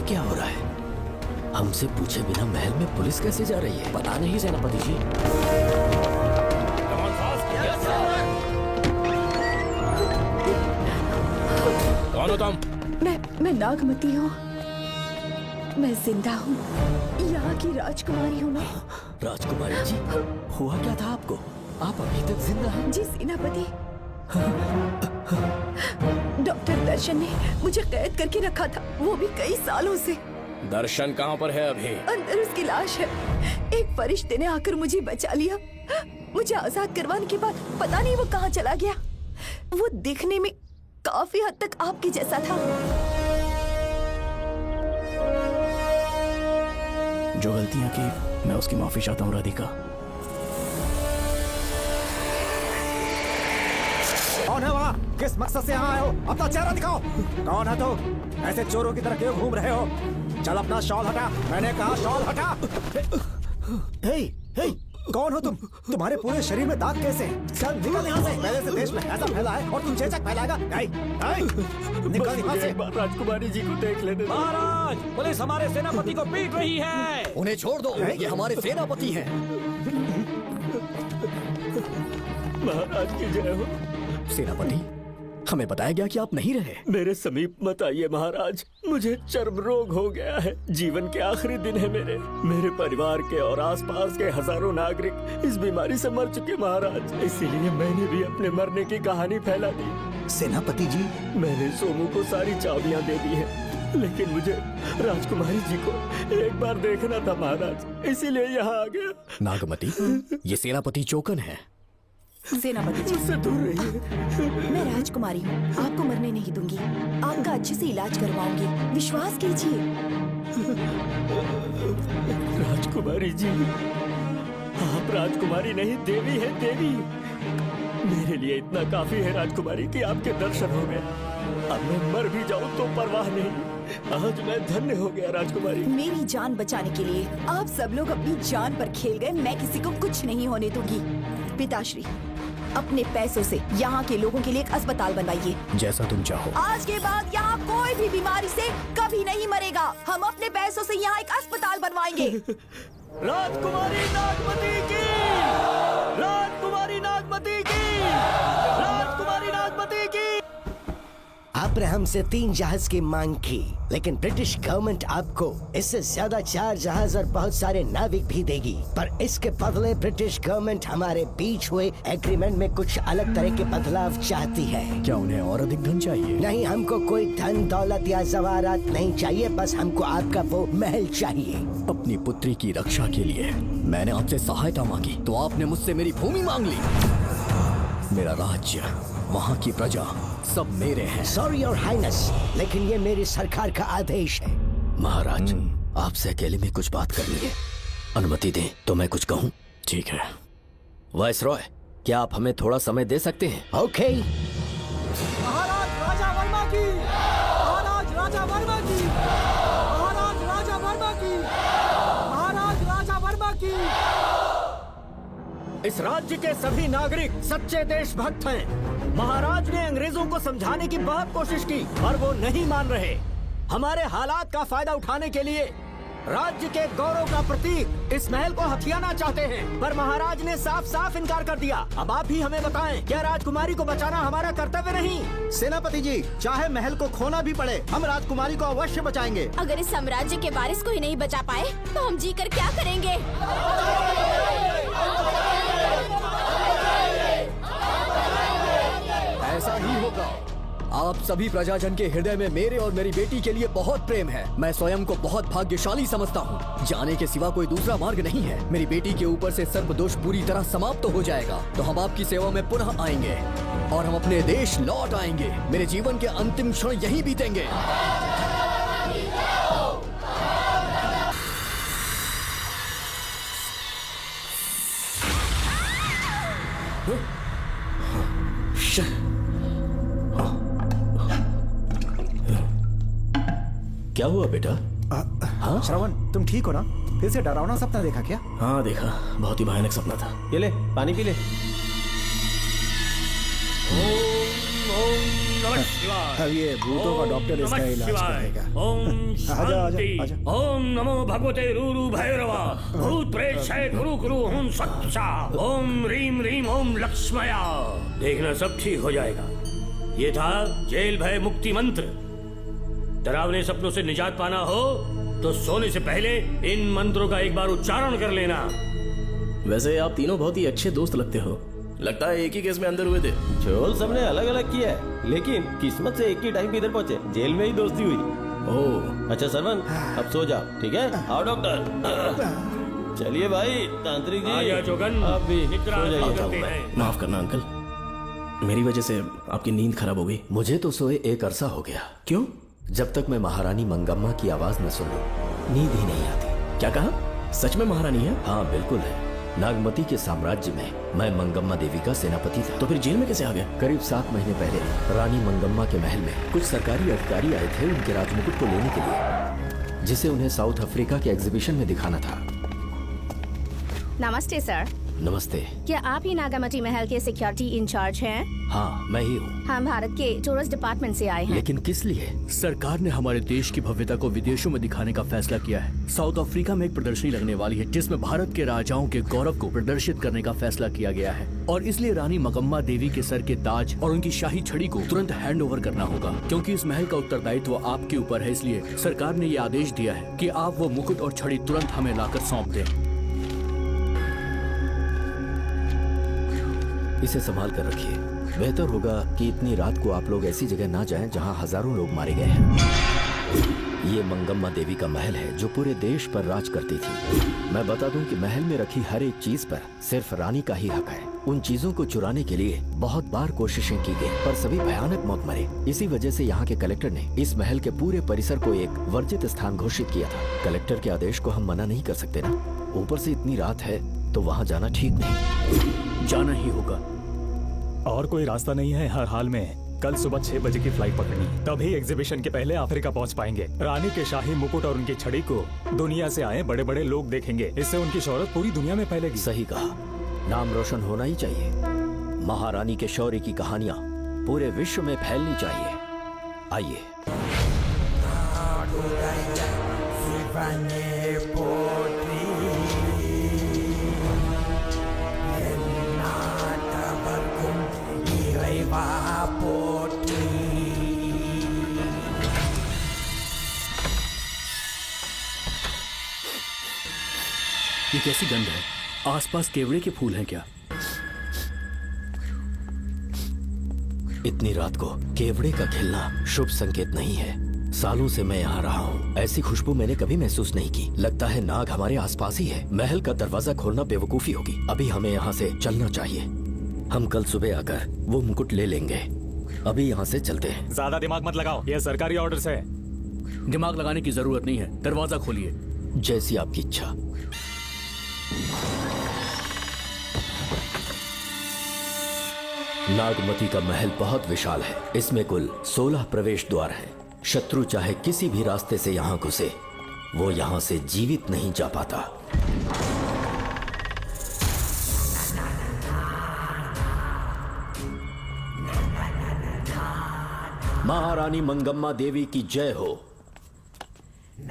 क्या हो रहा है? हमसे पूछे बिना महल में पुलिस कैसे जा रही है? पता नहीं सेनापति जी। कौन हो तुम? मैं नागमती हूँ। मैं जिंदा हूँ। यहाँ की राजकुमारी हूँ मैं। राजकुमारी जी, हुआ क्या था आपको? आप अभी तक जिंदा हैं? जी सेनापति। डॉक्टर दर्शन ने मुझे कैद करके रखा था, वो भी कई सालों से। दर्शन कहाँ पर है अभी? अंदर उसकी लाश है। एक फरिश्ते ने आकर मुझे बचा लिया। मुझे आजाद करवाने के बाद पता नहीं वो कहाँ चला गया। वो दिखने में काफी हद तक आपके जैसा था। जो गलतियां की मैं उसकी माफी चाहता हूँ राधिका। कौन है वहाँ? किस मकसद से यहाँ आए हो? अपना चेहरा दिखाओ। कौन है तो? ऐसे चोरों की तरह क्यों घूम रहे हो? चल अपना शॉल हटा। मैंने कहा शॉल हटा। हे, हे, कौन हो तुम? तुम्हारे पूरे शरीर में दाग कैसे? चल निकल यहाँ से। पहले से देश में ऐसा फैला है और तुम चेचक फैलाएगा? निकल यहाँ से। राजकुमारी जी को देख लेने दो। महाराज, पुलिस हमारे सेनापति को पीट रही है। उन्हें छोड़ दो, ये हमारे सेनापति हैं। महाराज की जय हो। सेनापति, हमें बताया गया कि आप नहीं रहे। मेरे समीप मत आइए महाराज, मुझे चर्म रोग हो गया है। जीवन के आखिरी दिन है मेरे परिवार के और आसपास के हजारों नागरिक इस बीमारी से मर चुके महाराज। इसीलिए मैंने भी अपने मरने की कहानी फैला दी। सेनापति जी, मैंने सोमू को सारी चाबियां दे दी है, लेकिन मुझे राजकुमारी जी को एक बार देखना था महाराज, इसीलिए यहाँ आ गया। नागमती, ये सेनापति चोकन है। सेनापति जी, उससे दूर रहिए। मैं राजकुमारी हूँ, आपको मरने नहीं दूंगी। आपका अच्छे से इलाज करवाऊंगी, विश्वास कीजिए। राजकुमारी जी, आप राजकुमारी नहीं देवी है, देवी। मेरे लिए इतना काफी है राजकुमारी कि आपके दर्शन हो गए। अब मैं मर भी जाऊं तो परवाह नहीं। आज मैं धन्य हो गया राजकुमारी। मेरी जान बचाने के लिए आप सब लोग अपनी जान पर खेल गए। मैं किसी को कुछ नहीं होने दूंगी। पिताश्री, अपने पैसों से यहाँ के लोगों के लिए एक अस्पताल बनवाइए। जैसा तुम चाहो। आज के बाद यहाँ कोई भी बीमारी से कभी नहीं मरेगा। हम अपने पैसों से यहाँ एक अस्पताल बनवाएंगे। राजकुमारी नागमती की, राजकुमारी नागमती की, राजकुमारी नागमती की। आपने हमसे 3 जहाज की मांग की, लेकिन ब्रिटिश गवर्नमेंट आपको इससे ज्यादा 4 जहाज और बहुत सारे नाविक भी देगी। पर इसके बदले ब्रिटिश गवर्नमेंट हमारे बीच हुए एग्रीमेंट में कुछ अलग तरह के बदलाव चाहती है। क्या उन्हें और अधिक धन चाहिए? नहीं, हमको कोई धन दौलत या जवाहरात नहीं चाहिए। बस हमको आपका वो महल चाहिए। अपनी पुत्री की रक्षा के लिए मैंने आपसे सहायता मांगी तो आपने मुझसे मेरी भूमि मांग ली। मेरा राज्य, वहाँ की प्रजा सब मेरे हैं। सॉरी योर हाइनेस, लेकिन ये मेरी सरकार का आदेश है। महाराज, आपसे अकेले में कुछ बात करनी है। अनुमति दें तो मैं कुछ कहूँ? ठीक है। वाइसरॉय, क्या आप हमें थोड़ा समय दे सकते हैं? ओके। महाराज राजा वर्मा की, महाराज राजा वर्मा की, महाराज राजा वर्मा की, महाराज राजा वर्मा की। इस राज्य के सभी नागरिक सच्चे देशभक्त हैं। महाराज ने अंग्रेजों को समझाने की बहुत कोशिश की, पर वो नहीं मान रहे। हमारे हालात का फायदा उठाने के लिए राज्य के गौरव का प्रतीक इस महल को हथियाना चाहते हैं, पर महाराज ने साफ साफ इनकार कर दिया। अब आप ही हमें बताएं, क्या राजकुमारी को बचाना हमारा कर्तव्य नहीं? सेनापति जी, चाहे महल को खोना भी पड़े, हम राजकुमारी को अवश्य बचाएंगे। अगर इस साम्राज्य के वारिस को ही नहीं बचा पाए तो हम जी कर क्या करेंगे? ऐसा ही होगा। आप सभी प्रजाजन के हृदय में मेरे और मेरी बेटी के लिए बहुत प्रेम है। मैं स्वयं को बहुत भाग्यशाली समझता हूँ। जाने के सिवा कोई दूसरा मार्ग नहीं है। मेरी बेटी के ऊपर से सर्प दोष पूरी तरह समाप्त हो जाएगा तो हम आपकी सेवा में पुनः आएंगे और हम अपने देश लौट आएंगे। मेरे जीवन के अंतिम क्षण यहीं बीतेंगे। क्या हुआ बेटा? हाँ श्रवण, तुम ठीक हो ना? फिर से डरावना सपना देखा क्या? हाँ देखा, बहुत ही भयानक सपना था। ये ले पानी पी ले। अब ये भूतों का डॉक्टर इसका इलाज करेगा। ओम आजा, शांति। आजा। ओम नमो भगवते रूरू भैरवा भूत प्रेत शय गुरु गुरु ओम सच्चा ओम रीम रीम ओम लक्ष्मया। देखना सब ठीक हो जाएगा। ये था जेल भय मुक्ति मंत्र। डरावने सपनों से निजात पाना हो तो सोने से पहले इन मंत्रों का एक बार उच्चारण कर लेना। वैसे आप तीनों बहुत ही अच्छे दोस्त लगते हो। लगता है एक ही केस में अंदर हुए थे। झोल सबने अलग अलग किया है, लेकिन किस्मत से एक ही टाइम पे इधर पहुंचे। जेल में ही दोस्ती हुई। ओह अच्छा सरवन, अब सो जाओ, ठीक है? आओ डॉक्टर। चलिए भाई तांत्रिक जी, आजा जोगन, आप भी निद्रा सो जाइए। करते हैं। माफ करना अंकल, मेरी वजह से आपकी नींद खराब हो गई। मुझे तो सोए एक अरसा हो गया। क्यों? जब तक मैं महारानी मंगम्मा की आवाज न सुन लूं नींद ही नहीं आती। क्या कहा? सच में महारानी है? हाँ बिल्कुल है। नागमती के साम्राज्य में मैं मंगम्मा देवी का सेनापति था। तो फिर जेल में कैसे आ गए? करीब 7 महीने पहले रानी मंगम्मा के महल में कुछ सरकारी अधिकारी आए थे उनके राजमुकुट को लेने के लिए, जिसे उन्हें साउथ अफ्रीका के एग्जीबिशन में दिखाना था। नमस्ते सर। नमस्ते। क्या आप ही नागामती महल के सिक्योरिटी इंचार्ज हैं? हाँ मैं ही हूँ। हम भारत के टूरिस्ट डिपार्टमेंट से आए हैं। लेकिन किस लिए? सरकार ने हमारे देश की भव्यता को विदेशों में दिखाने का फैसला किया है। साउथ अफ्रीका में एक प्रदर्शनी लगने वाली है जिसमें भारत के राजाओं के गौरव को प्रदर्शित करने का फैसला किया गया है और इसलिए रानी मंगम्मा देवी के सर के ताज और उनकी शाही छड़ी को तुरंत हैंड ओवर करना होगा। क्योंकि इस महल का उत्तरदायित्व आपके ऊपर है, इसलिए सरकार ने ये आदेश दिया है कि आप वो मुकुट और छड़ी तुरंत हमें लाकर सौंप दें। इसे संभाल कर रखिए। बेहतर होगा कि इतनी रात को आप लोग ऐसी जगह ना जाएं जहां हजारों लोग मारे गए हैं। ये मंगम्मा देवी का महल है जो पूरे देश पर राज करती थी। मैं बता दूं कि महल में रखी हर एक चीज पर सिर्फ रानी का ही हक है। उन चीजों को चुराने के लिए बहुत बार कोशिशें की गई पर सभी भयानक मौत मरे। इसी वजह से यहाँ के कलेक्टर ने इस महल के पूरे परिसर को एक वर्जित स्थान घोषित किया था। कलेक्टर के आदेश को हम मना नहीं कर सकते ना। ऊपर से इतनी रात है तो वहाँ जाना ठीक नहीं। जाना ही होगा। और कोई रास्ता नहीं है। हर हाल में कल सुबह 6 बजे की फ्लाइट पकड़नी, तभी एग्जीबिशन के पहले अफ्रीका पहुंच पाएंगे। रानी के शाही मुकुट और उनकी छड़ी को दुनिया से आए बड़े बड़े लोग देखेंगे। इससे उनकी शोहरत पूरी दुनिया में फैलेगी। सही कहा, नाम रोशन होना ही चाहिए। महारानी के शौर्य की कहानियां पूरे विश्व में फैलनी चाहिए। आइए। ये कैसी गंध है? आसपास केवड़े के फूल हैं क्या? इतनी रात को केवड़े का खिलना शुभ संकेत नहीं है। सालों से मैं यहाँ रहा हूँ, ऐसी खुशबू मैंने कभी महसूस नहीं की। लगता है नाग हमारे आसपास ही है। महल का दरवाजा खोलना बेवकूफी होगी। अभी हमें यहाँ से चलना चाहिए। हम कल सुबह आकर वो मुकुट ले लेंगे। अभी यहाँ से चलते हैं। ज्यादा दिमाग मत लगाओ, ये सरकारी ऑर्डर्स है। दिमाग लगाने की जरूरत नहीं है। दरवाजा खोलिए। जैसी आपकी इच्छा। नागमती का महल बहुत विशाल है। इसमें कुल 16 प्रवेश द्वार हैं। शत्रु चाहे किसी भी रास्ते से यहाँ घुसे, वो यहाँ से जीवित नहीं जा पाता। महारानी मंगम्मा देवी की जय हो।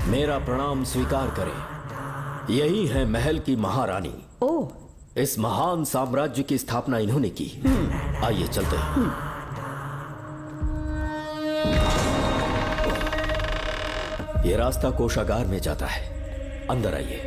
मेरा प्रणाम स्वीकार करें। यही है महल की महारानी। ओह, इस महान साम्राज्य की स्थापना इन्होंने की। आइए चलते हैं। ये रास्ता कोषागार में जाता है। अंदर आइए।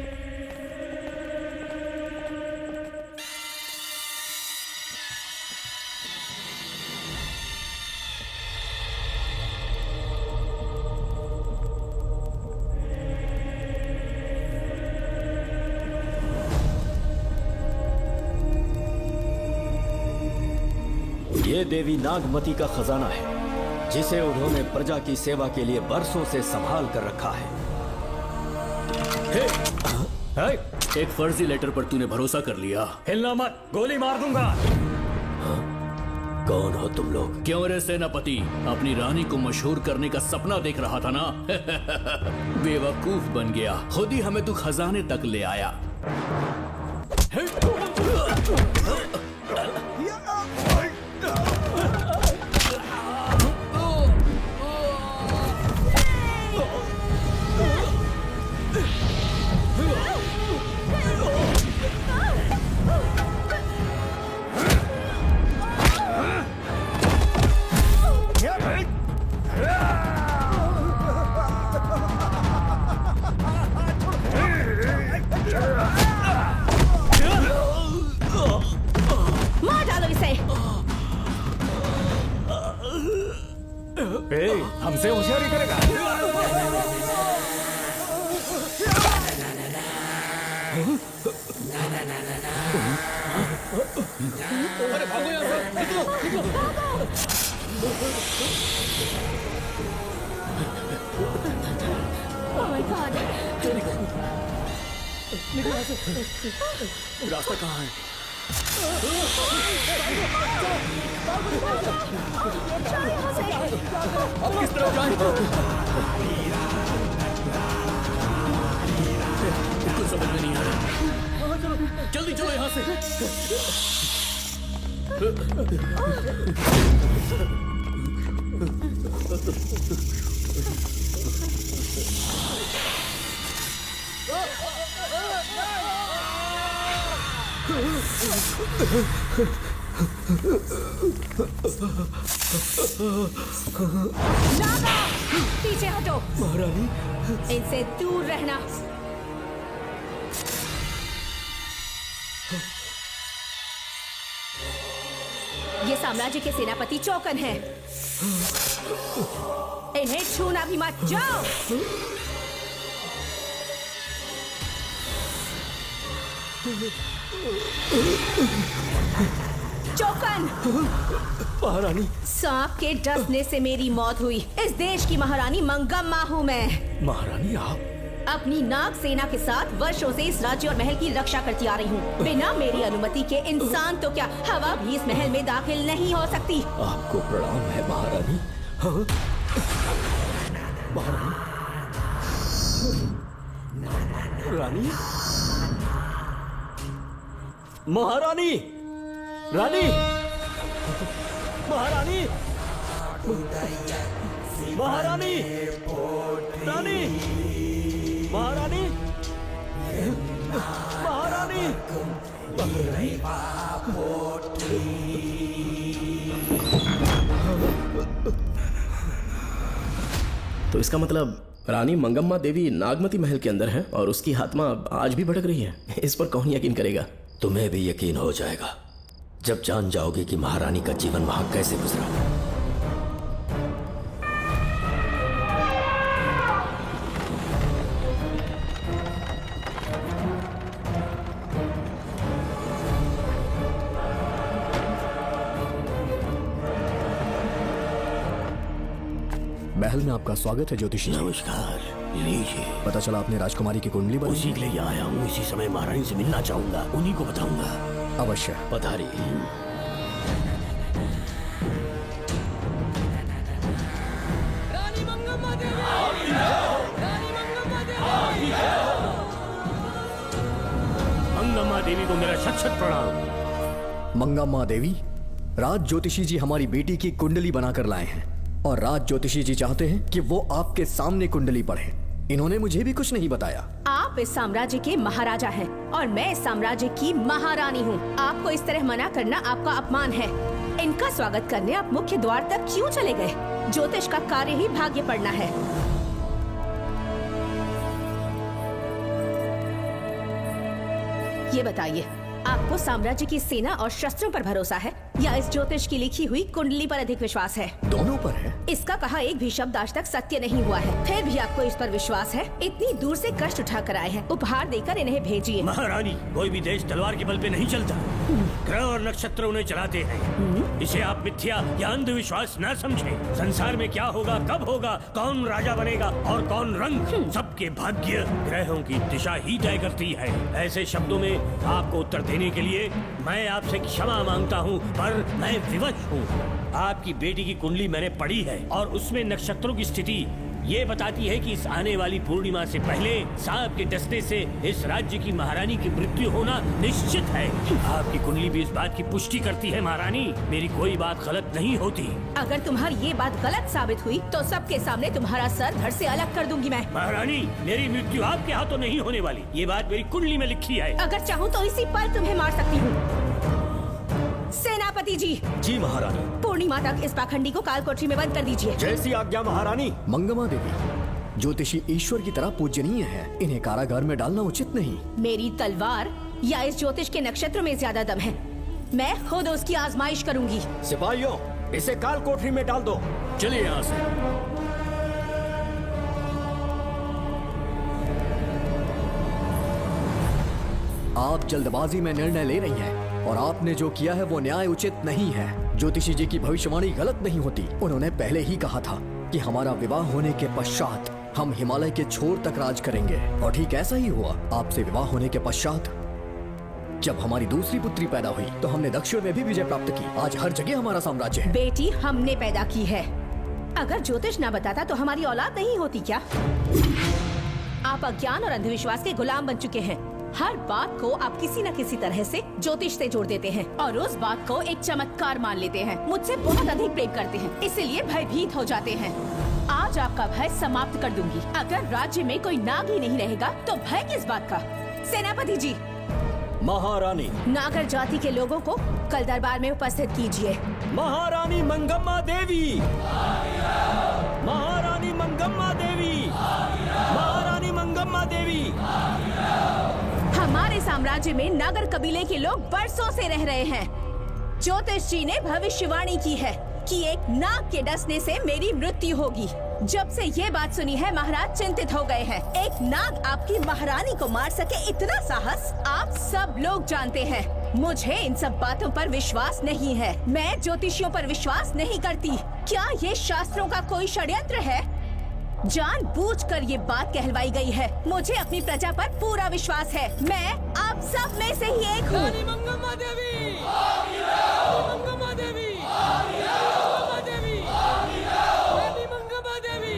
ये देवी नागमती का खजाना है जिसे उन्होंने प्रजा की सेवा के लिए बरसों से संभाल कर रखा है। एक फर्जी लेटर पर तूने भरोसा कर लिया। हिलना मत, गोली मार दूंगा। कौन हो तुम लोग? क्यों रे सेनापति, अपनी रानी को मशहूर करने का सपना देख रहा था ना? बेवकूफ बन गया, खुद ही हमें तू खजाने तक ले आया। मार डालो इसे। हमसे होशियारी करेगा। अरे भागो यहाँ से, निकलो, निकलो। Oh my God! रास्ता कहाँ है? अब किस तरफ जाएं? कुछ समझ में नहीं आ रहा। जल्दी चलो यहाँ से। नागा, पीछे हटो। महारानी, इनसे दूर रहना। ये साम्राज्य के सेनापति चौकन हैं। इन्हें छूना भी मत। जाओ। चौकन, महारानी, सांप के डसने से मेरी मौत हुई। इस देश की महारानी मंगम्मा हूँ मैं। महारानी आप अपनी नाग सेना के साथ वर्षों से इस राज्य और महल की रक्षा करती आ रही हूँ। बिना मेरी अनुमति के इंसान तो क्या, हवा भी इस महल में दाखिल नहीं हो सकती। आपको प्रणाम है महारानी। हाँ? महारानी, रानी, महारानी, रानी, महारानी, महारानी, रानी, महारानी, महारानी, तो इसका मतलब रानी मंगम्मा देवी नागमती महल के अंदर है और उसकी आत्मा आज भी भटक रही है। इस पर कौन यकीन करेगा? तुम्हें भी यकीन हो जाएगा जब जान जाओगे कि महारानी का जीवन वहां कैसे गुजरा। महल में आपका स्वागत है ज्योतिषी। नमस्कार, लीजिए। पता चला आपने राजकुमारी की कुंडली बनाई। उसी के लिए आया हूँ। इसी समय महारानी से मिलना चाहूंगा, उन्हीं को बताऊंगा। अवश्य। पधारी। मंगम्मा देवी को मेरा शत शत प्रणाम। मंगम्मा देवी, राज ज्योतिषी जी हमारी बेटी की कुंडली बनाकर लाए हैं और राज ज्योतिषी जी चाहते हैं कि वो आपके सामने कुंडली पढ़े। इन्होंने मुझे भी कुछ नहीं बताया। आप इस साम्राज्य के महाराजा हैं और मैं इस साम्राज्य की महारानी हूँ। आपको इस तरह मना करना आपका अपमान है। इनका स्वागत करने आप मुख्य द्वार तक क्यों चले गए? ज्योतिष का कार्य ही भाग्य पढ़ना है। ये बताइए, आपको साम्राज्य की सेना और शस्त्रों पर भरोसा है या इस ज्योतिष की लिखी हुई कुंडली पर अधिक विश्वास है? दोनों पर है। इसका कहा एक भी शब्द आज तक सत्य नहीं हुआ है, फिर भी आपको इस पर विश्वास है? इतनी दूर से कष्ट उठा कर आए हैं, उपहार देकर इन्हें भेजिए। महारानी, कोई भी देश तलवार के बल पे नहीं चलता, ग्रह और नक्षत्र उन्हें चलाते हैं। इसे आप मिथ्या या अंधविश्वास न समझें। संसार में क्या होगा, कब होगा, कौन राजा बनेगा और कौन रंग, सबके भाग्य ग्रहों की दिशा ही तय करती है। ऐसे शब्दों में आपको उत्तर देने के लिए मैं आपसे क्षमा मांगता हूँ, पर मैं विवश हूँ। आपकी बेटी की कुंडली मैंने पढ़ी है और उसमें नक्षत्रों की स्थिति ये बताती है कि इस आने वाली पूर्णिमा से पहले सांप के डसने से इस राज्य की महारानी की मृत्यु होना निश्चित है। आपकी कुंडली भी इस बात की पुष्टि करती है महारानी, मेरी कोई बात गलत नहीं होती। अगर तुम्हारी ये बात गलत साबित हुई तो सबके सामने तुम्हारा सर धड़ से अलग कर दूंगी मैं। महारानी, मेरी मृत्यु आपके हाथों नहीं होने वाली, ये बात मेरी कुंडली में लिखी है। अगर चाहूँ तो इसी पल तुम्हें मार सकती हूँ। सेनापति जी। जी महारानी। पूर्णिमा तक इस पाखंडी को काल कोठरी में बंद कर दीजिए। जैसी आज्ञा महारानी। मंगमा देवी ज्योतिषी ईश्वर की तरह पूजनीय है, इन्हें कारागार में डालना उचित नहीं। मेरी तलवार या इस ज्योतिष के नक्षत्र में ज्यादा दम है, मैं खुद उसकी आजमाइश करूंगी। सिपाहियों, इसे काल कोठरी में डाल दो। चलिए यहाँ से। आप जल्दबाजी में निर्णय ले रही हैं और आपने जो किया है वो न्याय उचित नहीं है। ज्योतिषी जी की भविष्यवाणी गलत नहीं होती। उन्होंने पहले ही कहा था कि हमारा विवाह होने के पश्चात हम हिमालय के छोर तक राज करेंगे, और ठीक ऐसा ही हुआ। आपसे विवाह होने के पश्चात जब हमारी दूसरी पुत्री पैदा हुई तो हमने दक्षिण में भी विजय प्राप्त की। आज हर जगह हमारा साम्राज्य है। बेटी हमने पैदा की है, अगर ज्योतिष न बताता तो हमारी औलाद नहीं होती क्या? आप अज्ञान और अंधविश्वास के गुलाम बन चुके हैं। हर बात को आप किसी न किसी तरह से ज्योतिष से जोड़ देते हैं और उस बात को एक चमत्कार मान लेते हैं। मुझसे बहुत अधिक प्रेम करते हैं, इसीलिए भयभीत हो जाते हैं। आज आपका भय समाप्त कर दूंगी। अगर राज्य में कोई नाग ही नहीं रहेगा तो भय किस बात का? सेनापति जी। महारानी। नागर जाति के लोगों को कल दरबार में उपस्थित कीजिए। महारानी मंगम्मा देवी। महारानी मंगम्मा देवी। महारानी मंगम्मा देवी। हमारे साम्राज्य में नागर कबीले के लोग बरसों से रह रहे हैं। ज्योतिष जी ने भविष्यवाणी की है कि एक नाग के डसने से मेरी मृत्यु होगी। जब से ये बात सुनी है महाराज चिंतित हो गए हैं। एक नाग आपकी महारानी को मार सके, इतना साहस आप सब लोग जानते हैं। मुझे इन सब बातों पर विश्वास नहीं है। मैं ज्योतिषियों पर विश्वास नहीं करती। क्या ये शास्त्रों का कोई षड्यंत्र है? जानबूझकर ये बात कहलवाई गई है। मुझे अपनी प्रजा पर पूरा विश्वास है। मैं आप सब में से ही एक हूँ। रानी मंगम्मा देवी। मंगम्मा देवी। मंगम्मा देवी। रानी मंगम्मा देवी।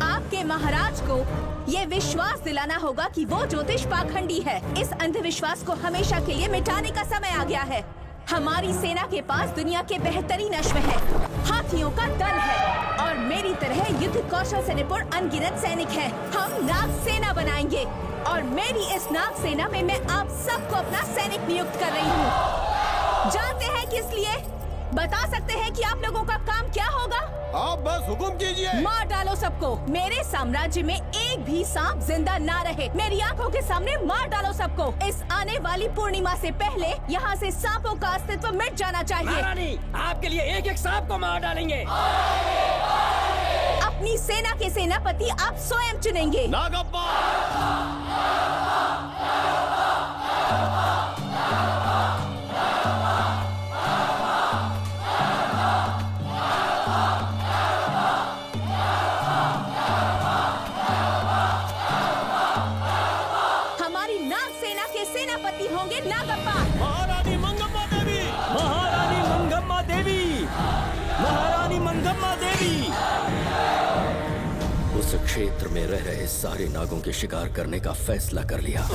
आपके महाराज को ये विश्वास दिलाना होगा कि वो ज्योतिष पाखंडी है। इस अंधविश्वास को हमेशा के लिए मिटाने का समय आ गया है। हमारी सेना के पास दुनिया के बेहतरीन अश्व है, हाथियों का दल है और मेरी तरह युद्ध कौशल से निपुण अनगिनत सैनिक हैं। हम नाग सेना बनाएंगे और मेरी इस नाग सेना में मैं आप सबको अपना सैनिक नियुक्त कर रही हूँ। जानते हैं किस लिए? बता सकते हैं कि आप लोगों का काम क्या होगा? आप बस हुक्म कीजिए। मार डालो सबको। मेरे साम्राज्य में एक भी सांप जिंदा ना रहे। मेरी आंखों के सामने मार डालो सबको। इस आने वाली पूर्णिमा से पहले यहाँ से सांपों का अस्तित्व मिट जाना चाहिए। महारानी, आपके लिए एक एक सांप को मार डालेंगे। अपनी सेना के सेनापति आप स्वयं चुनेंगे। नागप्पा। सेनापति होंगे नागप्पा। महारानी मंगम्मा देवी। महारानी मंगम्मा देवी। महारानी मंगम्मा देवी। उस क्षेत्र में रह रहे सारे नागों के शिकार करने का फैसला कर लिया।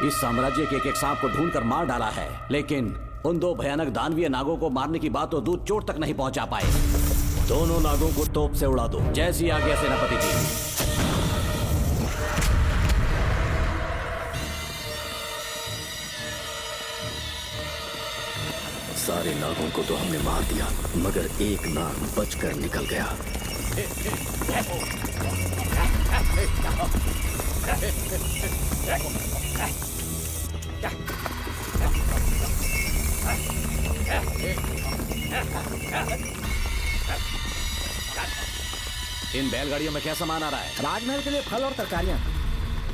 इस साम्राज्य के एक सांप को ढूंढकर मार डाला है, लेकिन उन 2 भयानक दानवीय नागों को मारने की बात तो दूध चोट तक नहीं पहुंचा पाए। दोनों नागों को तोप से उड़ा दो। जैसी आज्ञा सेनापति जी। सारे नागों को तो हमने मार दिया, मगर एक नाग बचकर निकल गया। इन बैलगाड़ियों में क्या सामान आ रहा है? राजमहल के लिए फल और तरकारियां।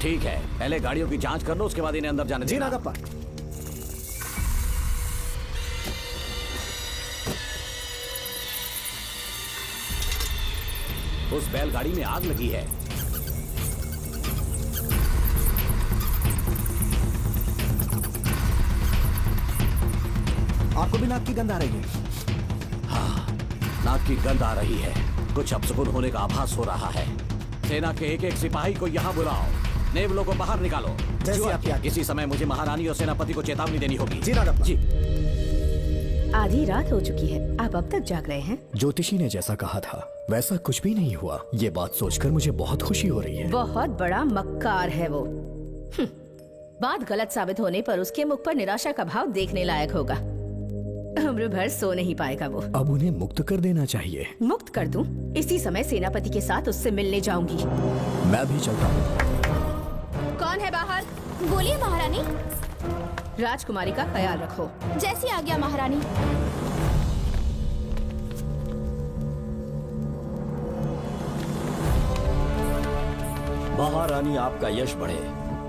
ठीक है, पहले गाड़ियों की जांच कर लो, उसके बाद इन्हें अंदर जाने जी देना। नागप्पा। उस बैलगाड़ी में आग लगी है। आपको भी नाक की गंध आ रही है? हाँ, नाक की गंध आ रही है। कुछ अपशकुन होने का आभास हो रहा है। सेना के एक सिपाही को यहाँ बुलाओ। नेवलों को बाहर निकालो। जैसी आपकी आज्ञा। इसी समय मुझे महारानी और सेनापति को चेतावनी देनी होगी। जी नागप्पा। जी। आधी रात हो चुकी है, आप अब तक जाग रहे हैं? ज्योतिषी ने जैसा कहा था वैसा कुछ भी नहीं हुआ। ये बात सोचकर मुझे बहुत खुशी हो रही है। बहुत बड़ा मक्कार है वो। बात गलत साबित होने पर उसके मुख पर निराशा का भाव देखने लायक होगा। उम्र भर सो नहीं पाएगा वो। अब उन्हें मुक्त कर देना चाहिए। मुक्त कर दूं? इसी समय सेनापति के साथ उससे मिलने जाऊंगी। मैं भी चलता हूँ। कौन है बाहर? बोलिए महारानी। राजकुमारी का ख्याल रखो। जैसी आज्ञा महारानी। महारानी, आपका यश बढ़े।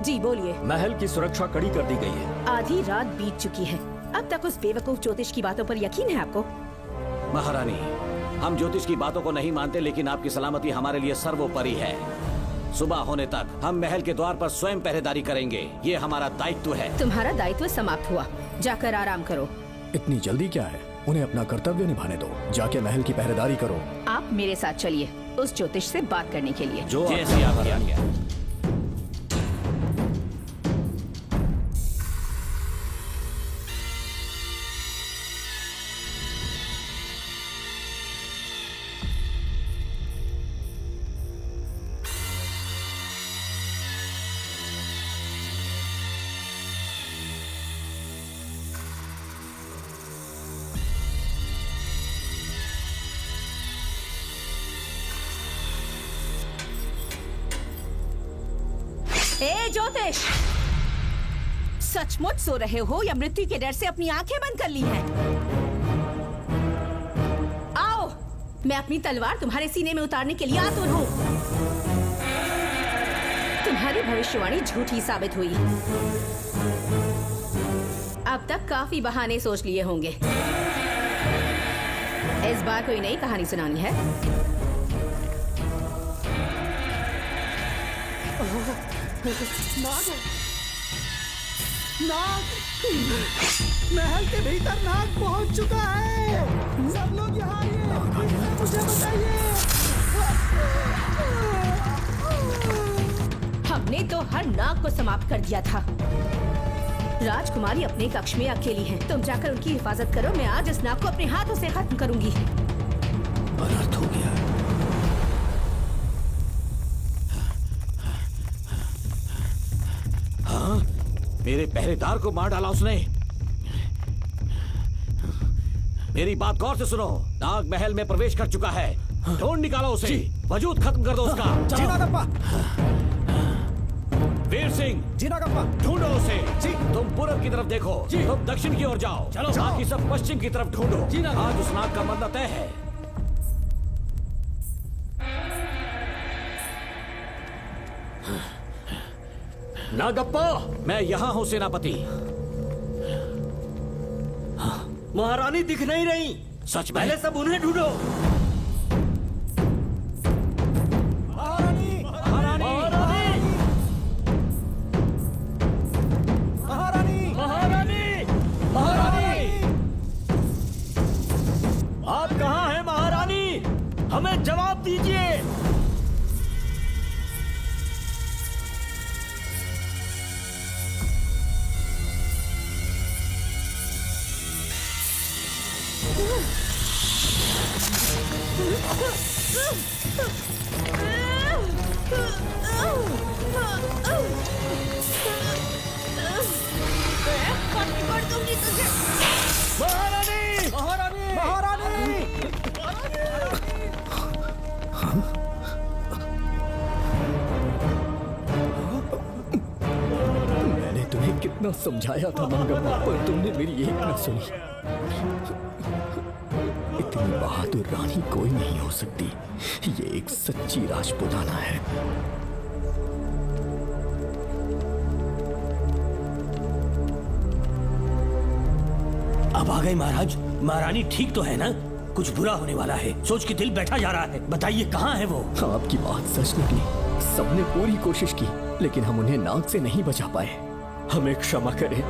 जी बोलिए। महल की सुरक्षा कड़ी कर दी गई है। आधी रात बीत चुकी है, अब तक उस बेवकूफ ज्योतिष की बातों पर यकीन है आपको? महारानी, हम ज्योतिष की बातों को नहीं मानते, लेकिन आपकी सलामती हमारे लिए सर्वोपरि है। सुबह होने तक हम महल के द्वार पर स्वयं पहरेदारी करेंगे। ये हमारा दायित्व है। तुम्हारा दायित्व समाप्त हुआ, जाकर आराम करो। इतनी जल्दी क्या है? उन्हें अपना कर्तव्य निभाने दो। जाके महल की पहरेदारी करो। आप मेरे साथ चलिए उस ज्योतिष से बात करने के लिए। जो जैसी आपकी आज्ञा। ए ज्योतिष, सचमुच सो रहे हो या मृत्यु के डर से अपनी आंखें बंद कर ली हैं? आओ, मैं अपनी तलवार तुम्हारे सीने में उतारने के लिए आतुर हूँ। तुम्हारी भविष्यवाणी झूठी साबित हुई। अब तक काफी बहाने सोच लिए होंगे। इस बार कोई नई कहानी सुनानी है? नाग है। नाग! महल के भीतर नाग पहुंच चुका है। सब लोग यहाँ आइए, मुझे बताइए। हमने तो हर नाग को समाप्त कर दिया था। राजकुमारी अपने कक्ष में अकेली है। तुम जाकर उनकी हिफाजत करो। मैं आज इस नाग को अपने हाथों से खत्म करूंगी। अनर्थ हो गया। हाँ, मेरे पहरेदार को मार डाला उसने। मेरी बात गौर से सुनो। नाग महल में प्रवेश कर चुका है। ढूंढ निकालो उसे। वजूद खत्म कर दो उसका। जी नागप्पा। वीर सिंह, जी नागप्पा। ढूंढो उसे। जी। तुम पूरब की तरफ देखो। तुम दक्षिण की ओर जाओ। चलो। बाकी सब पश्चिम की तरफ ढूंढो। आज उस नाग का मरना तय है। नागप्पा! मैं यहाँ हूँ सेनापति। महारानी दिख नहीं रही। सच में? पहले सब उन्हें ढूंढो। महारानी! महारानी! महारानी! महारानी! महारानी! आप कहाँ हैं महारानी? हमें जवाब दीजिए। महारानी महारानी महारानी मैंने तुम्हें कितना समझाया था मंगम्मा, पर तुमने मेरी एक न सुनी। इतनी बहादुर रानी कोई नहीं हो सकती। ये एक सच्ची राजपुताना है। अब आ गए महाराज। महारानी ठीक तो है ना? कुछ बुरा होने वाला है, सोच के दिल बैठा जा रहा है। बताइए कहाँ है वो? आपकी बात सच निकली। सबने पूरी कोशिश की, लेकिन हम उन्हें नाग से नहीं बचा पाए। हमें क्षमा करें,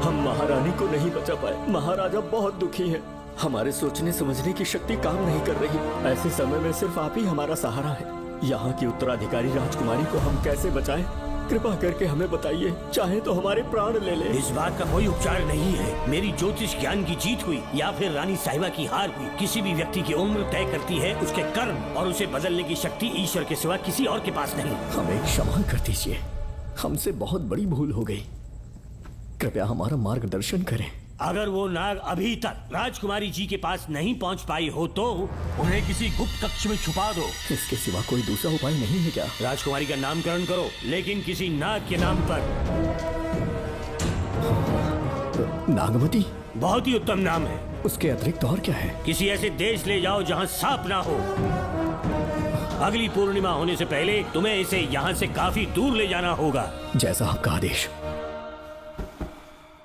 हम महारानी को नहीं बचा पाए। महाराजा बहुत दुखी है। हमारे सोचने समझने की शक्ति काम नहीं कर रही। ऐसे समय में सिर्फ आप ही हमारा सहारा है। यहाँ की उत्तराधिकारी राजकुमारी को हम कैसे बचाएं? कृपा करके हमें बताइए, चाहे तो हमारे प्राण ले ले। इस बात का कोई उपचार नहीं है। मेरी ज्योतिष ज्ञान की जीत हुई या फिर रानी साहिबा की हार हुई। किसी भी व्यक्ति की उम्र तय करती है उसके कर्म, और उसे बदलने की शक्ति ईश्वर के सिवा किसी और के पास नहीं। हमें क्षमा कर दीजिए, हमसे बहुत बड़ी भूल हो गई। कृपया हमारा मार्गदर्शन करें। अगर वो नाग अभी तक राजकुमारी जी के पास नहीं पहुंच पाई हो तो उन्हें किसी गुप्त कक्ष में छुपा दो। इसके सिवा कोई दूसरा उपाय नहीं है क्या? राजकुमारी का नामकरण करो, लेकिन किसी नाग के नाम पर। नागमती बहुत ही उत्तम नाम है। उसके अतिरिक्त और क्या है? किसी ऐसे देश ले जाओ जहाँ सांप ना हो। अगली पूर्णिमा होने से पहले तुम्हें इसे यहाँ से काफी दूर ले जाना होगा। जैसा आपका आदेश।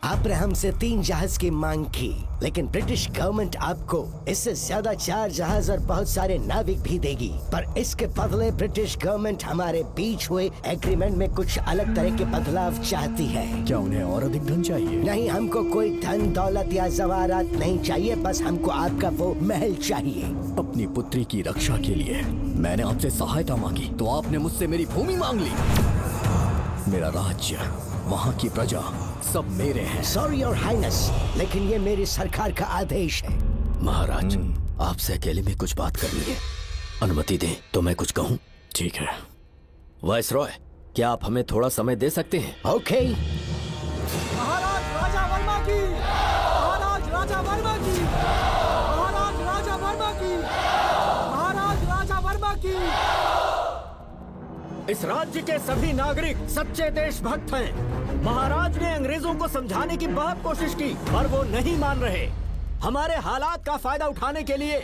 आपने हमसे 3 जहाज की मांग की, लेकिन ब्रिटिश गवर्नमेंट आपको इससे ज्यादा 4 जहाज और बहुत सारे नाविक भी देगी। पर इसके बदले ब्रिटिश गवर्नमेंट हमारे बीच हुए एग्रीमेंट में कुछ अलग तरह के बदलाव चाहती है। क्या उन्हें और अधिक धन चाहिए? नहीं, हमको कोई धन दौलत या जवाहरात नहीं चाहिए, बस हमको आपका वो महल चाहिए। अपनी पुत्री की रक्षा के लिए मैंने आपसे सहायता मांगी, तो आपने मुझसे मेरी भूमि मांग ली। मेरा राज्य, वहाँ की प्रजा सब मेरे हैं। सॉरी योर हाइनेस, लेकिन ये मेरी सरकार का आदेश है। महाराज, आपसे अकेले में कुछ बात करनी है। अनुमति दें तो मैं कुछ कहूँ? ठीक है। वायसरॉय, क्या आप हमें थोड़ा समय दे सकते हैं? ओके। महाराज राजा वर्मा की, महाराज राजा वर्मा की, महाराज राजा वर्मा की, महाराज राजा वर्मा की। इस राज्य के सभी नागरिक सच्चे देशभक्त हैं। महाराज ने अंग्रेजों को समझाने की बहुत कोशिश की, पर वो नहीं मान रहे। हमारे हालात का फायदा उठाने के लिए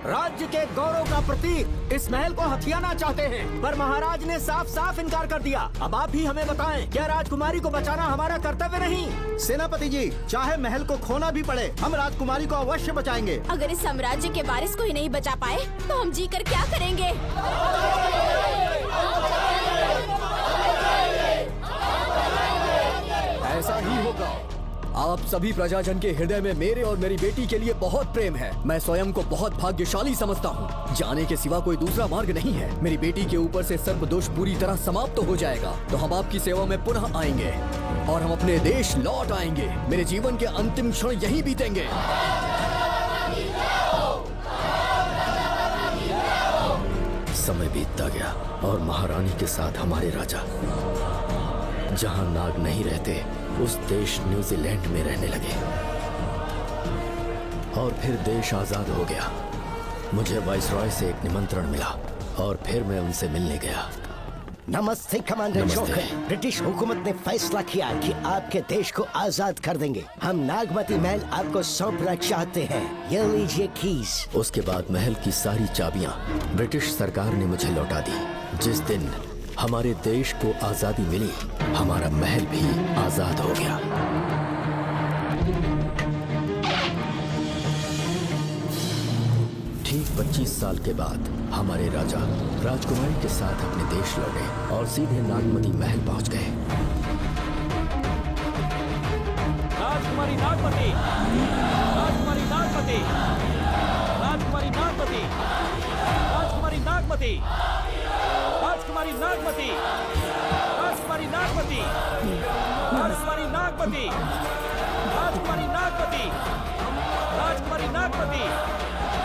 राज्य के गौरव का प्रतीक इस महल को हथियाना चाहते हैं, पर महाराज ने साफ साफ इनकार कर दिया। अब आप ही हमें बताएं, क्या राजकुमारी को बचाना हमारा कर्तव्य नहीं? सेनापति जी, चाहे महल को खोना भी पड़े, हम राजकुमारी को अवश्य बचाएंगे। अगर इस साम्राज्य के वारिस को ही नहीं बचा पाए तो हम जीकर क्या करेंगे? ऐसा ही होगा। आप सभी प्रजाजन के हृदय में मेरे और मेरी बेटी के लिए बहुत प्रेम है। मैं स्वयं को बहुत भाग्यशाली समझता हूँ। जाने के सिवा कोई दूसरा मार्ग नहीं है। मेरी बेटी के ऊपर से सर्प दोष पूरी तरह समाप्त हो जाएगा, तो हम आपकी सेवा में पुनः आएंगे और हम अपने देश लौट आएंगे। मेरे जीवन के अंतिम क्षण यहीं बीतेंगे। समय बीतता गया और महारानी के साथ हमारे राजा, जहां नाग नहीं रहते उस देश न्यूजीलैंड में रहने लगे, और फिर देश आजाद हो गया। मुझे वाइसरॉय से एक निमंत्रण मिला और फिर मैं उनसे मिलने गया। नमस्ते कमांडर जोकर। ब्रिटिश हुकूमत ने फैसला किया कि आपके देश को आजाद कर देंगे। हम नागमती महल आपको सौंपना चाहते हैं। ये लीजिए कीज। उसके बाद महल की सारी चाबियां ब्रिटिश सरकार ने मुझे लौटा दी। जिस दिन हमारे देश को आजादी मिली, हमारा महल भी आजाद हो गया। ठीक 25 साल के बाद हमारे राजा राजकुमारी के साथ अपने देश लौटे और सीधे नागमती महल पहुंच गए। राजकुमारी नागमती, राजकुमारी नागमती, राजकुमारी नागमती, राजकुमारी नागमती, राजकुमारी नागमती, राजकुमारी नागमती, राजकुमारी नागमती, राजकुमारी नागमती, राजकुमारी नागमती,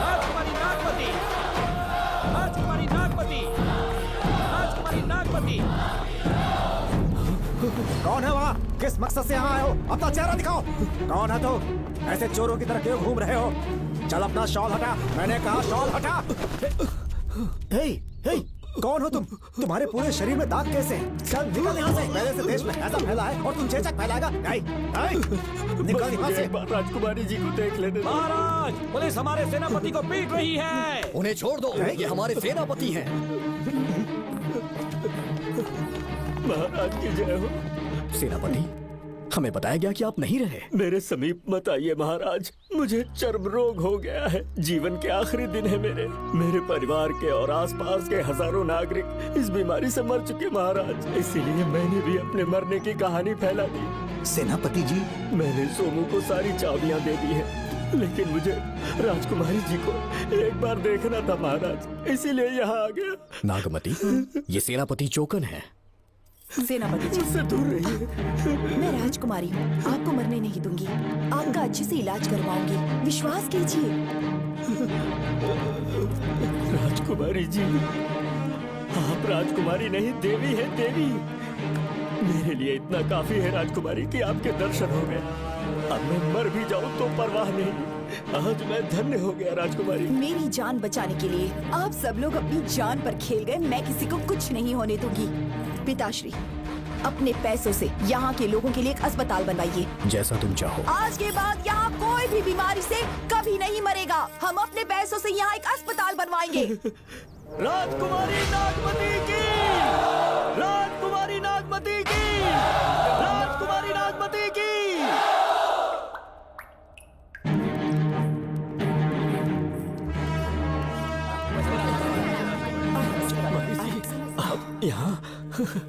राजकुमारी नागमती, कौन है वहाँ? किस मकसद से यहाँ आए हो? अपना चेहरा दिखाओ। कौन है तो? ऐसे चोरों की तरह क्यों घूम रहे हो? चल अपना शॉल हटा, मैंने कहा शॉल हटा। हे, हे, कौन हो तुम? तुम्हारे पूरे शरीर में दाग कैसे हैं? चल निकल यहाँ से। पहले से देश में ऐसा फैला है और तुम चेचक फैलाएगा? निकल यहाँ से। राजकुमारी जी को देख लेने। महाराज, पुलिस हमारे सेनापति को पीट रही है। उन्हें छोड़ दो, ये हमारे सेनापति हैं। महाराज की जय हो। सेनापति, हमें बताया गया कि आप नहीं रहे। मेरे समीप मत आइए महाराज, मुझे चर्म रोग हो गया है। जीवन के आखिरी दिन है मेरे परिवार के और आसपास के हजारों नागरिक इस बीमारी से मर चुके महाराज। इसीलिए मैंने भी अपने मरने की कहानी फैला दी। सेनापति जी, मैंने सोमू को सारी चाबियां दे दी है, लेकिन मुझे राजकुमारी जी को एक बार देखना था महाराज, इसीलिए यहाँ आ गया। नागमती, ये सेनापति चोकन है। सेनापति जी, मुझसे दूर रहिए। मैं राजकुमारी हूँ, आपको मरने नहीं दूंगी। आपका अच्छे से इलाज करवाऊंगी, विश्वास कीजिए। राजकुमारी जी, आप राजकुमारी नहीं देवी है, देवी। मेरे लिए इतना काफी है राजकुमारी कि आपके दर्शन हो गए। अब मैं मर भी जाऊं तो परवाह नहीं। आज मैं धन्य हो गया राजकुमारी। मेरी जान बचाने के लिए आप सब लोग अपनी जान पर खेल गए। मैं किसी को कुछ नहीं होने दूंगी। पिताश्री, अपने पैसों से यहाँ के लोगों के लिए एक अस्पताल बनवाइए। जैसा तुम चाहो। आज के बाद यहाँ कोई भी बीमारी से कभी नहीं मरेगा। हम अपने पैसों से यहाँ एक अस्पताल बनवाएंगे। राजकुमारी नागमती की, राजकुमारी नागमती की, राजकुमारी नागमती की। यहाँ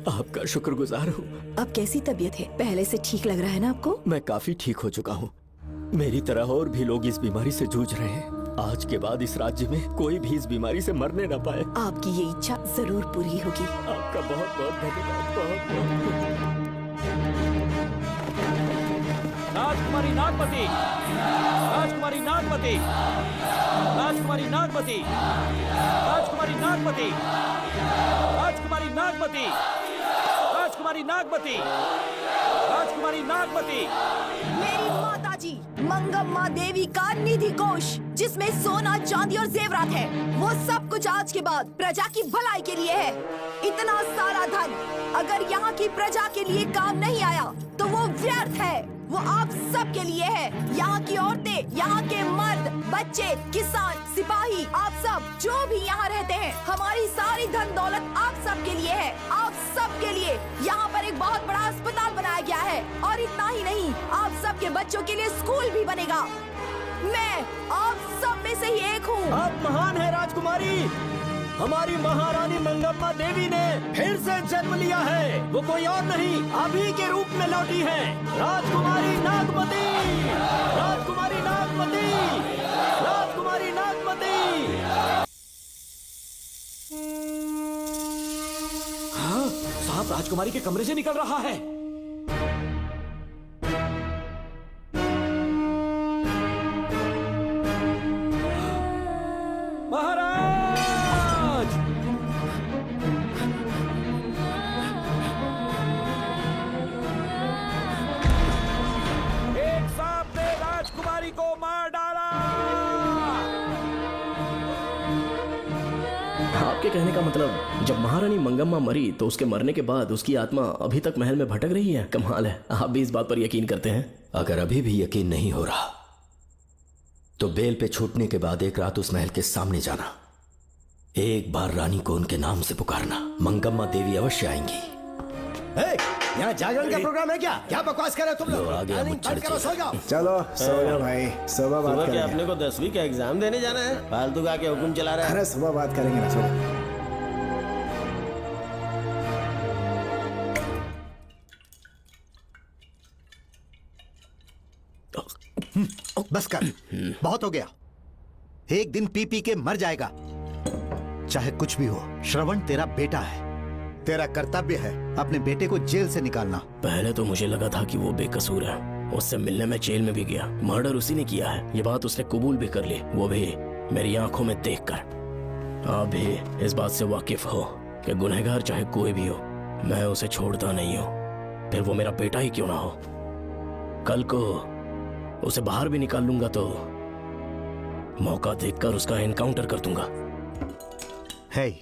आपका शुक्रगुजार हूँ। अब कैसी तबीयत है? पहले से ठीक लग रहा है ना आपको? मैं काफी ठीक हो चुका हूँ। मेरी तरह और भी लोग इस बीमारी से जूझ रहे हैं। आज के बाद इस राज्य में कोई भी इस बीमारी से मरने न पाए। आपकी ये इच्छा जरूर पूरी होगी। आपका बहुत बहुत धन्यवाद। बहुत बहुत। राजकुमारी नागमती, राजकुमारी नागमती, राजकुमारी नागमती, राजकुमारी नागमती, राजकुमारी नागमती, राजकुमारी नागमती, राजकुमारी नागमती। मेरी माता जी मंगम्मा देवी का निधि कोष, जिसमें सोना, चांदी और जेवरात है, वो सब कुछ आज के बाद प्रजा की भलाई के लिए है। इतना सारा धन अगर यहाँ की प्रजा के लिए काम नहीं आया तो वो व्यर्थ है। वो आप सब के लिए है। यहाँ की औरतें, यहाँ के मर्द, बच्चे, किसान, सिपाही, आप सब जो भी यहाँ रहते हैं, हमारी सारी धन दौलत आप सब के लिए है। आप सब के लिए यहाँ पर एक बहुत बड़ा अस्पताल बनाया गया है। और इतना ही नहीं, आप सब के बच्चों के लिए स्कूल भी बनेगा। मैं आप सब में से ही एक हूँ। आप महान है राजकुमारी। हमारी महारानी मंगम्मा देवी ने फिर से जन्म लिया है। वो कोई और नहीं, आप ही के रूप में लौटी है। राजकुमारी नागमती, राजकुमारी नागमती, राजकुमारी नागमती। हाँ, सांप राजकुमारी के कमरे से निकल रहा है। को मार डाला। आपके कहने का मतलब जब महारानी मंगम्मा मरी तो उसके मरने के बाद उसकी आत्मा अभी तक महल में भटक रही है? कमाल है, आप भी इस बात पर यकीन करते हैं? अगर अभी भी यकीन नहीं हो रहा तो बेल पे छूटने के बाद एक रात उस महल के सामने जाना, एक बार रानी को उनके नाम से पुकारना। मंगम्मा देवी अवश्य आएंगी। यहाँ जागरण का प्रोग्राम है क्या? क्या बकवास कर रहे हो तुम लोग? आगे मुच्छर करो, सो जाओ। चलो सो जाओ भाई, सुबह बात क्या करेंगे। अपने को 10वीं का एग्जाम देने जाना है? फालतू का के हुक्म चला रहा है। अरे सुबह बात करेंगे ना, सो बस कर, बहुत हो गया। एक दिन पी पी के मर जाएगा। चाहे कुछ भी हो, श्रवण तेरा बेटा है। तेरा कर्तव्य है अपने बेटे को जेल से निकालना। पहले तो मुझे लगा था कि वो बेकसूर है। उससे मिलने में जेल में भी गया। मर्डर उसी ने किया है, ये बात उसने कबूल भी कर ली, वो भी मेरी आंखों में देखकर। आप भी इस बात से वाकिफ हो कि गुनहगार चाहे कोई भी हो, मैं उसे छोड़ता नहीं हूँ। फिर वो मेरा बेटा ही क्यों ना हो। कल को उसे बाहर भी निकाल लूंगा तो मौका देखकर उसका एनकाउंटर कर दूंगा। है,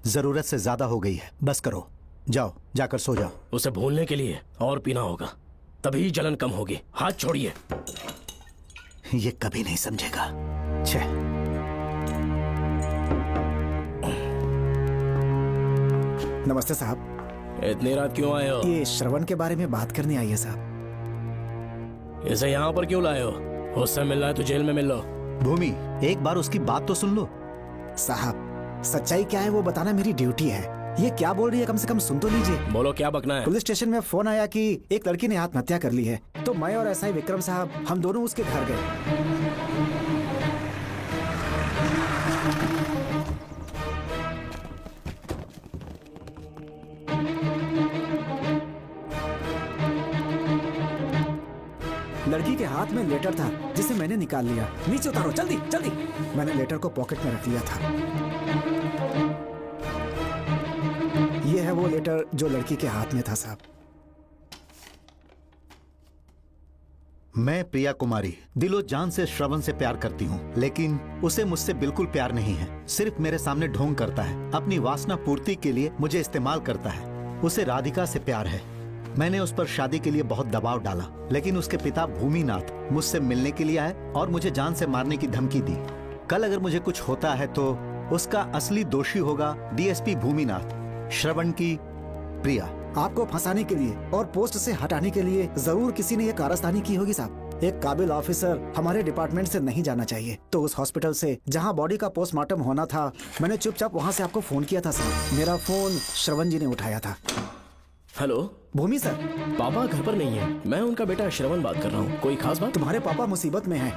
जरूरत से ज्यादा हो गई है, बस करो। जाओ, जाकर सो जाओ। उसे भूलने के लिए और पीना होगा, तभी जलन कम होगी। हाथ छोड़िए। ये कभी नहीं समझेगा। छे। नमस्ते साहब। इतनी रात क्यों आए हो? ये श्रवण के बारे में बात करने आई है साहब। इसे यहाँ पर क्यों लाए हो? उससे मिलना है तो जेल में मिल लो। भूमि, एक बार उसकी बात तो सुन लो। साहब, सच्चाई क्या है वो बताना मेरी ड्यूटी है। ये क्या बोल रही है, कम से कम सुन तो लीजिए। बोलो, क्या बकना है? पुलिस स्टेशन में फोन आया कि एक लड़की ने आत्महत्या कर ली है, तो मैं और एसआई विक्रम साहब हम दोनों उसके घर गए। लड़की के हाथ में लेटर था जिसे मैंने निकाल लिया। नीचे उतारो, जल्दी जल्दी। मैंने लेटर को पॉकेट में रख लिया था। ये है वो लेटर जो लड़की के हाथ में था साहब। मैं प्रिया कुमारी दिलो जान से श्रवण से प्यार करती हूँ, लेकिन उसे मुझसे बिल्कुल प्यार नहीं है। सिर्फ मेरे सामने ढोंग करता है, अपनी वासना पूर्ति के लिए मुझे इस्तेमाल करता है। उसे राधिका से प्यार है। मैंने उस पर शादी के लिए बहुत दबाव डाला, लेकिन उसके पिता भूमिनाथ मुझसे मिलने के लिए आए और मुझे जान से मारने की धमकी दी। कल अगर मुझे कुछ होता है तो उसका असली दोषी होगा डीएसपी भूमिनाथ। श्रवण की प्रिया। आपको फंसाने के लिए और पोस्ट से हटाने के लिए जरूर किसी ने ये कारस्तानी की होगी साहब। एक काबिल ऑफिसर हमारे डिपार्टमेंट से नहीं जाना चाहिए। तो उस हॉस्पिटल से जहां बॉडी का पोस्टमार्टम होना था, मैंने चुपचाप वहां से आपको फोन किया था साहब। मेरा फोन श्रवण जी ने उठाया था। हेलो भूमि सर। पापा घर पर नहीं है, मैं उनका बेटा श्रवण बात कर रहा हूँ। कोई खास बात? तुम्हारे पापा मुसीबत में हैं।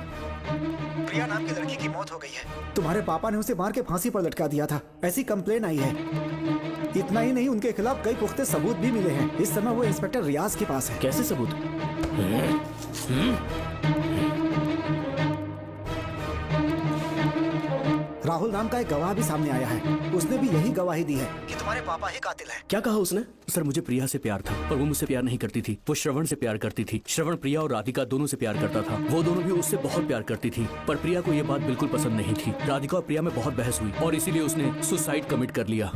प्रिया नाम की लड़की की मौत हो गई है। तुम्हारे पापा ने उसे मार के फांसी पर लटका दिया था, ऐसी कंप्लेन आई है। इतना ही नहीं, उनके खिलाफ कई पुख्ते सबूत भी मिले हैं। इस समय वो इंस्पेक्टर रियाज के पास है। कैसे सबूत? राहुल नाम का एक गवाह भी सामने आया है। उसने भी यही गवाही दी है कि तुम्हारे पापा ही कातिल हैं। क्या कहा उसने? सर, मुझे प्रिया से प्यार था, पर वो मुझसे प्यार नहीं करती थी। वो श्रवण से प्यार करती थी। श्रवण प्रिया और राधिका दोनों से प्यार करता था। वो दोनों भी उससे बहुत प्यार करती थी, पर प्रिया को ये बात बिल्कुल पसंद नहीं थी। राधिका और प्रिया में बहुत बहस हुई और इसीलिए उसने सुसाइड कमिट कर लिया।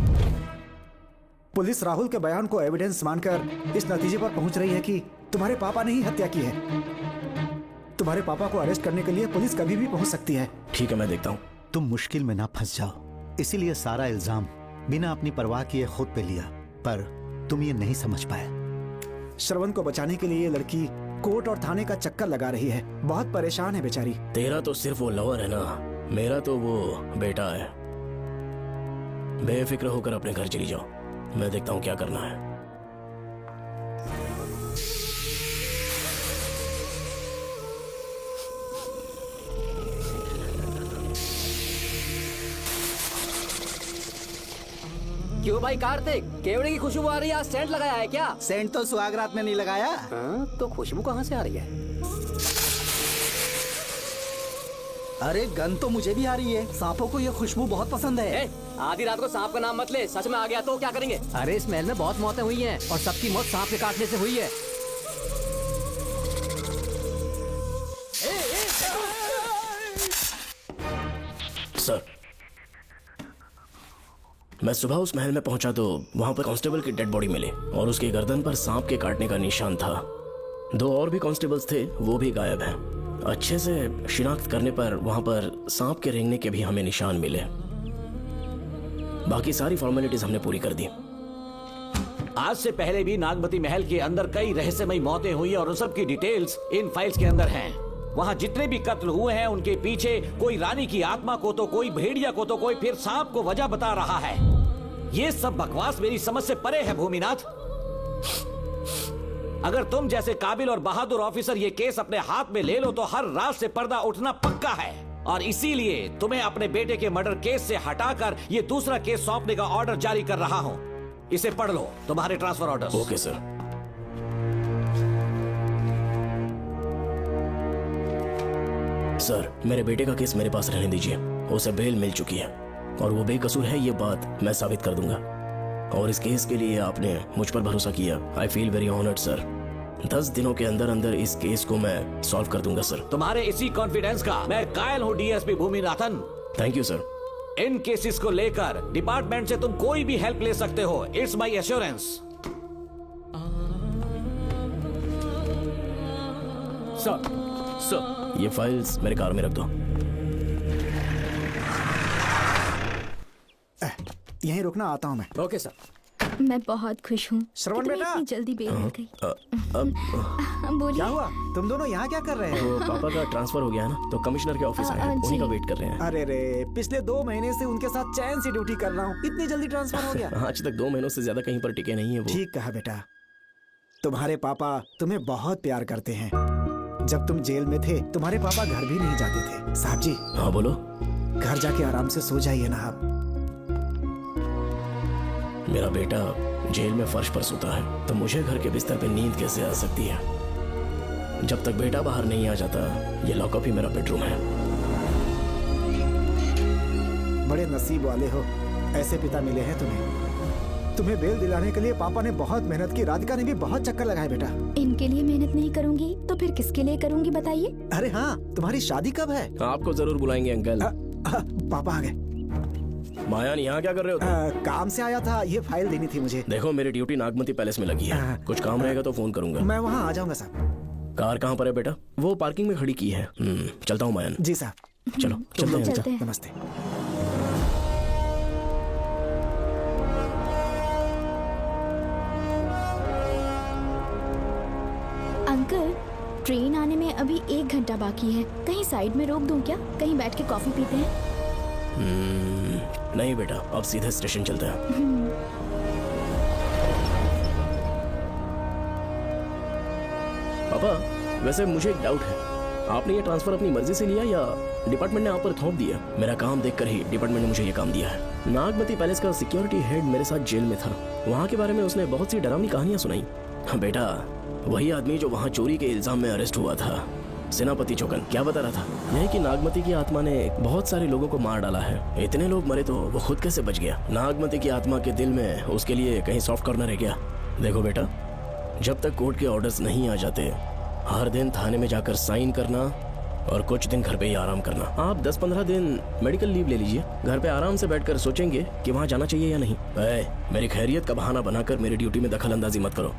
पुलिस राहुल के बयान को एविडेंस मानकर इस नतीजे पर पहुंच रही है कि तुम्हारे पापा ने ही हत्या की है। तुम्हारे पापा को अरेस्ट करने के लिए पुलिस कभी भी पहुंच सकती है। ठीक है, मैं देखता हूँ। तुम मुश्किल में ना फंस जाओ, इसीलिए सारा इल्जाम बिना अपनी परवाह किए खुद पे लिया, पर तुम ये नहीं समझ पाए। श्रवण को बचाने के लिए ये लड़की कोर्ट और थाने का चक्कर लगा रही है। बहुत परेशान है बेचारी। तेरा तो सिर्फ वो लवर है ना, मेरा तो वो बेटा है। बेफिक्र होकर अपने घर चली जाओ, मैं देखता हूँ क्या करना है। क्यों भाई कार्तिक, केवड़े की खुशबू आ रही है? सेंट लगाया है क्या? सेंट तो सुहागरात में नहीं लगाया। तो खुशबू कहाँ से आ रही है? अरे गन तो मुझे भी आ रही है। सांपों को ये खुशबू बहुत पसंद है। आधी रात को सांप का नाम मत ले, सच में आ गया तो क्या करेंगे? अरे इस महल में बहुत मौतें हुई हैं और सबकी मौत सांप के काटने से हुई है। सर, मैं सुबह उस महल में पहुंचा तो वहां पर कांस्टेबल की डेड बॉडी मिली और उसके गर्दन पर सांप के काटने का निशान था। 2 और भी कांस्टेबल्स थे, वो भी गायब हैं। अच्छे से शिनाख्त करने पर वहां पर सांप के रेंगने के भी हमें निशान मिले। बाकी सारी फॉर्मेलिटीज हमने पूरी कर दी। आज से पहले भी नागमती महल के अंदर कई रहस्यमयी मौतें हुई और उन सब की डिटेल्स इन फाइल्स के अंदर हैं। वहाँ जितने भी कत्ल हुए हैं उनके पीछे कोई रानी की आत्मा को तो कोई भेड़िया को तो कोई फिर सांप को वजह बता रहा है। ये सब बकवास मेरी समझ से परे है भूमिनाथ। अगर तुम जैसे काबिल और बहादुर ऑफिसर ये केस अपने हाथ में ले लो तो हर रात से पर्दा उठना पक्का है, और इसीलिए तुम्हें अपने बेटे के मर्डर केस से हटाकर ये दूसरा केस सौंपने का ऑर्डर जारी कर रहा हूं। इसे पढ़ लो, तुम्हारे transfer order. Okay sir. Sir, मेरे बेटे का केस मेरे पास रहने दीजिए। उसे बेल मिल चुकी है और वो बेकसूर है, ये बात मैं साबित कर दूंगा। और इस केस के लिए आपने मुझ पर भरोसा किया। I feel very honoured sir. 10 दिनों के अंदर अंदर इस केस को मैं सॉल्व कर दूंगा सर। तुम्हारे इसी कॉन्फिडेंस का मैं कायल हूँ DSP Bhuminathan. Thank you sir. In cases को लेकर डिपार्टमेंट से तुम कोई भी हेल्प ले सकते हो। It's my assurance. सर ये फाइल्स मेरे कार में रख दो। यहीं रुकना, आता हूँ मैं। Okay sir. मैं बहुत खुश हूँ। श्रवण बेटा, इतनी जल्दी बेल मिल गई। बोलिए। क्या हुआ? तुम दोनों यहाँ क्या कर रहे हो? तो पापा का ट्रांसफर हो गया है ना, तो कमिश्नर के ऑफिस आए हैं, उन्हीं का वेट कर रहे हैं। अरे रे, पिछले 2 महीने से उनके साथ चैन से ड्यूटी कर रहा हूँ, इतनी जल्दी ट्रांसफर हो गया? आज तक 2 महीनों से ज्यादा कहीं पर टिके नहीं है वो। ठीक कहा बेटा, तुम्हारे पापा तुम्हें बहुत प्यार करते हैं। जब तुम जेल में थे तुम्हारे पापा घर भी नहीं जाते थे। साहब जी। हाँ बोलो। घर जाके आराम से सो जाइए ना आप। मेरा बेटा जेल में फर्श पर सोता है तो मुझे घर के बिस्तर पे नींद कैसे आ सकती है? जब तक बेटा बाहर नहीं आ जाता, ये लॉकअप ही मेरा बेडरूम है। बड़े नसीब वाले हो, ऐसे पिता मिले हैं तुम्हें। तुम्हें बेल दिलाने के लिए पापा ने बहुत मेहनत की। राधिका ने भी बहुत चक्कर लगाए बेटा। इनके लिए मेहनत नहीं करूंगी तो फिर किसके लिए करूंगी बताइए? अरे हाँ, तुम्हारी शादी कब है? आपको जरूर बुलाएंगे अंकल। पापा आ गए। मायान यहाँ क्या कर रहे हो तुम? काम से आया था, ये फाइल देनी थी मुझे। देखो मेरी ड्यूटी नागमती पैलेस में लगी है, कुछ काम रहेगा तो फोन करूंगा। मैं वहाँ आ जाऊंगा साहब। कार कहाँ पर है बेटा? वो पार्किंग में खड़ी की है। चलता हूँ मायान। जी साहब। चलो चलते हैं। नमस्ते। अंकल, ट्रेन आने में अभी 1 घंटा बाकी है। कहीं साइड में रोक दूं क्या? कहीं बैठ के कॉफी पीते हैं? नहीं बेटा, अब सीधे स्टेशन चलते हैं। पापा वैसे मुझे एक डाउट है, आपने ये ट्रांसफर अपनी मर्जी से लिया या डिपार्टमेंट ने आप पर थोप दिया? मेरा काम देखकर ही डिपार्टमेंट ने मुझे ये काम दिया है। नागमती पैलेस का सिक्योरिटी हेड मेरे साथ जेल में था। वहाँ के बारे में उसने बहुत सी डरावनी कहानियां सुनाई। बेटा वही आदमी जो वहाँ चोरी के इल्जाम में अरेस्ट हुआ था, सेनापति चौकन, क्या बता रहा था? यही कि नागमती की आत्मा ने बहुत सारे लोगों को मार डाला है। इतने लोग मरे तो वो खुद कैसे बच गया? नागमती की आत्मा के दिल में उसके लिए कहीं सॉफ्ट कॉर्नर है क्या? देखो बेटा, जब तक कोर्ट के ऑर्डर्स नहीं आ जाते, हर दिन थाने में जाकर साइन करना और कुछ दिन घर पे ही आराम करना। आप 10-15 दिन मेडिकल लीव ले लीजिए, घर पे आराम से बैठकर सोचेंगे कि वहाँ जाना चाहिए या नहीं। मेरी खैरियत का बहाना बनाकर मेरी ड्यूटी में दखल अंदाजी मत करो।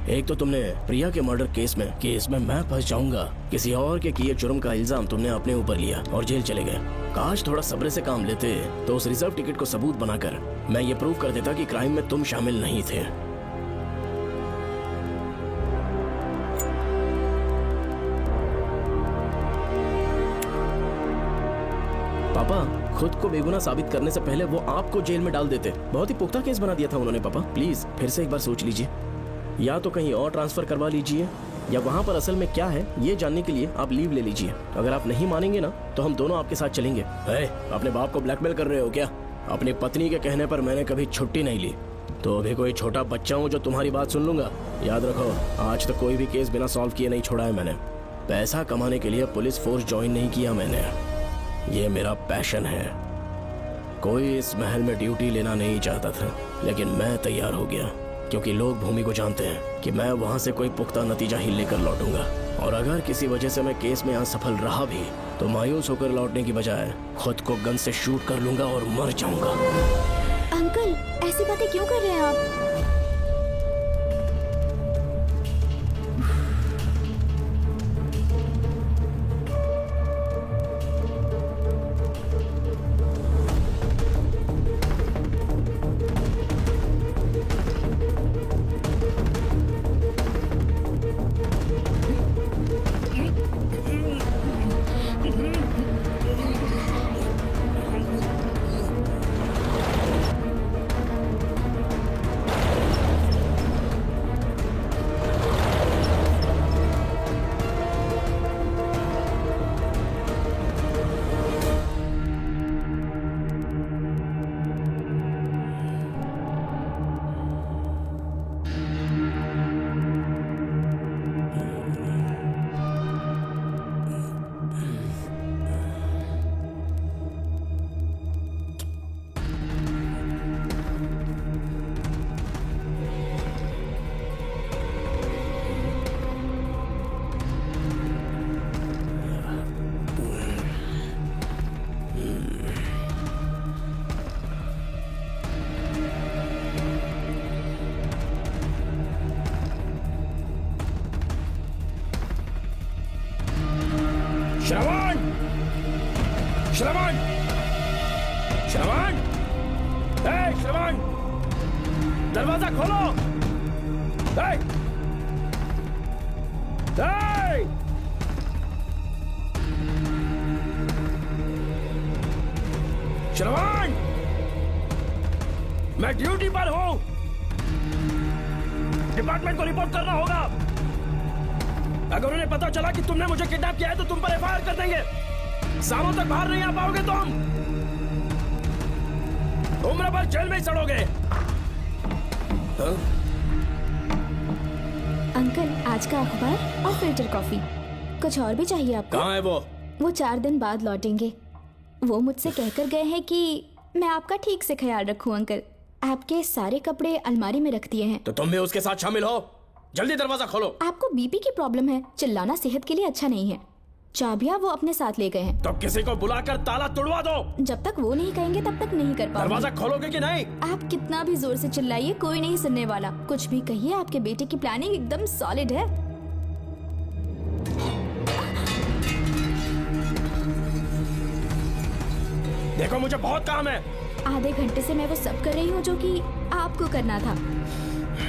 एक तो तुमने प्रिया के मर्डर केस में मैं फंस जाऊंगा, किसी और के किए जुर्म का इल्जाम तुमने अपने ऊपर लिया और जेल चले गए। काश थोड़ा सब्र से काम लेते तो उस रिजर्व टिकट को सबूत बनाकर मैं ये प्रूव कर देता कि क्राइम में तुम शामिल नहीं थे। पापा खुद को बेगुनाह साबित करने से पहले वो आपको जेल में डाल देते। बहुत ही पुख्ता केस बना दिया था उन्होंने। पापा प्लीज फिर से एक बार सोच लीजिए, या तो कहीं और ट्रांसफर करवा लीजिए या वहाँ पर असल में क्या है ये जानने के लिए आप लीव ले लीजिए। अगर आप नहीं मानेंगे ना तो हम दोनों आपके साथ चलेंगे। अपने बाप को ब्लैकमेल कर रहे हो क्या? अपनी पत्नी के कहने पर मैंने कभी छुट्टी नहीं ली, तो अभी कोई छोटा बच्चा हूँ जो तुम्हारी बात सुन लूंगा? याद रखो, आज तक कोई भी केस बिना सॉल्व किए नहीं छोड़ा है मैंने। पैसा कमाने के लिए पुलिस फोर्स ज्वाइन नहीं किया मैंने, ये मेरा पैशन है। कोई इस महल में ड्यूटी लेना नहीं चाहता था, लेकिन मैं तैयार हो गया क्योंकि लोग भूमि को जानते हैं कि मैं वहां से कोई पुख्ता नतीजा ही लेकर लौटूंगा। और अगर किसी वजह से मैं केस में असफल रहा भी तो मायूस होकर लौटने की बजाय खुद को गन से शूट कर लूंगा और मर जाऊंगा। अंकल, ऐसी बातें क्यों कर रहे हैं आप? श्रवण, श्रवण, श्रवण, श्रवण, दरवाजा खोलो। श्रवण, मैं ड्यूटी पर हूं। डिपार्टमेंट को रिपोर्ट करना होगा। अगर उन्हें पता चला कि तुमने मुझे किडनैप किया है तो तुम पर एफआईआर कर देंगे। शामों तक बाहर नहीं आ पाओगे तुम। उम्र भर जेल में ही सड़ोगे। अंकल, आज का अखबार और फिल्टर कॉफी। कुछ और भी चाहिए आपको? कहाँ है वो? वो 4 दिन बाद लौटेंगे। वो मुझसे कहकर गए हैं कि मैं आपका ठीक से ख्याल रखूं अंकल। आपके सारे कपड़े अलमारी में रख दिए हैं। तो तुम भी उसके साथ शामिल हो। जल्दी दरवाजा खोलो। आपको बीपी की प्रॉब्लम है, चिल्लाना सेहत के लिए अच्छा नहीं है। चाबियां वो अपने साथ ले गए हैं। तो किसी को बुलाकर ताला तोड़वा दो। जब तक वो नहीं कहेंगे तब तक नहीं कर पाऊंगी। दरवाजा खोलोगे कि नहीं? आप कितना भी जोर से चिल्लाइए, कोई नहीं सुनने वाला। कुछ भी कहिए, आपके बेटे की प्लानिंग एकदम सॉलिड है। देखो, मुझे बहुत काम है। आधे घंटे से मैं वो सब कर रही हूँ जो कि आपको करना था।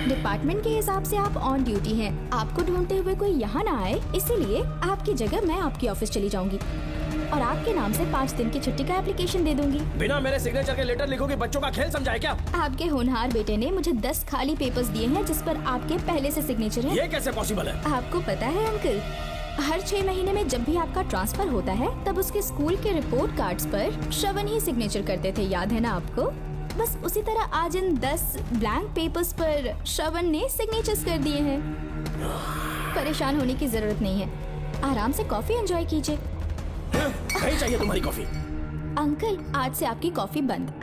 डिपार्टमेंट के हिसाब से आप ऑन ड्यूटी हैं। आपको ढूंढते हुए कोई यहाँ ना आए, इसीलिए आपकी जगह मैं आपकी ऑफिस चली जाऊंगी और आपके नाम से 5 दिन की छुट्टी का एप्लीकेशन दे दूंगी। बिना मेरे सिग्नेचर के लेटर लिखोगे? बच्चों का खेल समझाए क्या? आपके होनहार बेटे ने मुझे 10 खाली पेपर्स दिए हैं जिस पर आपके पहले से सिग्नेचर है। ये कैसे पॉसिबल है? आपको पता है अंकल, हर 6 महीने में जब भी आपका ट्रांसफर होता है तब उसके स्कूल के रिपोर्ट कार्ड्स पर श्रवण ही सिग्नेचर करते थे, याद है ना आपको? बस उसी तरह आज इन 10 ब्लैंक पेपर्स पर श्रवण ने सिग्नेचर्स कर दिए हैं। परेशान होने की जरूरत नहीं है, आराम से कॉफी एंजॉय कीजिए। नहीं चाहिए तुम्हारी कॉफी। अंकल, आज से आपकी कॉफी बंद।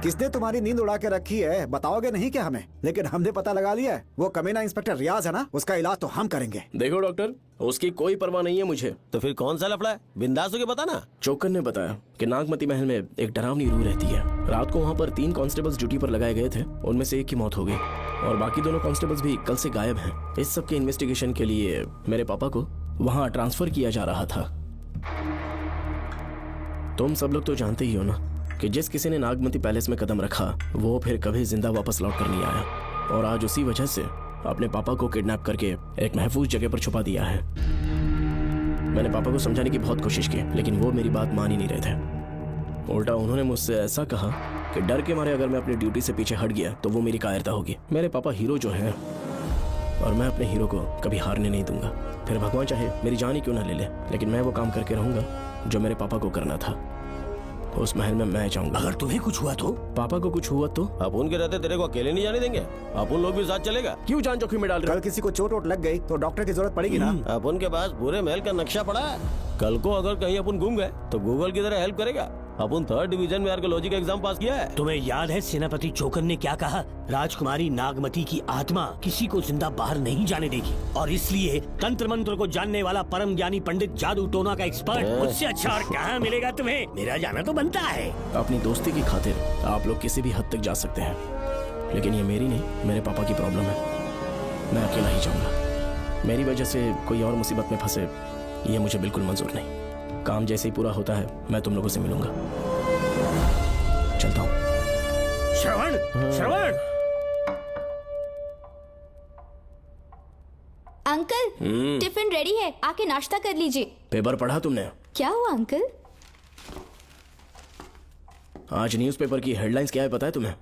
किसने तुम्हारी नींद उड़ा के रखी है? बताओगे नहीं क्या हमें? लेकिन हमने पता लगा लिया है। वो कमीना इंस्पेक्टर रियाज है ना, उसका इलाज तो हम करेंगे। देखो डॉक्टर, उसकी कोई परवाह नहीं है मुझे। तो फिर कौन सा लफड़ा है? बिंदास होके बता ना। चोकर ने बताया कि नागमती महल में एक डरावनी रूह रहती है। रात को वहाँ पर 3 कांस्टेबल्स ड्यूटी पर लगाए गए थे। उनमें से एक की मौत हो गई और बाकी दोनों कांस्टेबल्स भी कल से गायब हैं। इस सब के इन्वेस्टिगेशन के लिए मेरे पापा को वहाँ ट्रांसफर किया जा रहा था। तुम सब लोग तो जानते ही हो ना कि जिस किसी ने नागमती पैलेस में कदम रखा वो फिर कभी जिंदा वापस लौट कर नहीं आया। और आज उसी वजह से अपने पापा को किडनैप करके एक महफूज जगह पर छुपा दिया है। मैंने पापा को समझाने की बहुत कोशिश की, लेकिन वो मेरी बात मान ही नहीं रहे थे। उल्टा उन्होंने मुझसे ऐसा कहा कि डर के मारे अगर मैं अपनी ड्यूटी से पीछे हट गया तो वो मेरी कायरता होगी। मेरे पापा हीरो जो है और मैं अपने हीरो को कभी हारने नहीं दूंगा। फिर भगवान चाहे मेरी जान ही क्यों ना ले ले, लेकिन मैं वो काम करके रहूंगा जो मेरे पापा को करना था। उस महल में मैं जाऊंगा। अगर तुम्हें कुछ हुआ तो? पापा को कुछ हुआ तो? अपुन के रहते तेरे को अकेले नहीं जाने देंगे। अपुन लोग भी साथ चलेगा। क्यों जान जोखिम में डाल रहे? कल किसी को चोट वोट लग गई तो डॉक्टर की जरूरत पड़ेगी ना। अपुन के पास पूरे महल का नक्शा पड़ा है। कल को अगर कहीं अपन घूम गए तो गूगल की तरह हेल्प करेगा। अपन 3rd डिवीजन में आर्कियोलॉजी का एग्जाम पास किया है। तुम्हें याद है सेनापति चोकर ने क्या कहा? राजकुमारी नागमती की आत्मा किसी को जिंदा बाहर नहीं जाने देगी और इसलिए तंत्र मंत्र को जानने वाला परम ज्ञानी पंडित जादू टोना का एक्सपर्ट मुझसे अच्छा और कहाँ मिलेगा तुम्हें? मेरा जाना तो बनता है। अपनी दोस्ती की खातिर आप लोग किसी भी हद तक जा सकते हैं, लेकिन ये मेरी नहीं, मेरे पापा की प्रॉब्लम है। मैं अकेला ही जाऊंगा। मेरी वजह से कोई और मुसीबत में फंसे ये मुझे बिल्कुल मंजूर नहीं। काम जैसे ही पूरा होता है मैं तुम लोगों से मिलूंगा। चलता हूँ। श्रवण, श्रवण। अंकल, टिफिन रेडी है, आके नाश्ता कर लीजिए। पेपर पढ़ा तुमने? क्या हुआ अंकल? आज न्यूज़पेपर की हेडलाइंस क्या है पता है तुम्हें?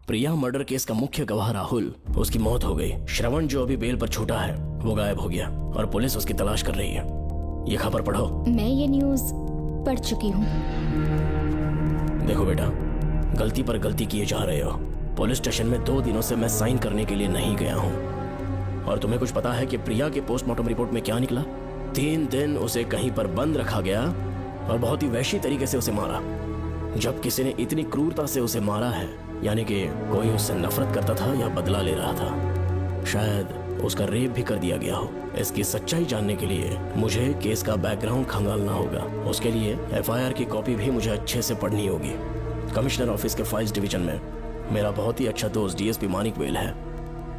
प्रिया मर्डर केस का मुख्य गवाह राहुल, उसकी मौत हो गई। श्रवण जो अभी बेल पर छूटा है वो गायब हो गया और पुलिस उसकी तलाश कर रही है। ये खबर पढ़ो। मैं ये न्यूज़ पढ़ चुकी हूँ। देखो बेटा, गलती पर गलती किए जा रहे हो। पुलिस स्टेशन में 2 दिनों से मैं साइन करने के लिए नहीं गया हूँ। और तुम्हें कुछ पता है कि प्रिया के पोस्टमार्टम रिपोर्ट में क्या निकला? 3 दिन उसे कहीं पर बंद रखा गया और बहुत ही वैश्य तरीके से उसे मारा। जब किसी ने इतनी क्रूरता से उसे मारा है, यानी कि कोई उससे नफरत करता था या बदला ले रहा था। शायद उसका रेप भी कर दिया गया हो। इसकी सच्चाई जानने के लिए मुझे केस का बैकग्राउंड खंगालना होगा। उसके लिए एफआईआर की कॉपी भी मुझे अच्छे से पढ़नी होगी। कमिश्नर ऑफिस के फाइल्स डिवीजन में मेरा बहुत ही अच्छा दोस्त डीएसपी मानिक वेल है।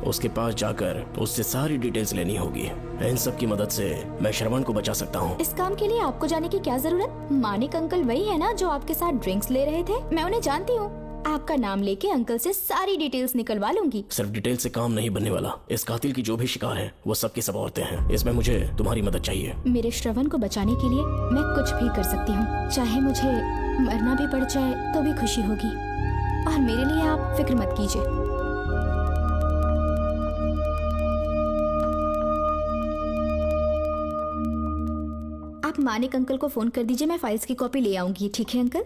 उसके पास जाकर उससे सारी डिटेल्स लेनी होगी। इन सब की मदद से मैं श्रवण को बचा सकता हूँ। इस काम के लिए आपको जाने की क्या जरूरत? मानिक अंकल वही है ना जो आपके साथ ड्रिंक्स ले रहे थे? मैं उन्हें जानती हूँ। आपका नाम लेके अंकल से सारी डिटेल्स निकलवा लूंगी। सिर्फ डिटेल से काम नहीं बनने वाला। इस कातिल की जो भी शिकार है वो सबकी सब औरतें हैं। इसमें मुझे तुम्हारी मदद चाहिए। मेरे श्रवण को बचाने के लिए मैं कुछ भी कर सकती हूँ। चाहे मुझे मरना भी पड़ जाए तो भी खुशी होगी। और मेरे लिए आप फिक्र मत कीजिए। आप मानिक अंकल को फोन कर दीजिए, मैं फाइल्स की कॉपी ले आऊंगी। ठीक है अंकल?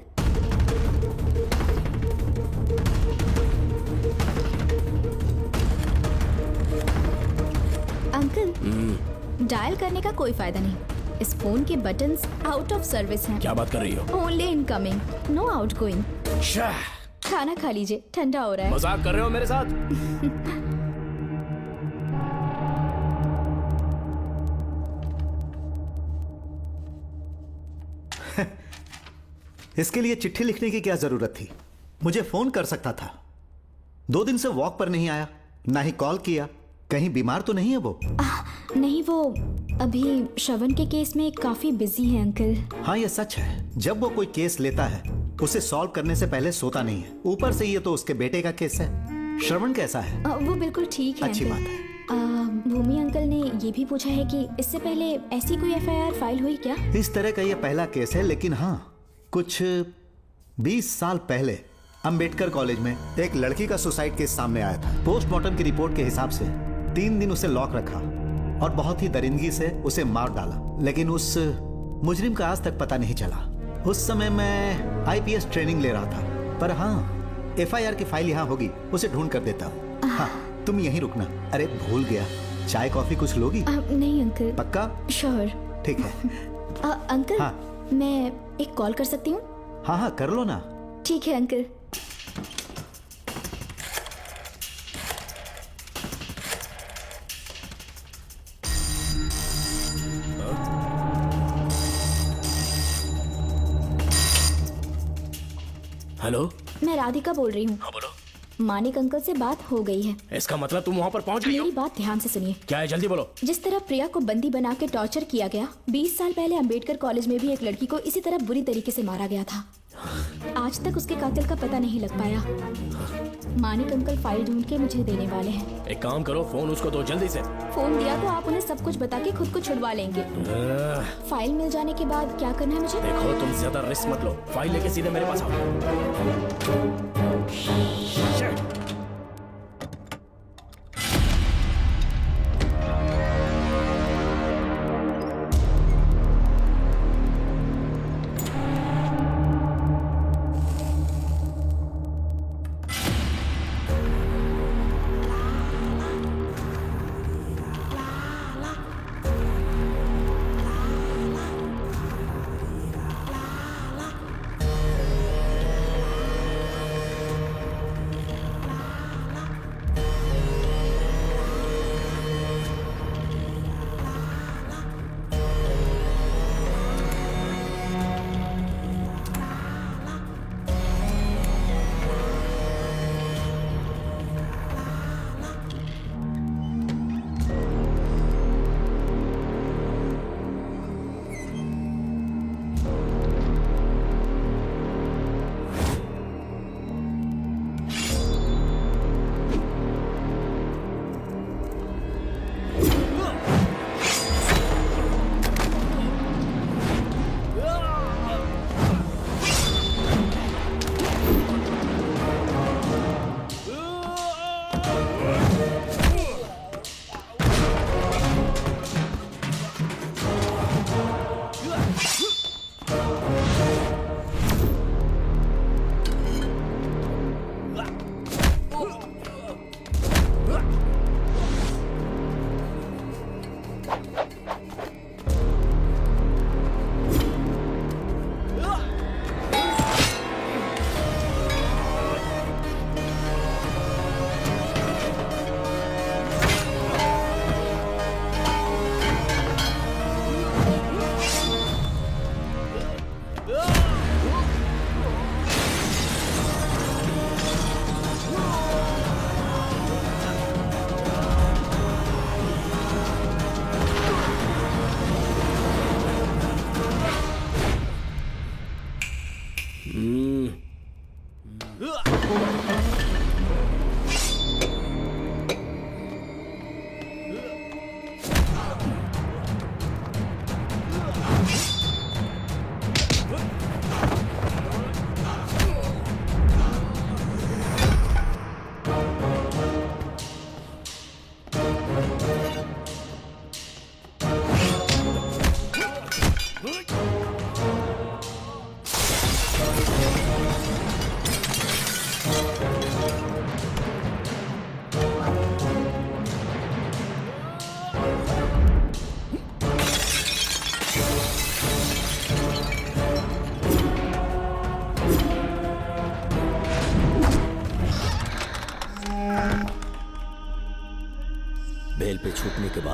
अंकल, डायल करने का कोई फायदा नहीं। इस फोन के बटन्स आउट ऑफ सर्विस हैं। क्या बात कर रही हो? Only incoming, no outgoing. खाना खा लीजिए, ठंडा हो रहा है। मजाक कर रहे हो मेरे साथ? इसके लिए चिट्ठी लिखने की क्या जरूरत थी? मुझे फोन कर सकता था। 2 दिन से वॉक पर नहीं आया, ना ही कॉल किया। कहीं बीमार तो नहीं है वो? नहीं, वो अभी श्रवण के केस में काफी बिजी है अंकल। हाँ, ये सच है। जब वो कोई केस लेता है उसे सॉल्व करने से पहले सोता नहीं है। ऊपर से ये तो उसके बेटे का केस है। श्रवण कैसा है? वो बिल्कुल ठीक है। अच्छी बात है। भूमि अंकल ने ये भी पूछा है कि इससे पहले ऐसी कोई FIR फाइल हुई क्या? इस तरह का ये पहला केस है, लेकिन हाँ, कुछ 20 साल पहले अंबेडकर कॉलेज में एक लड़की का सुसाइड केस सामने आया था। पोस्टमार्टम की रिपोर्ट के हिसाब से 3 दिन उसे लॉक रखा और बहुत ही दरिंदगी से उसे मार डाला। लेकिन उस मुजरिम का आज तक पता नहीं चला। उस समय मैं IPS ट्रेनिंग ले रहा था। पर हाँ, FIR की फाइल यहाँ होगी, उसे ढूंढ कर देता हूँ। हाँ, तुम यहीं रुकना। अरे भूल गया, चाय कॉफी कुछ लोगी? नहीं अंकल। पक्का? श्योर। ठीक है। अंकल, हाँ। मैं एक कॉल कर सकती हूँ? हाँ हाँ, कर लो ना। ठीक है अंकल। हेलो, मैं राधिका बोल रही हूँ। हाँ बोलो। मानिक अंकल से बात हो गई है। इसका मतलब तुम वहाँ पर पहुँच गई हो? मेरी बात ध्यान से सुनिए। क्या है, जल्दी बोलो। जिस तरह प्रिया को बंदी बना के टॉर्चर किया गया, 20 साल पहले अंबेडकर कॉलेज में भी एक लड़की को इसी तरह बुरी तरीके से मारा गया था। आज तक उसके कातिल का पता नहीं लग पाया। मानिक अंकल फाइल ढूंढ के मुझे देने वाले हैं। एक काम करो, फोन उसको दो जल्दी से। फोन दिया तो आप उन्हें सब कुछ बता के खुद को छुड़वा लेंगे। फाइल मिल जाने के बाद क्या करना है मुझे? देखो, तुम ज्यादा रिस्क मत लो। फाइल लेके सीधे मेरे पास आओ।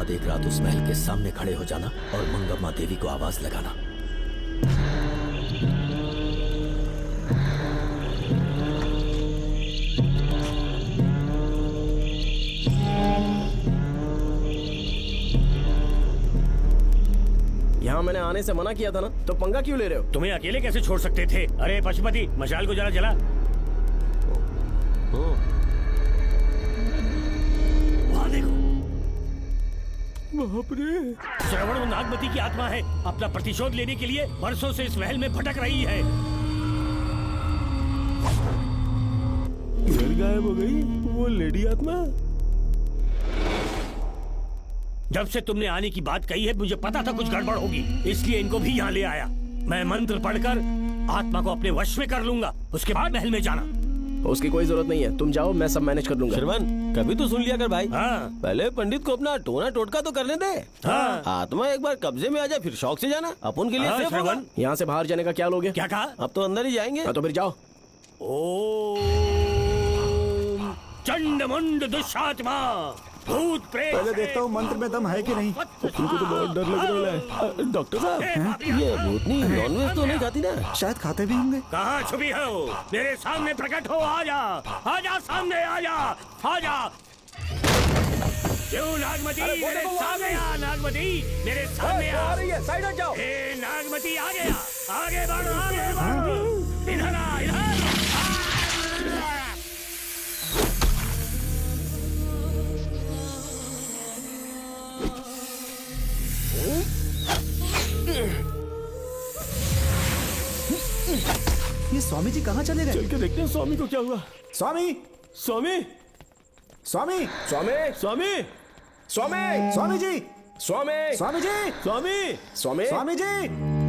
बाद एक रात उस महल के सामने खड़े हो जाना और मंगम्मा देवी को आवाज लगाना। यहाँ मैंने आने से मना किया था ना, तो पंगा क्यों ले रहे हो? तुम्हें अकेले कैसे छोड़ सकते थे? अरे पशुपति, मशाल को जरा जला। वहाँ देखो, बाप रे। श्रवण वो नागमती की आत्मा है, अपना प्रतिशोध लेने के लिए वर्षों से इस महल में भटक रही है। फिर गायब हो गई वो लेडी आत्मा। जब से तुमने आने की बात कही है मुझे पता था कुछ गड़बड़ होगी, इसलिए इनको भी यहाँ ले आया। मैं मंत्र पढ़कर आत्मा को अपने वश में कर लूंगा, उसके बाद महल में जाना। उसकी कोई जरूरत नहीं है, तुम जाओ, मैं सब मैनेज कर लूंगा। श्रवण, कभी तो सुन लिया कर भाई। हाँ। पहले पंडित को अपना टोना टोटका तो करने दे। हाँ। आत्मा एक बार कब्जे में आ जाए फिर शौक से जाना, अपन के लिए हाँ, सेफ होगा। श्रवण। यहाँ से बाहर जाने का क्या लोगे? क्या कहा? अब तो अंदर ही जाएंगे। हाँ, तो फिर जाओ। ओम चंड मुंड दुष्टात्मा भूत प्रेत। पहले देखता हूँ मंत्र में दम है कि नहीं। इनको तो बहुत डर लग रहा है। डॉक्टर साहब, ये भूतनी नॉनवेज तो नहीं खाती ना? शायद खाते भी होंगे। कहाँ छुपी हो? मेरे सामने प्रकट हो, आजा, आजा सामने, आजा, आजा। क्यों नागमती, मेरे सामने आ। नागमती, मेरे सामने आ। साइड हट जाओ। ए नागमती, आ गया, आगे बढ़, आगे बढ़। इधर आ, इधर। ये स्वामी जी कहाँ चले गए? चल के देखते हैं स्वामी को क्या हुआ। स्वामी, स्वामी, स्वामी, स्वामी, स्वामी, स्वामी, स्वामी जी, स्वामी, स्वामी जी, स्वामी, स्वामी, स्वामी जी,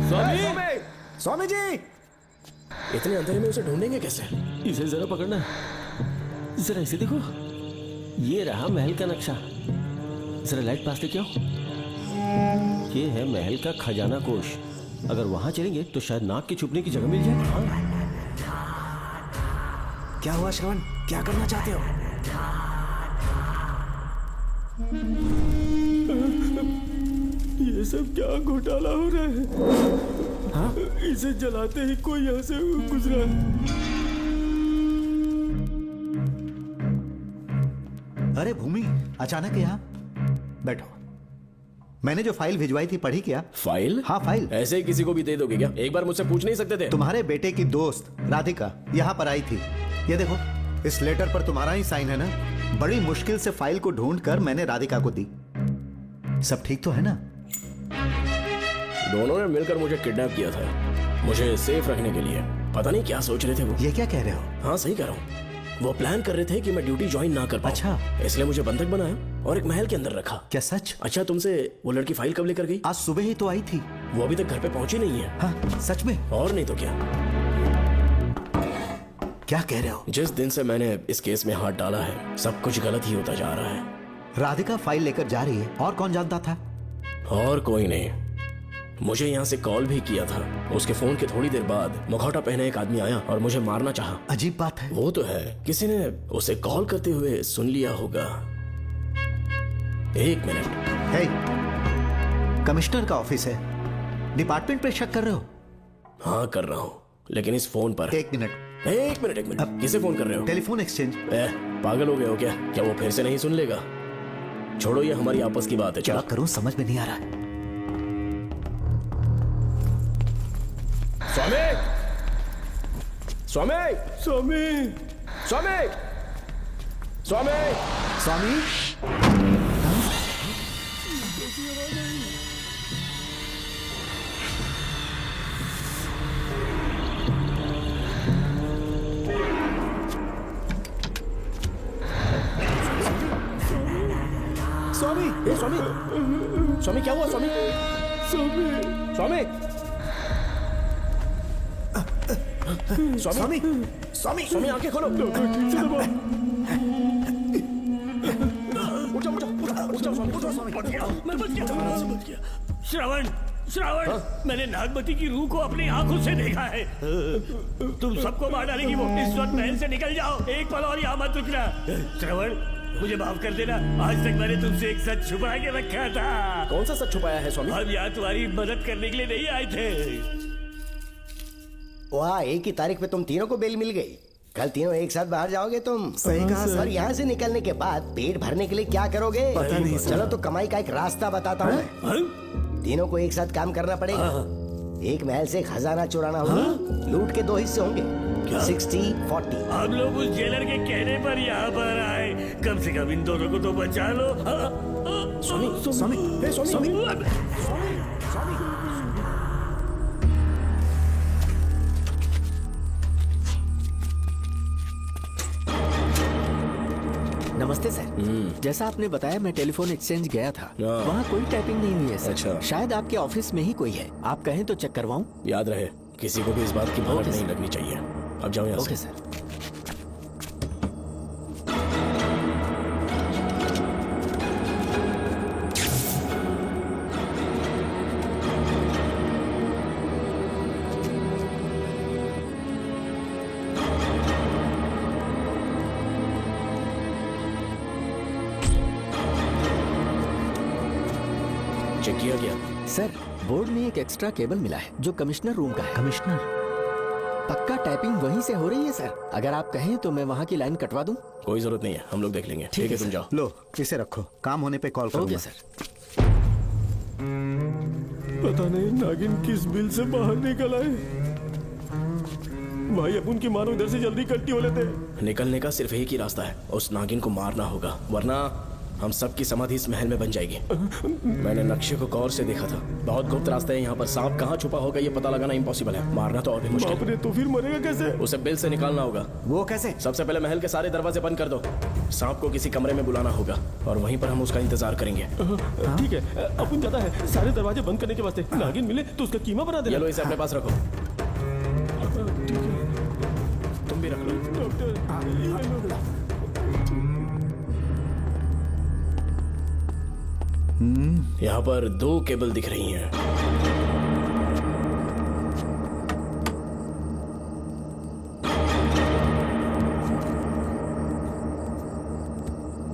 स्वामी, स्वामी जी। इतने अंधेरे में उसे ढूंढेंगे कैसे? इसे जरा पकड़ना, जरा इसे देखो, ये रहा महल का नक्शा। जरा लाइट पास लेके आओ। ये है महल का खजाना कोष। अगर वहां चलेंगे तो शायद नाग के छुपने की जगह मिल जाए। क्या हुआ श्रवण, क्या करना चाहते हो? ये सब क्या घोटाला हो रहा है? हाँ? इसे जलाते ही कोई यहाँ से गुजरा। अरे भूमि, अचानक यहाँ बैठो। मैंने जो फाइल भिजवाई थी पढ़ी क्या? फाइल? हाँ फाइल। ऐसे ही किसी को भी दे दोगे क्या? एक बार मुझसे पूछ नहीं सकते थे? तुम्हारे बेटे की दोस्त राधिका यहाँ पर आई थी। ये देखो, इस लेटर पर तुम्हारा ही साइन है ना? बड़ी मुश्किल से फाइल को ढूंढ कर मैंने राधिका को दी। सब ठीक तो है ना? दोनों ने मिलकर मुझे किडनैप किया था, मुझे सेफ रखने के लिए। पता नहीं क्या सोच रहे थे वो। ये क्या कह रहे हो? हाँ सही कह रहा हूँ। वो प्लान कर रहे थे कि मैं ड्यूटी ज्वाइन ना कर पाऊं। अच्छा। इसलिए मुझे बंधक बनाया और एक महल के अंदर रखा। क्या सच? अच्छा, तुमसे वो लड़की फाइल कब लेकर गई? आज सुबह ही तो आई थी। वो अभी तक घर पे पहुंची नहीं है। हाँ सच में? और नहीं तो क्या। क्या कह रहे हो? जिस दिन से मैंने इस केस में हाथ डाला है सब कुछ गलत ही होता जा रहा है। राधिका फाइल लेकर जा रही है, और कौन जानता था? और कोई नहीं। मुझे यहाँ से कॉल भी किया था। उसके फोन के थोड़ी देर बाद मुखौटा पहने एक आदमी आया और मुझे मारना चाहा। अजीब बात है। वो तो है, किसी ने उसे कॉल करते हुए सुन लिया होगा। एक मिनट। हे, कमिश्नर का ऑफिस है, डिपार्टमेंट पे शक कर रहे हो? हाँ कर रहा हूँ, लेकिन इस फोन पर। एक मिनट। किसे फोन कर रहे हो? Telephone exchange. पागल हो गए हो क्या? क्या वो फिर से नहीं सुन लेगा? छोड़ो, ये हमारी आपस की बात है। क्या करूं समझ में नहीं आ रहा है। स्वामी, स्वामी, स्वामी, स्वामी, स्वामी, स्वामी। स्वामी, स्वामी, स्वामी क्या हुआ? स्वामी, स्वामी, स्वामी, स्वामी, स्वामी, स्वामी आंखें खोलो। उठो, उठो, उठो, स्वामी, उठो, स्वामी। मैं बच गया। श्रवण, श्रावण, मैंने नागमती की रूह को अपनी आंखों से देखा है। तुम सबको मार डालेगी वो। इस वक्त महल से निकल जाओ, एक पल और यहाँ मत रुकना। श्रवण, मुझे माफ कर देना। आज तक मैंने तुमसे एक सच छुपा के रखा था। कौन सा सच छुपाया है स्वामी? हम यहाँ तुम्हारी मदद करने के लिए नहीं आए थे। वाह, एक ही तारीख पे तुम तीनों को बेल मिल गई। कल तीनों एक साथ बाहर जाओगे तुम। सही कहा सर। और यहाँ से निकलने के बाद पेट भरने के लिए क्या करोगे? पता नहीं सर। चलो तो कमाई का एक रास्ता बताता हूँ मैं। तीनों को एक साथ काम करना पड़ेगा। एक महल से खजाना चुराना होगा। लूट के 2 हिस्से होंगे, 60-40। हम लोग उस जेलर के कहने पर यहाँ पर आए। कम से कम इन दोनों को तो बचा लो। नमस्ते सर। जैसा आपने बताया मैं टेलीफोन एक्सचेंज गया था। वहाँ कोई टाइपिंग नहीं हुई है सर। अच्छा। शायद आपके ऑफिस में ही कोई है। आप कहें तो चेक करवाऊं? याद रहे, किसी को भी इस बात की भनक नहीं लगनी चाहिए। अब जाओ यहाँ से। Okay sir. चेक किया गया? सर, बोर्ड में एक एक्स्ट्रा केबल मिला है जो कमिश्नर रूम का है। कमिश्नर? पक्का टाइपिंग वहीं से हो रही है सर। अगर आप कहें तो मैं वहाँ की लाइन कटवा दूं? कोई जरूरत नहीं है, हम लोग देख लेंगे। ठीक है, तुम जाओ। लो इसे रखो, काम होने पे कॉल करूंगा। Okay sir. पता नहीं नागिन किस बिल से बाहर निकल आए। भाई अपन की मानो इधर से जल्दी इकट्ठी हो लेते। निकलने का सिर्फ एक ही रास्ता है, उस नागिन को मारना होगा, वरना हम सबकी समाधि इस महल में बन जाएगी। मैंने नक्शे को गौर से देखा था। बहुत गुप्त रास्ते हैं यहाँ पर। सांप कहाँ छुपा होगा ये पता लगाना इम्पॉसिबल है। मारना तो और भी मुश्किल। बाप रे, तो फिर मरेगा कैसे? उसे बिल से निकालना होगा। वो कैसे? सबसे पहले महल के सारे दरवाजे बंद कर दो। सांप को किसी कमरे में बुलाना होगा और वहीं पर हम उसका इंतजार करेंगे। ठीक है, अपन जाता है। सारे दरवाजे बंद करने के वास्ते नागिन मिले तो उसका कीमा बना देना। ये लो, इसे अपने पास रखो। तुम भी रख लो। यहाँ पर 2 केबल दिख रही हैं।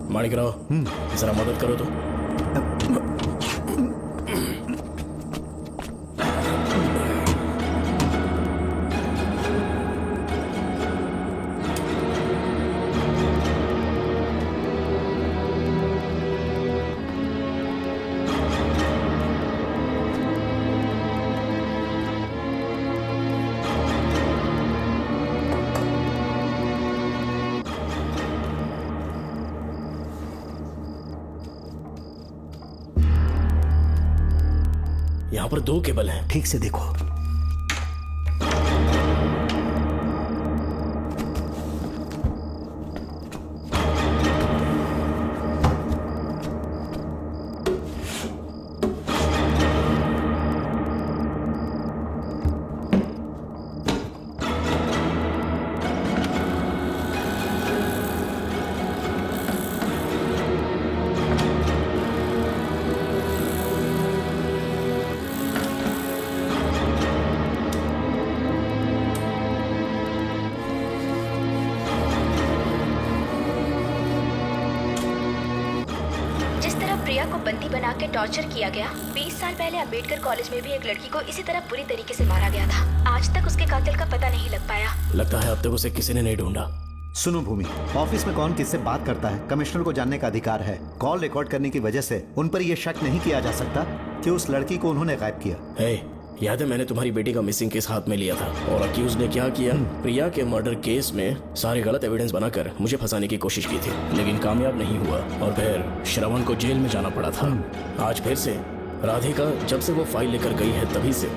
माणिकराव, जरा मदद करो तो। यहाँ पर 2 केबल हैं। ठीक से देखो। प्रिया को बंदी बना के टॉर्चर किया गया। 20 साल पहले अंबेडकर कॉलेज में भी एक लड़की को इसी तरह बुरी तरीके से मारा गया था। आज तक उसके कातिल का पता नहीं लग पाया। लगता है अब तक उसे किसी ने नहीं ढूंढा। सुनो भूमि, ऑफिस में कौन किससे बात करता है कमिश्नर को जानने का अधिकार है। कॉल रिकॉर्ड करने की वजह से उन पर यह शक नहीं किया जा सकता कि उस लड़की को उन्होंने गायब किया। हे, याद है मैंने तुम्हारी बेटी का मिसिंग केस हाथ में लिया था और अक्यूज ने क्या किया? प्रिया के मर्डर केस में सारे गलत एविडेंस बनाकर मुझे फंसाने की कोशिश की थी, लेकिन कामयाब नहीं हुआ और फिर श्रवण को जेल में जाना पड़ा था। आज फिर से राधिका जब से वो फाइल लेकर गई है तभी से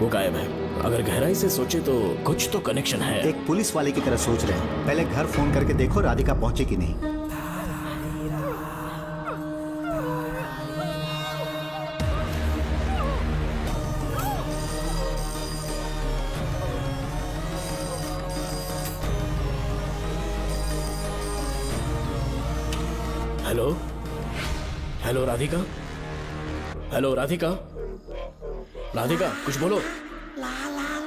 वो गायब है। अगर गहराई से सोचे तो कुछ तो कनेक्शन है। एक पुलिस वाले की तरह सोच रहे हैं। पहले घर फोन करके देखो राधिका पहुंचे कि नहीं। Hello hello Radhika, hello Radhika, Radhika कुछ बोलो,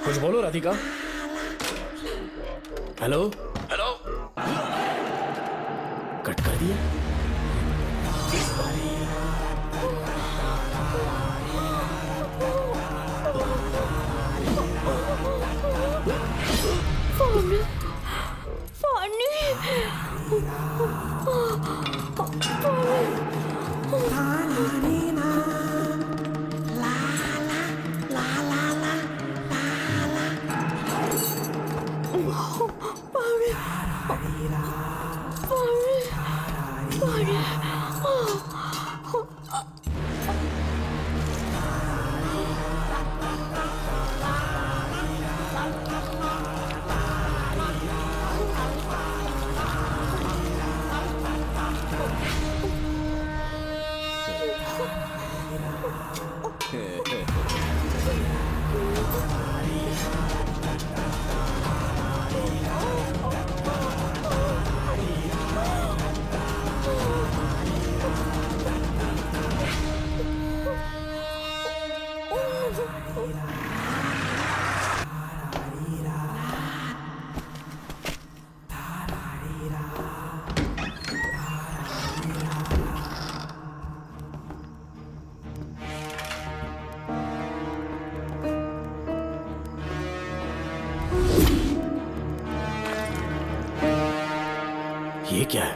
कुछ बोलो राधिका। हेलो हेलो, कट कर दिया। ये क्या है?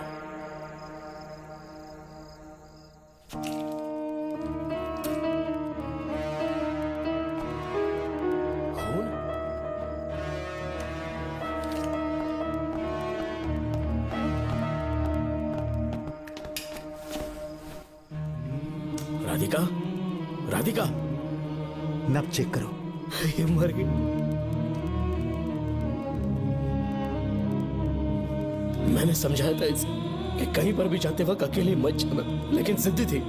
राधिका, राधिका, नब चेक करो। ये मर गई। मैंने समझाया था इसे कि कहीं पर भी जाते वक्त अकेले मत जाना, लेकिन जिद्दी थी।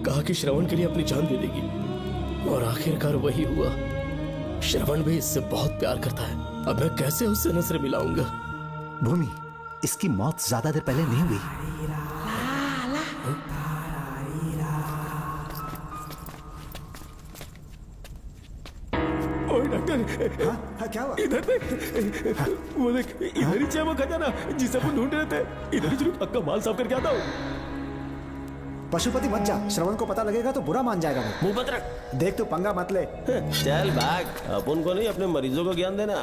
कहा कि श्रवण के लिए अपनी जान दे देगी, और आखिरकार वही हुआ। श्रवण भी इससे बहुत प्यार करता है। अब मैं कैसे उससे नजर मिलाऊंगा? भूमि, इसकी मौत ज्यादा देर पहले नहीं हुई। डॉक्टर, हाँ, क्या हुआ? इधर देख, वो देख, इधर ही वो खजाना जिसे अपन ढूंढ रहे थे। इधर ही जरूर पक्का माल साफ करके आता हूँ। पशुपति मत जा, श्रवण को पता लगेगा तो बुरा मान जाएगा वो। मुंह मत रख। देख तू पंगा मत ले। चल भाग, अपन को नहीं अपने मरीजों को ज्ञान देना।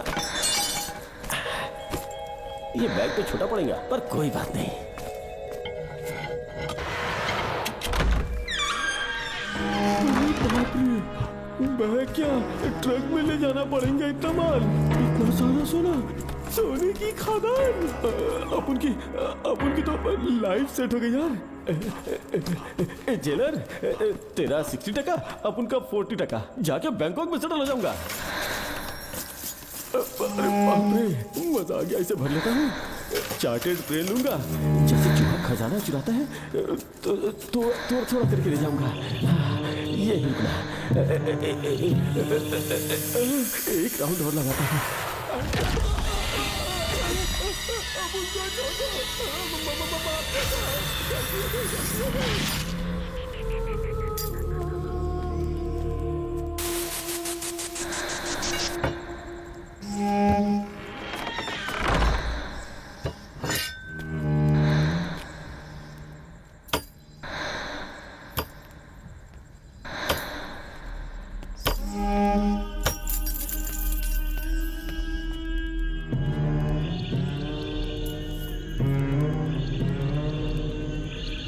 ये बैग तो छोटा पड़ेगा, पर कोई बात नहीं। बैग क्या, ट्रक में ले जाना पड़ेगा इतना माल, इतना सारा सोना, सोने की खदान। अपन की तो लाइफ सेट हो गई यार। जेलर, तेरा 60%, अपन का 40%। जाके बैंकॉक में सेटल हो जाऊंगा। अरे बाप रे, मजा आ गया। इसे भर लेता हूँ, चार्टेड ट्रेन लूंगा। जैसे चूहा खजाना चुराता है तो थोड़ा थोड़ा करके ले जाऊंगा। ये ही रुकना, एक राउंड और लगाता हूँ।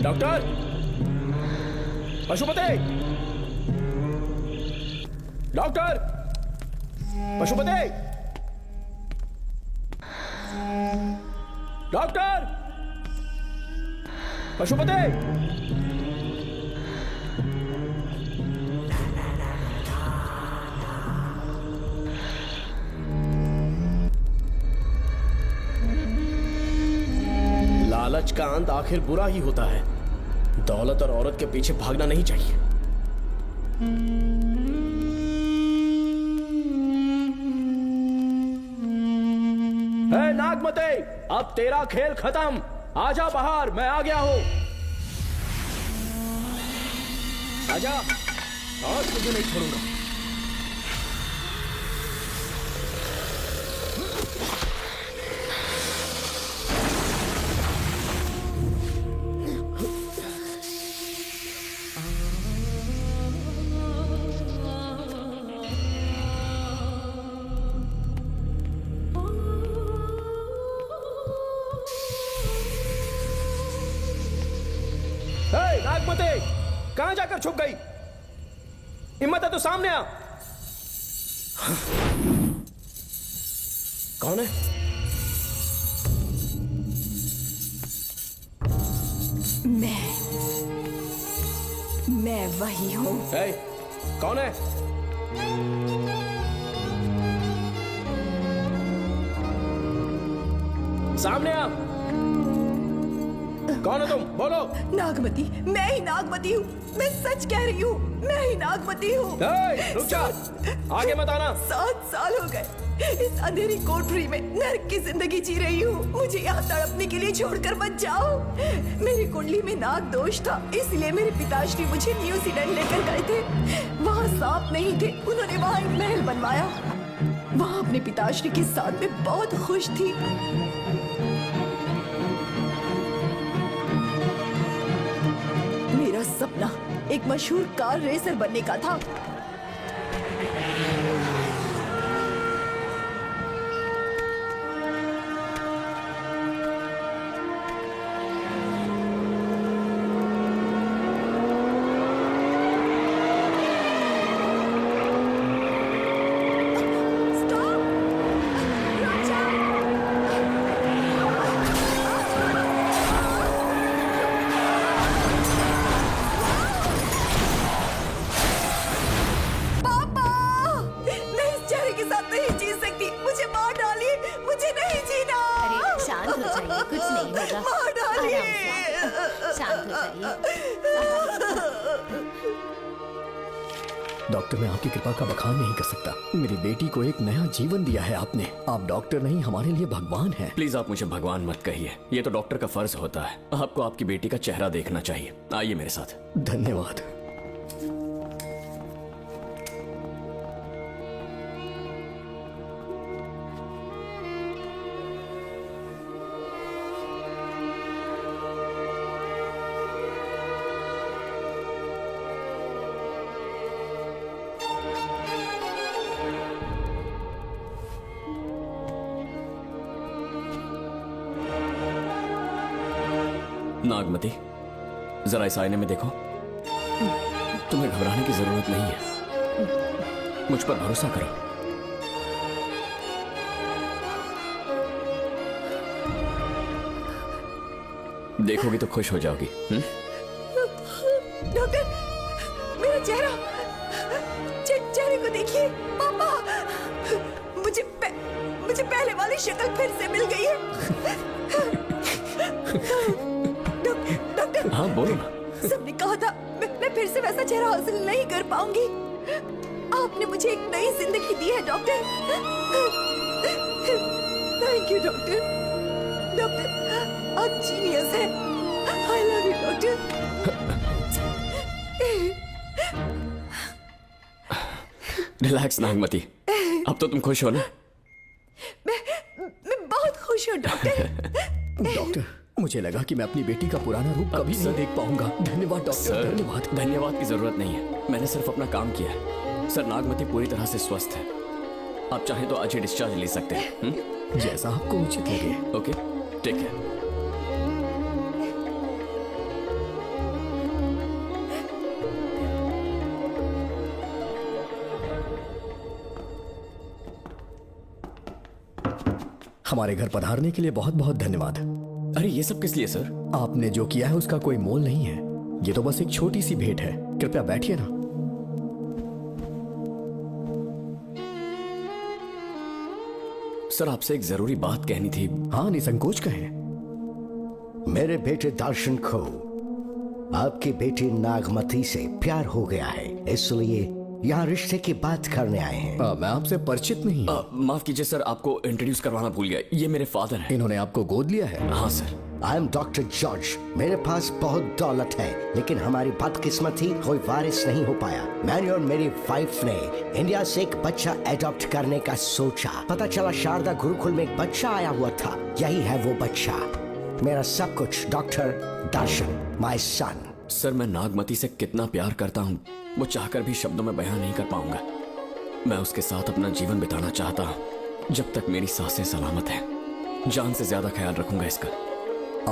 Doctor, Pashupati, doctor, Pashupati, doctor, Pashupati. लालच का अंत आखिर बुरा ही होता है। दौलत और औरत के पीछे भागना नहीं चाहिए। हे नागमते, अब तेरा खेल खत्म। आजा बाहर, मैं आ गया हूं। आजा, आज तुझे नहीं छोड़ूंगा। नागमते, कहां जाकर छुप गई? हिम्मत है तो सामने आ। कौन है? मैं वही हूं। कौन है? सामने आ। कौन हो तुम? बोलो। नागमती, मैं ही नागमती हूँ। मैं सच कह रही हूँ, मैं ही नागमती हूँ। रुक जा, आगे मत आना। 7 साल हो गए इस अंधेरी कोठरी में नर्क की जिंदगी जी रही हूँ। मुझे यहाँ तड़पने के लिए छोड़कर मत जाओ। मेरी कुंडली में नाग दोष था, इसलिए मेरे पिताश्री मुझे न्यूजीलैंड लेकर गए थे। वहाँ सांप नहीं थे, उन्होंने वहाँ एक महल बनवाया। वहाँ अपने पिताश्री के साथ में बहुत खुश थी। मेरा सपना एक मशहूर कार रेसर बनने का था। डॉक्टर, मैं आपकी कृपा का बखान नहीं कर सकता। मेरी बेटी को एक नया जीवन दिया है आपने। आप डॉक्टर नहीं, हमारे लिए भगवान हैं। प्लीज आप मुझे भगवान मत कहिए, ये तो डॉक्टर का फर्ज होता है। आपको आपकी बेटी का चेहरा देखना चाहिए। आइए मेरे साथ। धन्यवाद। नागमती, जरा इस आईने में देखो। तुम्हें घबराने की जरूरत नहीं है, मुझ पर भरोसा करो। देखोगी तो खुश हो जाओगी। डॉक्टर, मेरा चेहरा, चेहरे को देखिए। पापा, मुझे पहले वाली शक्ल फिर से मिल गई है। डॉक्टर, हाँ बोलो ना। सबने कहा था मैं फिर से वैसा चेहरा हासिल नहीं कर पाऊंगी। आपने मुझे एक नई जिंदगी दी है doctor. Thank you doctor. Doctor, आप जीनियस हैं। I love you doctor. Relax Nagmati, अब तो तुम खुश हो ना? मैं बहुत खुश हूँ डॉक्टर। डॉक्टर, मुझे लगा कि मैं अपनी बेटी का पुराना रूप कभी नहीं देख पाऊंगा। धन्यवाद डॉक्टर, धन्यवाद। धन्यवाद की जरूरत नहीं है, मैंने सिर्फ अपना काम किया है। सर, नागमती पूरी तरह से स्वस्थ है। आप चाहें तो आज ही डिस्चार्ज ले सकते हैं। जैसा आपको उचित लगे। Okay, take care. हमारे घर पधारने के लिए बहुत बहुत धन्यवाद। अरे ये सब किस लिए सर? आपने जो किया है उसका कोई मोल नहीं है। ये तो बस एक छोटी सी भेंट है। कृपया बैठिए ना। सर, आपसे एक जरूरी बात कहनी थी। हाँ, निसंकोच कहें। मेरे बेटे दर्शन को आपकी बेटी नागमती से प्यार हो गया है, इसलिए यहाँ रिश्ते की बात करने आए हैं। मैं आपसे परिचित नहीं। माफ कीजिए सर, आपको इंट्रोड्यूस करवाना भूल गया। ये मेरे फादर हैं। इन्होंने आपको गोद लिया है? हाँ sir. I am doctor George. मेरे पास बहुत दौलत है, लेकिन हमारी बदकिस्मती कोई वारिस नहीं हो पाया। मैंने और मेरी वाइफ ने इंडिया से एक बच्चा एडॉप्ट करने का सोचा। पता चला शारदा गुरुकुल में एक बच्चा आया हुआ था। यही है वो बच्चा, मेरा सब कुछ। Doctor Darshan, my son. Sir, मैं नागमती से कितना प्यार करता हूँ वो चाहकर भी शब्दों में बयान नहीं कर पाऊंगा। मैं उसके साथ अपना जीवन बिताना चाहता हूँ जब तक मेरी सांसें सलामत हैं। जान से ज्यादा ख्याल रखूंगा इसका।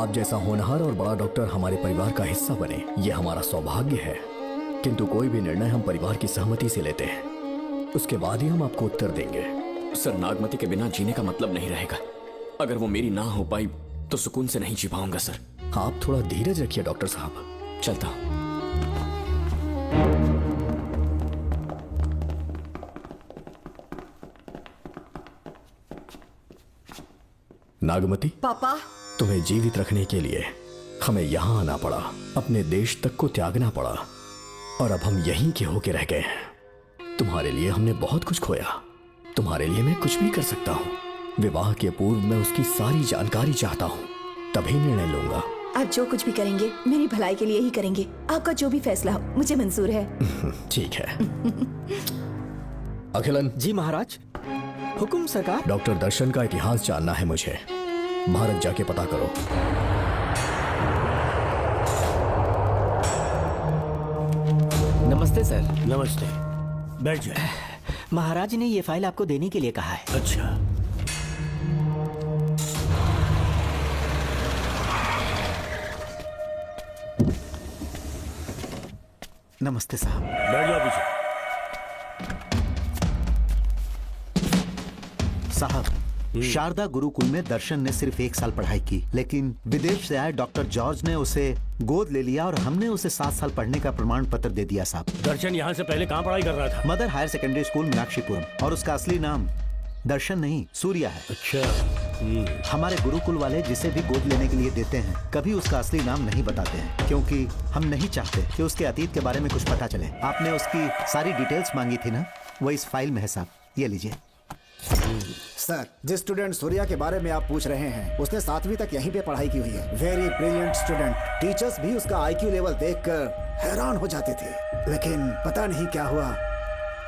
आप जैसा होनहार और बड़ा डॉक्टर हमारे परिवार का हिस्सा बने, ये हमारा सौभाग्य है। किंतु कोई भी निर्णय हम परिवार की सहमति से लेते हैं, उसके बाद ही हम आपको उत्तर देंगे। सर, नागमती के बिना जीने का मतलब नहीं रहेगा। अगर वो मेरी ना हो पाई तो सुकून से नहीं जी पाऊंगा सर। आप थोड़ा धीरज रखिए डॉक्टर साहब। चलता हूं। नागमती, पापा, तुम्हें जीवित रखने के लिए हमें यहाँ आना पड़ा, अपने देश तक को त्यागना पड़ा, और अब हम यहीं के होके रह गए हैं। तुम्हारे लिए हमने बहुत कुछ खोया, तुम्हारे लिए मैं कुछ भी कर सकता हूँ। विवाह के पूर्व मैं उसकी सारी जानकारी चाहता हूँ, तभी निर्णय लूंगा। आप जो कुछ भी करेंगे मेरी भलाई के लिए ही करेंगे। आपका जो भी फैसला हो मुझे मंजूर है। ठीक है। अखिलन। जी महाराज। हुकुम सरकार। डॉक्टर दर्शन का इतिहास जानना है मुझे। भारत जाके पता करो। नमस्ते सर। नमस्ते, बैठ जाए। महाराज ने ये फाइल आपको देने के लिए कहा है। अच्छा। नमस्ते साहब। बैठ जाओ पीछे। साहब, शारदा गुरुकुल में दर्शन ने सिर्फ 1 साल पढ़ाई की, लेकिन विदेश से आए डॉक्टर जॉर्ज ने उसे गोद ले लिया और हमने उसे 7 साल पढ़ने का प्रमाण पत्र दे दिया साहब। दर्शन यहाँ से पहले कहाँ पढ़ाई कर रहा था? Mother Higher Secondary School Meenakshipuram, और उसका असली नाम दर्शन नहीं सूर्या है। अच्छा। हमारे गुरुकुल वाले जिसे भी गोद लेने के लिए देते हैं कभी उसका असली नाम नहीं बताते हैं, क्योंकि हम नहीं चाहते कि उसके अतीत के बारे में कुछ पता चले। आपने उसकी सारी डिटेल्स मांगी थी ना, वो इस फाइल में है साहब, ये लीजिए। सर, जिस स्टूडेंट सूर्या के बारे में आप पूछ रहे हैं उसने 7वीं तक यहीं पे पढ़ाई की हुई है। Very brilliant student. टीचर्स भी उसका IQ लेवल देखकर हैरान हो जाते थे, लेकिन पता नहीं क्या हुआ,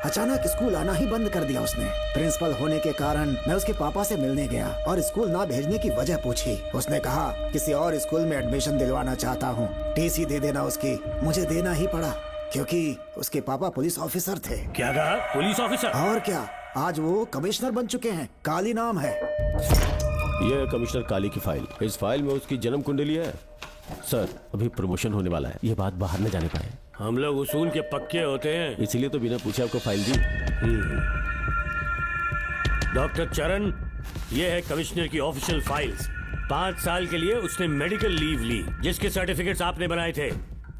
अचानक स्कूल आना ही बंद कर दिया उसने। प्रिंसिपल होने के कारण मैं उसके पापा से मिलने गया और स्कूल ना भेजने की वजह पूछी। उसने कहा किसी और स्कूल में एडमिशन दिलवाना चाहता हूँ, TC दे देना उसकी। मुझे देना ही पड़ा क्योंकि उसके पापा पुलिस ऑफिसर थे। क्या कहा? Police officer? और क्या, आज वो कमिश्नर बन चुके हैं। काली नाम है। यह है कमिश्नर काली की फाइल। इस फाइल में उसकी जन्म कुंडली है। सर, अभी प्रमोशन होने वाला है, ये बात बाहर न जाने पाए। हम लोग उसूल के पक्के होते हैं, इसीलिए तो बिना पूछे आपको फाइल दी। डॉक्टर चरण, ये है कमिश्नर की ऑफिशियल फाइल्स। 5 साल के लिए उसने मेडिकल लीव ली, जिसके सर्टिफिकेट्स आपने बनाए थे।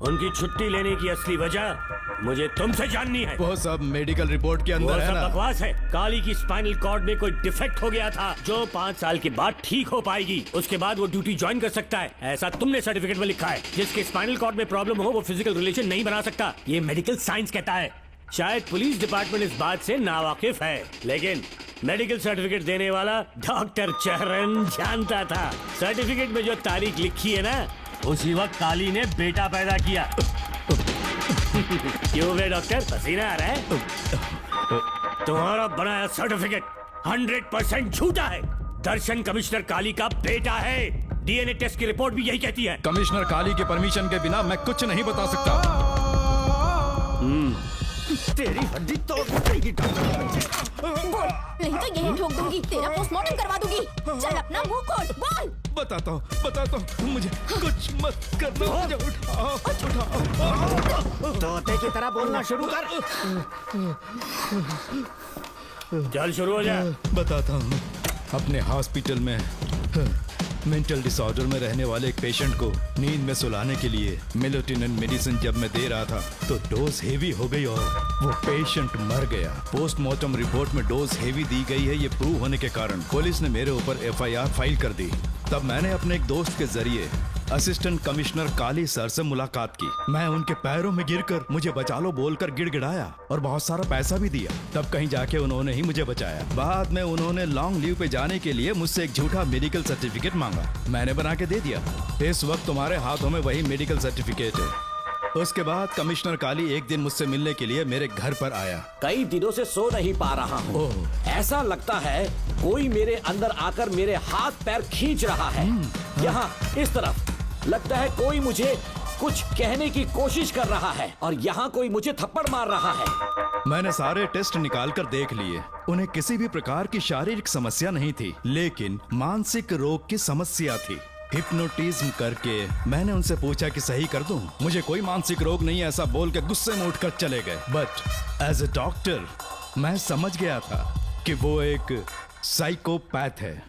उनकी छुट्टी लेने की असली वजह मुझे तुमसे जाननी है। वो सब मेडिकल रिपोर्ट के अंदर है ना? बकवास है। काली की स्पाइनल कॉर्ड में कोई डिफेक्ट हो गया था जो 5 साल के बाद ठीक हो पाएगी। उसके बाद वो ड्यूटी ज्वाइन कर सकता है, ऐसा तुमने सर्टिफिकेट में लिखा है। जिसके स्पाइनल कॉर्ड में प्रॉब्लम हो वो फिजिकल रिलेशन नहीं बना सकता, ये मेडिकल साइंस कहता है। शायद पुलिस डिपार्टमेंट इस बात से नावाकिफ है, लेकिन मेडिकल सर्टिफिकेट देने वाला डॉक्टर चरण जानता था। सर्टिफिकेट में जो तारीख लिखी है ना, उसी वक्त काली ने बेटा पैदा किया। क्यों बे डॉक्टर, पसीना आ रहा है? तुम्हारा बनाया सर्टिफिकेट 100% झूठा है। दर्शन कमिश्नर काली का बेटा है। DNA टेस्ट की रिपोर्ट भी यही कहती है। कमिश्नर काली के परमिशन के बिना मैं कुछ नहीं बता सकता। तेरी हड्डी तो नहीं तो यही ठोक दूंगी, तेरा पोस्टमार्टम करवा दूंगी। चल अपना मुंह खोल, बोल। बताता हूँ, मुझे कुछ मत करना, मुझे उठाओ। तोते की तरह बोलना शुरू कर। चल शुरू हो जा। बताता हूँ, अपने हॉस्पिटल में मेंटल डिसऑर्डर में रहने वाले एक पेशेंट को नींद में सुलाने के लिए मेलेटोनिन मेडिसिन जब मैं दे रहा था तो डोज हेवी हो गई और वो पेशेंट मर गया। पोस्टमार्टम रिपोर्ट में डोज हेवी दी गई है, ये प्रूव होने के कारण पुलिस ने मेरे ऊपर FIR फाइल कर दी। तब मैंने अपने एक दोस्त के जरिए असिस्टेंट कमिश्नर काली सर से मुलाकात की। मैं उनके पैरों में गिरकर मुझे बचा लो बोलकर गिड़गिड़ाया और बहुत सारा पैसा भी दिया। तब कहीं जाके उन्होंने ही मुझे बचाया। बाद में उन्होंने लॉन्ग लीव पे जाने के लिए मुझसे एक झूठा मेडिकल सर्टिफिकेट मांगा, मैंने बना के दे दिया। इस वक्त तुम्हारे हाथों में वही मेडिकल सर्टिफिकेट है। उसके बाद कमिश्नर काली एक दिन मुझसे मिलने के लिए मेरे घर पर आया। कई दिनों से सो नहीं पा रहा हूँ। ऐसा लगता है कोई मेरे अंदर आकर मेरे हाथ पैर खींच रहा है। यहाँ इस तरफ लगता है कोई मुझे कुछ कहने की कोशिश कर रहा है और यहाँ कोई मुझे थप्पड़ मार रहा है। मैंने सारे टेस्ट निकाल कर देख लिए, उन्हें किसी भी प्रकार की शारीरिक समस्या नहीं थी, लेकिन मानसिक रोग की समस्या थी। हिप्नोटिज्म करके मैंने उनसे पूछा कि सही कर दूं। मुझे कोई मानसिक रोग नहीं है ऐसा बोल के गुस्से में उठकर चले गए। बट एज ए डॉक्टर मैं समझ गया था कि वो एक साइकोपैथ है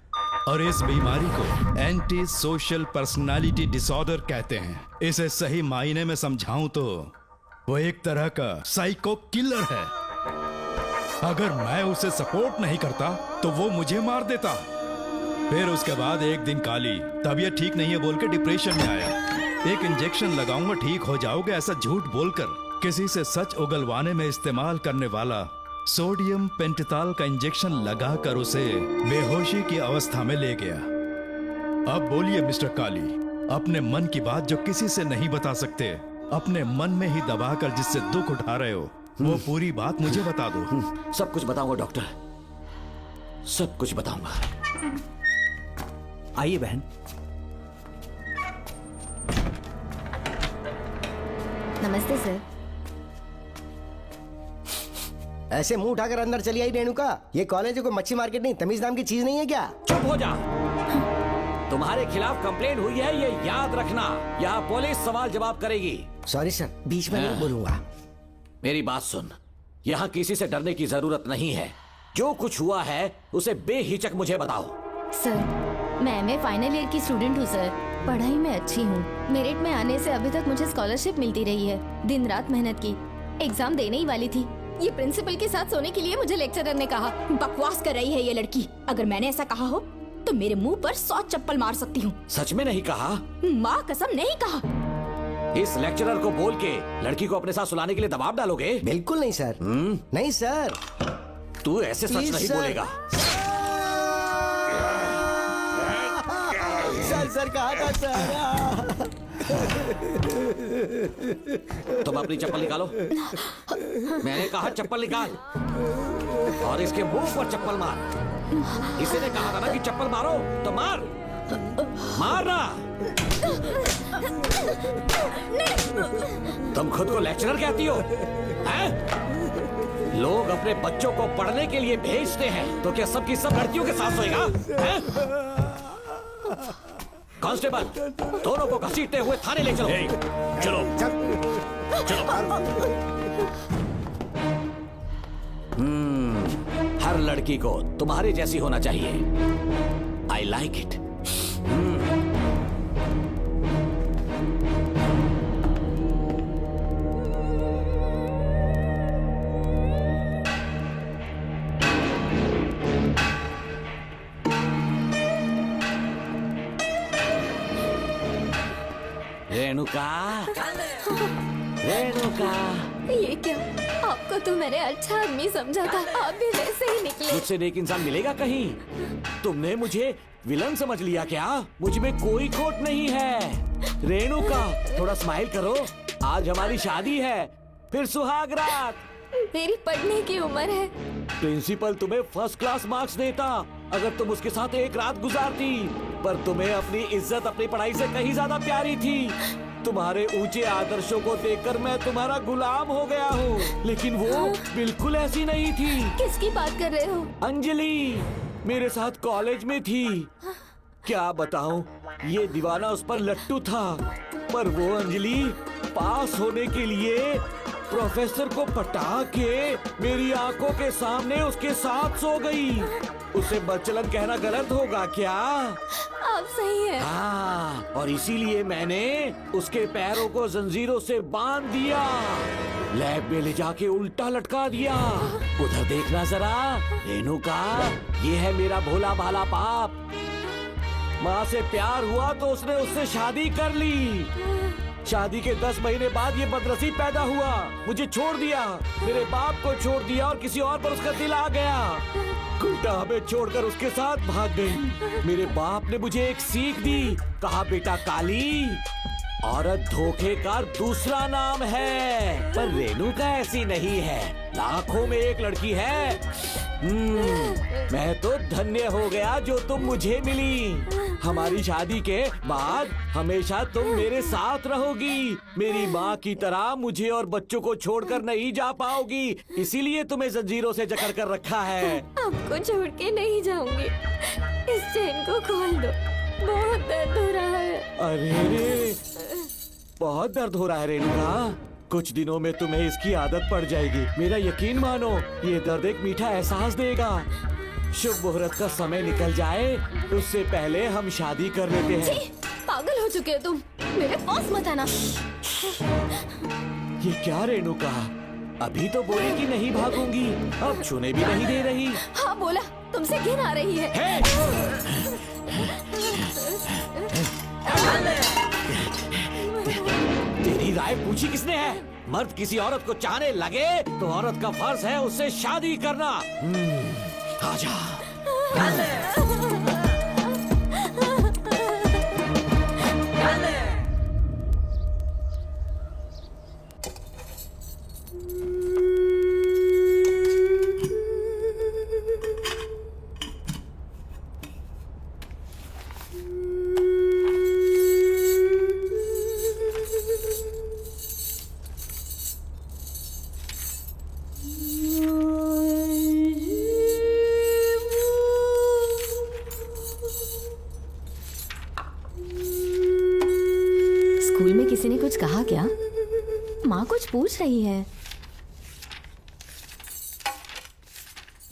और इस बीमारी को एंटी सोशल पर्सनालिटी डिसऑर्डर कहते हैं। इसे सही मायने में समझाऊं तो वो एक तरह का साइको किलर है। अगर मैं उसे सपोर्ट नहीं करता तो वो मुझे मार देता। फिर उसके बाद एक दिन काली तबीयत ठीक नहीं है बोल के डिप्रेशन में आया। एक इंजेक्शन लगाऊंगा ठीक हो जाओगे ऐसा झूठ बोलकर किसी से सच उगलवाने में इस्तेमाल करने वाला सोडियम पेंटथॉल का इंजेक्शन लगाकर उसे बेहोशी की अवस्था में ले गया। अब बोलिए मिस्टर काली, अपने मन की बात जो किसी से नहीं बता सकते, अपने मन में ही दबाकर जिससे दुख उठा रहे हो, वो पूरी बात मुझे बता दो। सब कुछ बताऊंगा डॉक्टर, सब कुछ बताऊंगा। आइए बहन। नमस्ते सर। ऐसे मुंह उठाकर अंदर चली आई रेणुका। ये कॉलेज कोई मच्छी मार्केट नहीं, तमीज नाम की चीज नहीं है क्या? चुप हो जा। तुम्हारे खिलाफ कंप्लेंट हुई है, ये याद रखना। यहाँ पुलिस सवाल जवाब करेगी। सॉरी सर, बीच में नहीं बोलूंगा। मेरी बात सुन, यहाँ किसी से डरने की जरूरत नहीं है। जो कुछ हुआ है उसे बेहिचक मुझे बताओ। सर, मैं एमए फाइनल ईयर की स्टूडेंट हूँ सर। पढ़ाई में अच्छी हूँ। मेरिट में आने से अभी तक मुझे स्कॉलरशिप मिलती रही है। दिन रात मेहनत की, एग्जाम देने ही वाली थी। ये प्रिंसिपल के साथ सोने के लिए मुझे लेक्चरर ने कहा। बकवास कर रही है ये लड़की। अगर मैंने ऐसा कहा हो तो मेरे मुंह पर 100 चप्पल मार सकती हूँ। सच में नहीं कहा? माँ कसम नहीं कहा। इस लेक्चरर को बोल के लड़की को अपने साथ सुलाने के लिए दबाव डालोगे? बिल्कुल नहीं सर। नहीं सर। तू ऐसे सच नहीं बोलेगा। सर कहा था सर। तुम अपनी चप्पल निकालो। मैंने कहा चप्पल निकाल और इसके मुंह पर चप्पल मार। इसी ने कहा था ना कि चप्पल मारो तो मार। मारना। तुम खुद को लेक्चरर कहती हो हैं? लोग अपने बच्चों को पढ़ने के लिए भेजते हैं तो क्या सबकी सब लड़कियों के साथ सोएगा? कांस्टेबल, दोनों को घसीटते हुए थाने ले चलो। चलो हर लड़की को तुम्हारे जैसी होना चाहिए। I like it. Renuka, Renuka. ये क्या? आपको तो मैंने अच्छा आदमी समझा था, आप भी वैसे ही निकले। मुझसे नेक इंसान मिलेगा कहीं? तुमने मुझे विलन समझ लिया क्या? मुझ में कोई खोट नहीं है। रेणुका, थोड़ा स्माइल करो। आज हमारी शादी है, फिर सुहाग रात। मेरी पढ़ने की उम्र है। प्रिंसिपल तुम्हें फर्स्ट क्लास मार्क्स देता अगर तुम उसके साथ एक रात गुजारती, पर तुम्हें अपनी इज्जत अपनी पढ़ाई से कहीं ज्यादा प्यारी थी। तुम्हारे ऊंचे आदर्शों को देखकर मैं तुम्हारा गुलाम हो गया हूँ, लेकिन वो बिल्कुल ऐसी नहीं थी। किसकी बात कर रहे हो? अंजलि मेरे साथ कॉलेज में थी। क्या बताऊं, ये दीवाना उस पर लट्टू था, पर वो अंजलि पास होने के लिए प्रोफेसर को पटा के मेरी आंखों के सामने उसके साथ सो गई। उसे बदचलन कहना गलत होगा क्या? आप सही है। हाँ, और इसीलिए मैंने उसके पैरों को जंजीरों से बांध दिया, लैब में ले जाके उल्टा लटका दिया। उधर देखना जरा रेणुका, ये है मेरा भोला भाला पाप। माँ से प्यार हुआ तो उसने उससे शादी कर ली। शादी के 10 महीने बाद ये बदनसीब पैदा हुआ, मुझे छोड़ दिया, मेरे बाप को छोड़ दिया और किसी और पर उसका दिल आ गया। उल्टा हमें छोड़कर उसके साथ भाग गई। मेरे बाप ने मुझे एक सीख दी, कहा बेटा काली, औरत धोखे का दूसरा नाम है, पर रेणुका ऐसी नहीं है। लाखों में एक लड़की है। मैं तो धन्य हो गया जो तुम मुझे मिली। हमारी शादी के बाद हमेशा तुम मेरे साथ रहोगी। मेरी माँ की तरह मुझे और बच्चों को छोड़कर नहीं जा पाओगी, इसीलिए तुम्हें जंजीरों से जकड़ कर रखा है। आपको छोड़ के नहीं जाऊंगी। इस चेन को खोल दो, बहुत दर्द हो रहा है। अरे बहुत दर्द हो रहा है रेणुका। कुछ दिनों में तुम्हें इसकी आदत पड़ जाएगी। मेरा यकीन मानो, ये दर्द एक मीठा एहसास देगा। शुभ मुहूर्त का समय निकल जाए उससे पहले हम शादी कर लेते हैं। पागल हो चुके हो तुम, मेरे पास मत आना। ये क्या रेणुका, अभी तो बोले कि नहीं भागूंगी, अब छूने भी नहीं दे रही। हाँ बोला, तुमसे घिन आ रही है। राय पूछी किसने है? मर्द किसी औरत को चाहने लगे तो औरत का फर्ज है उससे शादी करना। आजा। स्कूल में किसी ने कुछ कहा क्या? माँ कुछ पूछ रही है।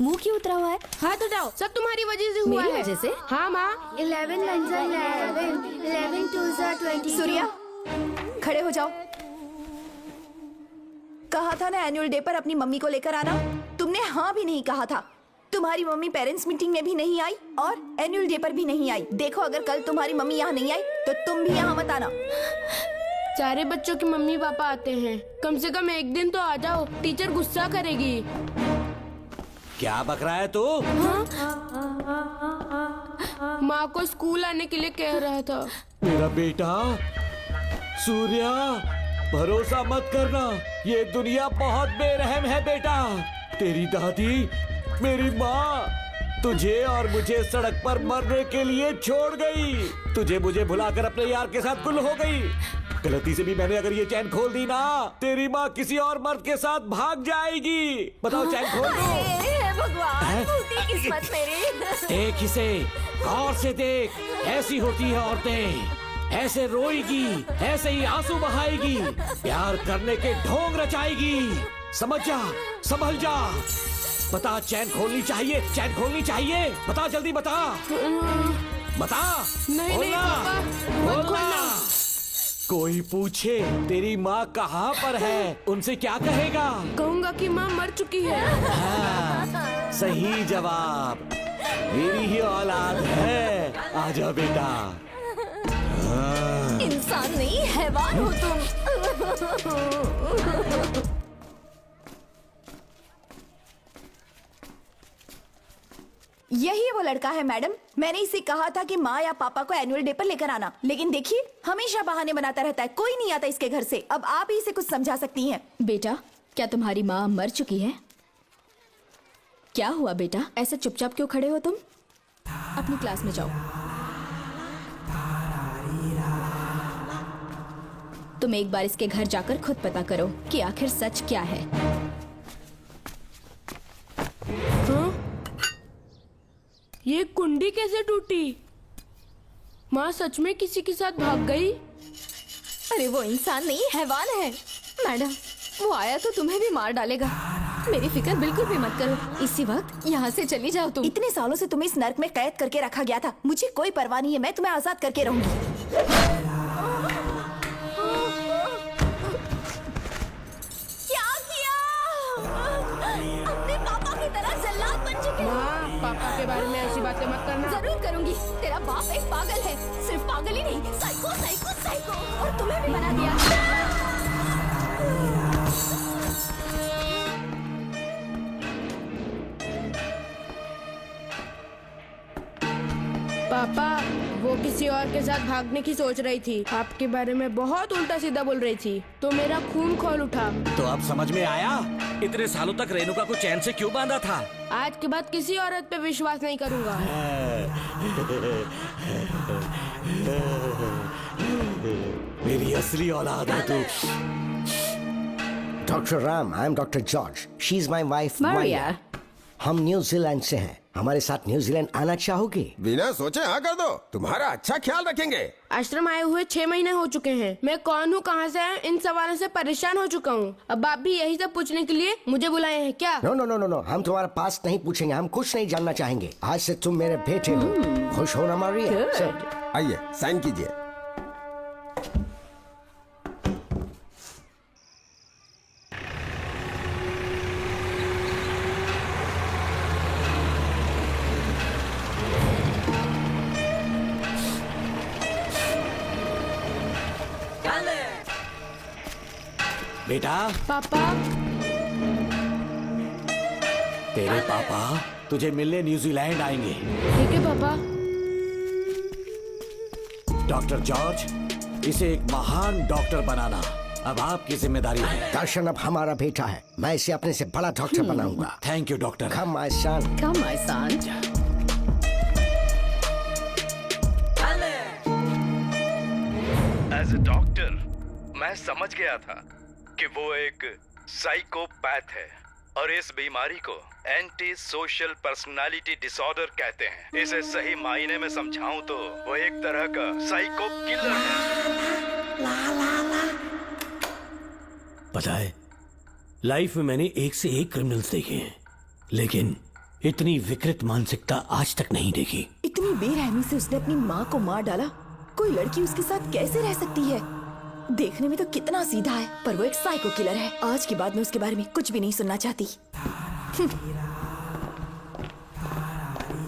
मुंह क्यों उतरा हुआ है? हाथ उठाओ, सब तुम्हारी वजह से हुआ मेरी है। वजह से? हाँ माँ। 11 1 11 2 22। सूर्या, खड़े हो जाओ। कहा था ना एनुअल डे पर अपनी मम्मी को लेकर आना, तुमने हाँ भी नहीं कहा था। तुम्हारी मम्मी पेरेंट्स मीटिंग में भी नहीं आई और एनुअल डे पर भी नहीं आई। देखो अगर कल तुम्हारी मम्मी यहाँ नहीं आई तो तुम भी यहाँ मत आना। सारे बच्चों के मम्मी पापा आते हैं, कम से कम एक दिन तो आ जाओ, टीचर गुस्सा करेगी। क्या बक रहा है तू? माँ को स्कूल आने के लिए कह रहा था। मेरा बेटा सूर्या, भरोसा मत करना, ये दुनिया बहुत बेरहम है बेटा। तेरी दादी, मेरी माँ तुझे और मुझे सड़क पर मरने के लिए छोड़ गई। तुझे मुझे भुलाकर अपने यार के साथ गुल हो गई। गलती से भी मैंने अगर ये चैन खोल दी ना, तेरी माँ किसी और मर्द के साथ भाग जाएगी। बताओ चैन खोल दो। भगवान, टूटी किस्मत मेरी। देख इसे, गौर से देख, ऐसी होती है औरतें, ऐसे रोएगी, ऐसे ही आंसू बहाएगी, प्यार करने के ढोंग रचाएगी। समझ जा, संभल जा। बता, चैन खोलनी चाहिए, चैन खोलनी चाहिए। बता, जल्दी बता, बता। नहीं नहीं पापा, मत खोलना। कोई पूछे तेरी माँ कहाँ पर है, उनसे क्या कहेगा? कहूँगा कि माँ मर चुकी है। हाँ, सही जवाब। मेरी ही औलाद है। आजा बेटा। इंसान नहीं, हैवान हो तुम। यही वो लड़का है मैडम। मैंने इसे कहा था कि माँ या पापा को एनुअल डे पर लेकर आना, लेकिन देखिए हमेशा बहाने बनाता रहता है, कोई नहीं आता इसके घर से। अब आप ही इसे कुछ समझा सकती हैं। बेटा, क्या तुम्हारी माँ मर चुकी है? क्या हुआ बेटा, ऐसे चुपचाप क्यों खड़े हो तुम? अपनी क्लास में जाओ। तुम एक बार इसके घर जाकर खुद पता करो कि आखिर सच क्या है। हाँ? ये कुंडी कैसे टूटी? माँ सच में किसी के साथ भाग गई? अरे वो इंसान नहीं, हैवान है। मैडम, वो आया तो तुम्हें भी मार डालेगा। मेरी फिक्र बिल्कुल भी मत करो। इसी वक्त यहाँ से चली जाओ तुम। इतने सालों से तुम्हें इस नर्क में कैद करके रखा गया था, मुझे कोई परवाह नहीं है, मैं तुम्हें आजाद करके रहूंगी। पापा के बारे में ऐसी बातें मत करना। जरूर करूंगी। तेरा बाप एक पागल है, सिर्फ पागल ही नहीं, साइको साइको साइको, और तुम्हें भी बना दिया। पापा, वो किसी और के साथ भागने की सोच रही थी, आपके बारे में बहुत उल्टा सीधा बोल रही थी, तो मेरा खून खौल उठा। तो अब समझ में आया इतने सालों तक रेणुका को चैन से क्यों बांधा था। आज के बाद किसी औरत पे विश्वास नहीं करूंगा। मेरी असली औलाद है तू। Doctor Ram, I am doctor George, she is my wife Maria. हम न्यूजीलैंड से हैं, हमारे साथ न्यूजीलैंड आना चाहोगे? बिना सोचे हाँ कर दो, तुम्हारा अच्छा ख्याल रखेंगे। आश्रम आए हुए 6 महीने हो चुके हैं। मैं कौन हूँ, कहाँ से आया, इन सवालों से परेशान हो चुका हूँ। अब आप भी यही सब पूछने के लिए मुझे बुलाए हैं क्या? No no no no no, हम तुम्हारा पास्ट नहीं पूछेंगे, हम कुछ नहीं जानना चाहेंगे। आज से तुम मेरे बेटे हो। खुश हो ना मारिया? आइए साइन कीजिए। बेटा। पापा। तेरे पापा तुझे मिलने न्यूजीलैंड आएंगे। ठीक है पापा। डॉक्टर जॉर्ज, इसे एक महान डॉक्टर बनाना अब आपकी जिम्मेदारी है। दर्शन अब हमारा बेटा है, मैं इसे अपने से बड़ा डॉक्टर बनाऊंगा। Thank you doctor. Come my son. Come my son. As a doctor मैं समझ गया था कि वो एक साइकोपैथ है और इस बीमारी को एंटी सोशल पर्सनालिटी डिसऑर्डर कहते हैं। इसे सही मायने में समझाऊं तो वो एक तरह का साइको किलर है। पता है, लाइफ में मैंने एक से एक क्रिमिनल्स देखे हैं, लेकिन इतनी विकृत मानसिकता आज तक नहीं देखी। इतनी बेरहमी से उसने अपनी माँ को मार डाला। कोई लड़की उसके साथ कैसे रह सकती है? देखने में तो कितना सीधा है, पर वो एक साइको किलर है। आज के बाद मैं उसके बारे में कुछ भी नहीं सुनना चाहती।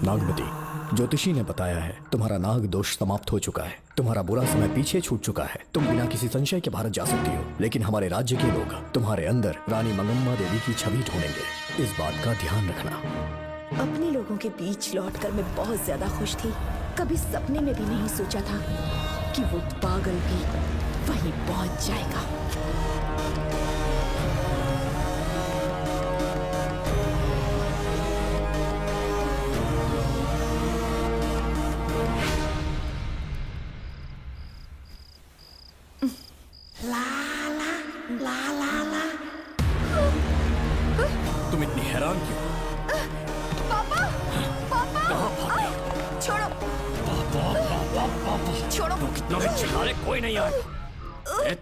नागमती, ज्योतिषी ने बताया है तुम्हारा नाग दोष समाप्त हो चुका है, तुम्हारा बुरा समय पीछे छूट चुका है, तुम बिना किसी संशय के भारत जा सकती हो। लेकिन हमारे राज्य के लोग तुम्हारे अंदर रानी मंगम्मा देवी की छवि ढूंढेंगे, इस बात का ध्यान रखना। अपने लोगों के बीच लौटकर मैं बहुत ज्यादा खुश थी। कभी सपने में भी नहीं सोचा था कि वो पागल भी वहीं पहुंच जाएगा। तुम इतनी हैरान क्यों? पापा, पापा, छोड़ो, छोड़ो। तो कितना भी चिल्ला ले, कोई नहीं आए।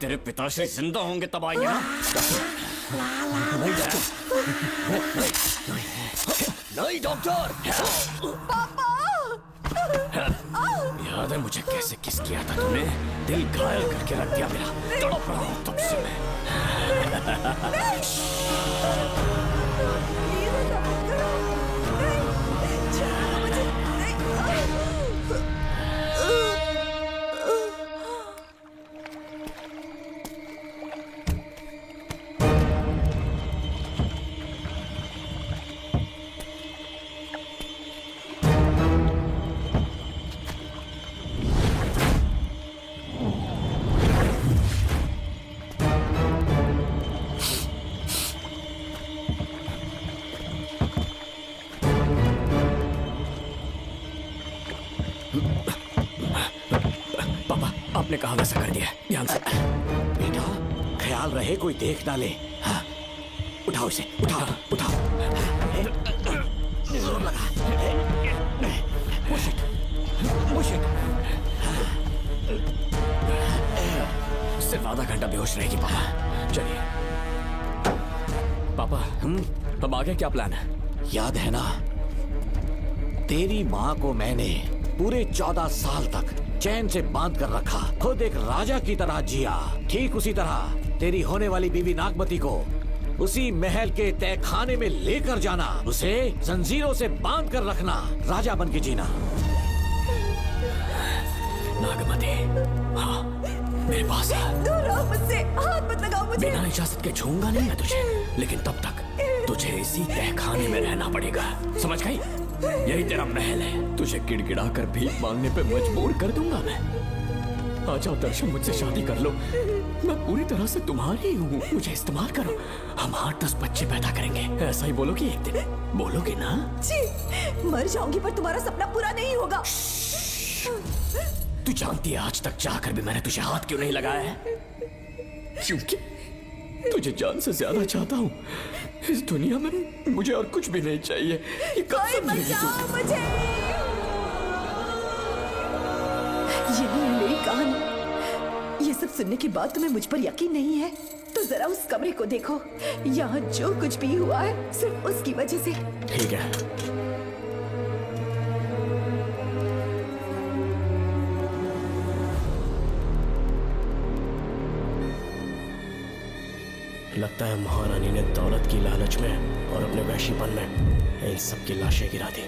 तेरे पिताश्री जिंदा होंगे तब आएंगे ना। नहीं डॉक्टर। याद है मुझे कैसे किस किया था तुमने? दिल घायल करके रख दिया मेरा। तड़प रहा हूं तब से मैं। आपने कहा वैसा कर दिया, ध्यान से। बेटा ख्याल रहे कोई देख ना ले। हाँ। उठाओ इसे, उठाओ उठाओ। जोर लगा। Push it, push it। सिर्फ आधा घंटा बेहोश रहेगी पापा। चलिए पापा, अब आगे क्या प्लान है? याद है ना, तेरी माँ को मैंने पूरे 14 साल तक चैन से बांध कर रखा, खुद एक राजा की तरह जिया। ठीक उसी तरह तेरी होने वाली बीवी नागमती को उसी महल के तहखाने में लेकर जाना, उसे जंजीरों से बांध कर रखना, राजा बन के जीना। नागमती, हाँ मेरे पास है। दूर रहो मुझसे, हाथ मत लगाओ मुझे। बिना इजाजत के छूंगा नहीं मैं तुझे, लेकिन तब तक तुझे इसी तहखाने में रहना पड़ेगा, समझ गई? यही तेरा महल है। तुझे गिड़गिड़ा कर भीख मांगने पे मजबूर कर दूंगा मैं। आ जाओ दर्शन, मुझसे शादी कर लो, मैं पूरी तरह से तुम्हारी हूँ, मुझे इस्तेमाल करो। हम 8-10 बच्चे पैदा करेंगे, ऐसा ही बोलोगी एक दिन? बोलोगी ना? जी, मर जाऊंगी पर तुम्हारा सपना पूरा नहीं होगा। तू जानती है आज तक चाहकर भी मैंने तुझे हाथ क्यों नहीं लगाया है? क्योंकि तुझे जान से ज्यादा चाहता हूँ। इस दुनिया में मुझे और कुछ भी नहीं चाहिए। ये कब समझेगी तू? मुझे यही है मेरी कहानी। ये सब सुनने के बाद तुम्हें मुझ पर यकीन नहीं है तो जरा उस कमरे को देखो। यहाँ जो कुछ भी हुआ है सिर्फ उसकी वजह से। ठीक है, लगता है महारानी ने दौलत की लालच में और अपने वैशीपन में इन सब की लाशें गिरा दी।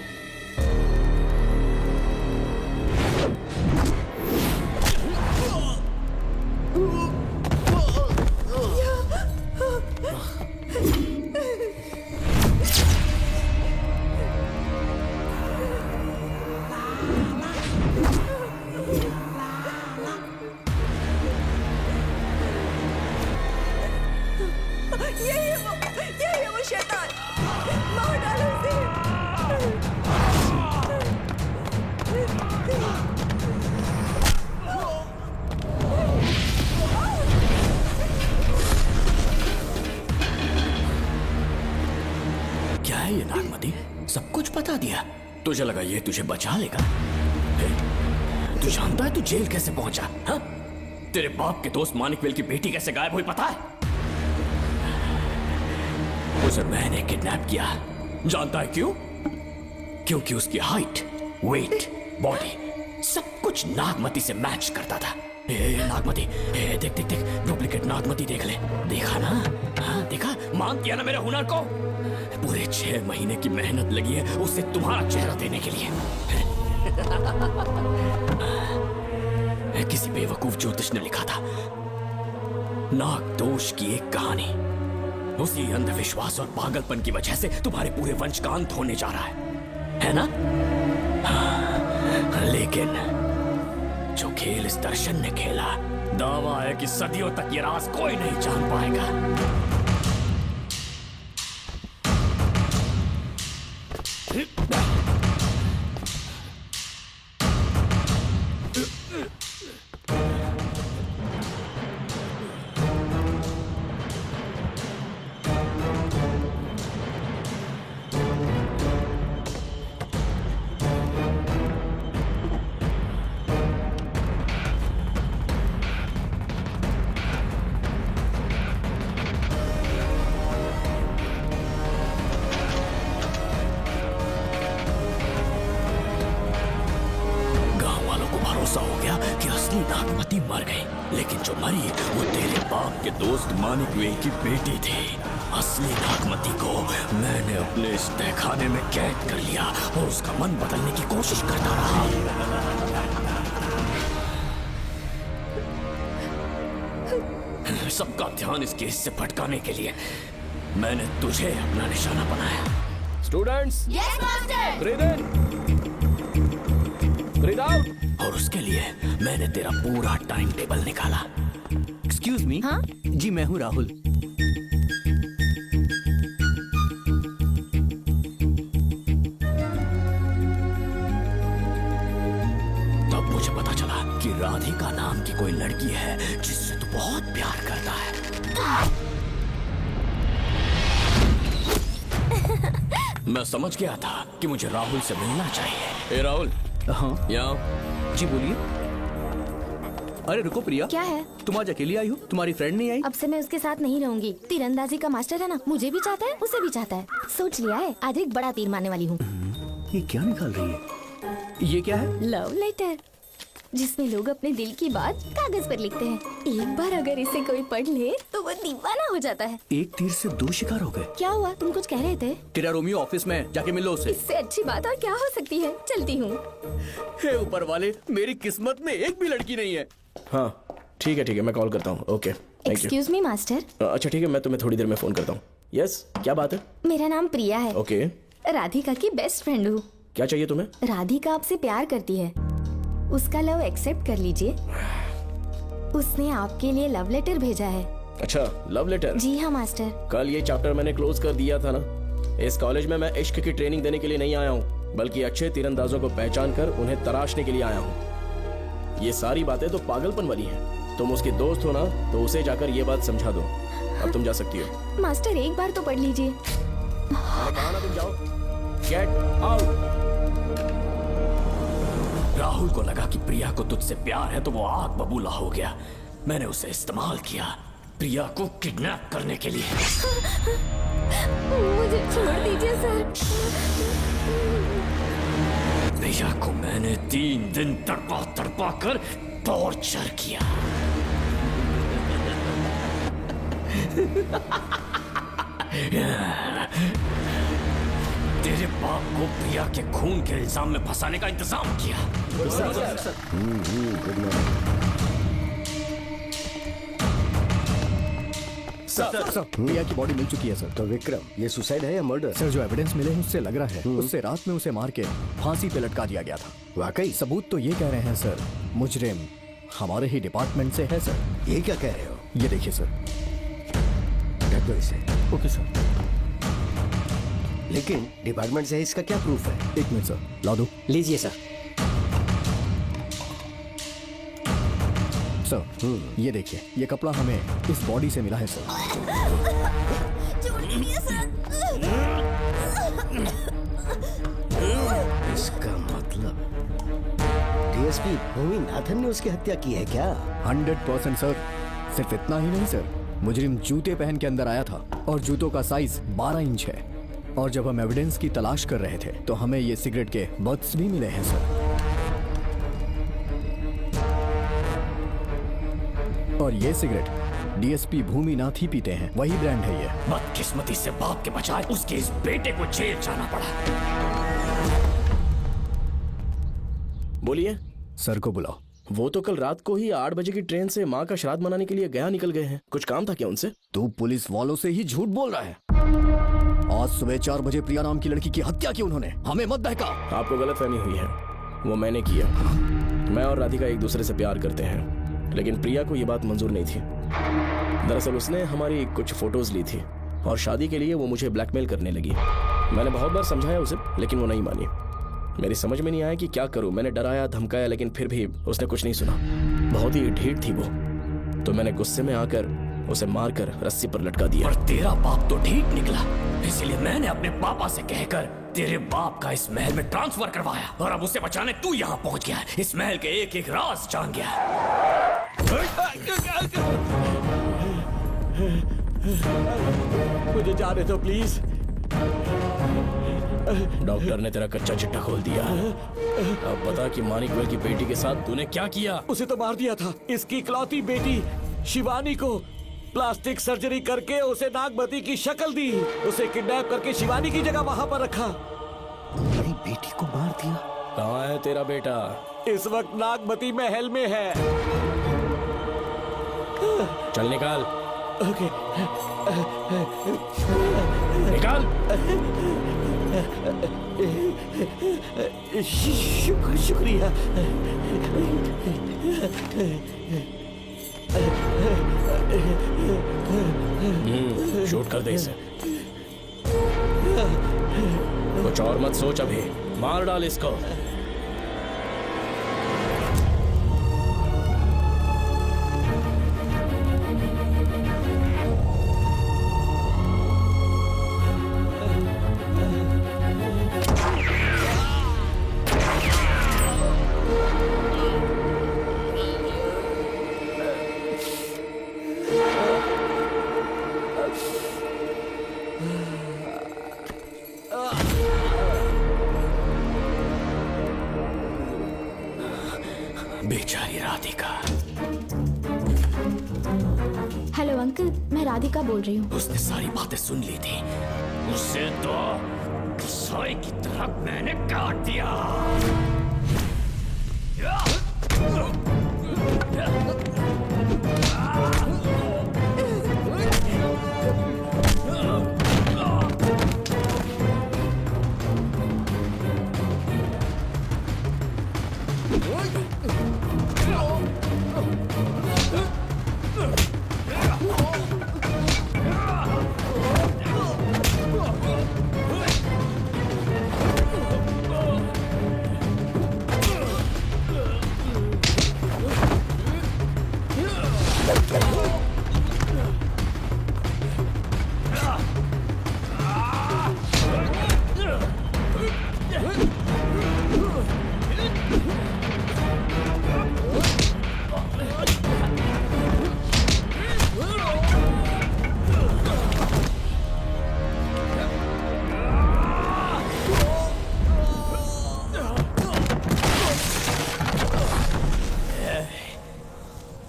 है ये नागमती? सब कुछ बता दिया। तुझे लगा ये तुझे बचा लेगा? तू जानता है तू जेल कैसे पहुंचा? हाँ? तेरे बाप के दोस्त मानिकवेल की बेटी कैसे गायब हुई पता है? उसे मैंने किडनैप किया। जानता है क्यों? क्योंकि उसकी हाइट, वेट, बॉडी सब कुछ नागमती से मैच करता था। नागमती, देख देख देख, डुप्लीकेट नागमती देख ले। देखा ना? हाँ देखा? मान दिया ना मेरे हुनर को? पूरे 6 महीने की मेहनत लगी है उसे तुम्हारा चेहरा देने के लिए। किसी बेवकूफ ज्योतिष ने लिखा था नाग दोष की एक कहानी। उसी अंधविश्वास और पागलपन की वजह से तुम्हारे पूरे वंश का अंत होने जा रहा है ना? हाँ, लेकिन जो खेल इस दर्शन ने खेला, दावा है कि सदियों तक ये राज कोई नहीं जान पाएगा। मानिकवेल की बेटी थी। असली नागमती को मैंने अपने इस तहखाने में कैद कर लिया और उसका मन बदलने की कोशिश करता रहा। सबका ध्यान इस केस से भटकाने के लिए मैंने तुझे अपना निशाना बनाया। Students, yes master. ब्रीथ इन, ब्रीथ आउट। और उसके लिए मैंने तेरा पूरा टाइम टेबल निकाला। Excuse me. हाँ? जी मैं हूँ राहुल। तब मुझे पता चला कि राधिका नाम की कोई लड़की है जिससे तू बहुत प्यार करता है। मैं समझ गया था कि मुझे राहुल से मिलना चाहिए। राहुल। हाँ यहाँ। जी बोलिए। अरे रुको प्रिया, क्या है? तुम आज अकेली आई हो? तुम्हारी फ्रेंड नहीं आई? अब से मैं उसके साथ नहीं रहूंगी। तीरंदाजी का मास्टर है ना, मुझे भी चाहता है, उसे भी चाहता है। सोच लिया है, आज एक बड़ा तीर मारने वाली हूँ। ये क्या निकाल रही है? ये क्या है? लव लेटर, जिसमें लोग अपने दिल की बात कागज पर लिखते हैं। एक बार अगर इसे कोई पढ़ ले तो वो दीवाना हो जाता है। एक तीर से 2 शिकार हो गए। क्या हुआ? तुम कुछ कह रहे थे? तेरा रोमियो ऑफिस में, जाके मिलो उससे। इससे अच्छी बात और क्या हो सकती है? चलती हूँ। हे ऊपर वाले, मेरी किस्मत में एक भी लड़की नहीं है। हाँ ठीक है, मैं कॉल करता हूँ। Okay, thank you. Excuse me master. अच्छा ठीक है, मैं तुम्हें थोड़ी देर में फोन करता हूँ। यस, क्या बात है? मेरा नाम प्रिया है। ओके। राधिका की बेस्ट फ्रेंड हूँ। क्या चाहिए तुम्हें? राधिका आपसे प्यार करती है, उसका लव एक्सेप्ट कर लीजिए। उसने आपके लिए लव लेटर भेजा है। अच्छा, लव लेटर? जी हाँ मास्टर। कल ये चैप्टर मैंने क्लोज कर दिया था ना। इस कॉलेज में मैं इश्क की ट्रेनिंग देने के लिए नहीं आया हूँ, बल्कि अच्छे तीरंदाजों को पहचान कर उन्हें तराशने के लिए आया हूँ। ये सारी बातें तो पागलपन वाली हैं। तुम उसकी दोस्त हो ना, तो उसे जाकर ये बात समझा दो। अब तुम जा सकती हो। मास्टर एक बार तो पढ़ लीजिए। कहा ना तुम जाओ। Get out. राहुल को लगा कि प्रिया को तुझसे प्यार है तो वो आग बबूला हो गया। मैंने उसे इस्तेमाल किया प्रिया को किडनैप करने के लिए। मुझे छोड़ दीजिए सर। प्रिया को मैंने 3 दिन तड़पा कर टॉर्चर किया। तेरे बाप को प्रिया के खून के इल्जाम में फंसाने का इंतजाम किया। सर, प्रिया की बॉडी मिल चुकी है सर। तो विक्रम, ये सुसाइड है या मर्डर? सर, जो एविडेंस मिले हैं उससे लग रहा है उससे रात में उसे मार के फांसी पे लटका दिया गया था। वाकई? सबूत तो ये कह रहे हैं सर, मुजरिम हमारे ही डिपार्टमेंट से है सर। ये क्या कह रहे हो? ये देखिए सर। ढक दो इसे। Okay sir. लेकिन डिपार्टमेंट से है, इसका क्या प्रूफ है? 1 मिनट सर, ला दो। लीजिए सर। सर, ये देखिए, ये कपड़ा हमें इस बॉडी से मिला है सर। छोड़ दीजिए सर। डीएसपी भूमिनाथन ने उसकी हत्या की है क्या? 100% सर। सिर्फ इतना ही नहीं सर, मुजरिम जूते पहन के अंदर आया था और जूतों का साइज 12 इंच है। और जब हम एविडेंस की तलाश कर रहे थे तो हमें ये सिगरेट के बट्स भी मिले हैं सर। और ये सिगरेट डीएसपी भूमिनाथ ही पीते हैं, वही ब्रांड है ये। बदकिस्मती से बाप के बजाय उसके इस बेटे को जेल जाना पड़ा। बोलिए। सर को बुलाओ। वो तो कल रात को ही 8 बजे की ट्रेन से माँ का श्राद्ध मनाने के लिए गया निकल गए हैं। कुछ काम था क्या उनसे? तू पुलिस वालों से ही झूठ बोल रहा है। आज सुबह 4 बजे प्रिया नाम की लड़की की हत्या की उन्होंने, हमें मत बहका। आपको गलतफहमी हुई है, वो मैंने किया। मैं और राधिका एक दूसरे से प्यार करते हैं, लेकिन प्रिया को ये बात मंजूर नहीं थी। दरअसल उसने हमारी कुछ फोटोज ली थी और शादी के लिए वो मुझे ब्लैकमेल करने लगी। मैंने बहुत बार समझाया उसे, लेकिन वो नहीं मानी। मेरी समझ में नहीं आया कि क्या करूं। मैंने डराया, धमकाया, लेकिन फिर भी उसने कुछ नहीं सुना। बहुत ही ढीठ थी वो, तो मैंने गुस्से में आकर उसे मारकर रस्सी पर लटका दिया। और तेरा बाप तो ठीक निकला, इसलिए मैंने अपने पापा से कहकर तेरे बाप का इस महल में ट्रांसफर करवाया। और अब उसे बचाने तू यहाँ पहुँच गया है। इस महल के एक एक राज जान गया है। मुझे जाने दो प्लीज। डॉक्टर ने तेरा कच्चा चिट्ठा खोल दिया। अब बता कि मानिकवेल की बेटी के साथ तूने क्या किया? उसे तो मार दिया था। इसकी इकलौती बेटी शिवानी को प्लास्टिक सर्जरी करके उसे नागमती की शक्ल दी। उसे किडनैप करके शिवानी की जगह वहां पर रखा। मेरी बेटी को मार दिया? कहाँ है तेरा बेटा? इस वक्त नागमती महल में है। चल निकाल। ओके। निकाल। शुक्रिया। शूट कर दे इसे। कुछ और मत सोच, अभी मार डाल इसको। बेचारी राधिका। हेलो अंकल, मैं राधिका बोल रही हूँ। उसने सारी बातें सुन ली थी। उसे तो कसाई की तरह मैंने काट दिया।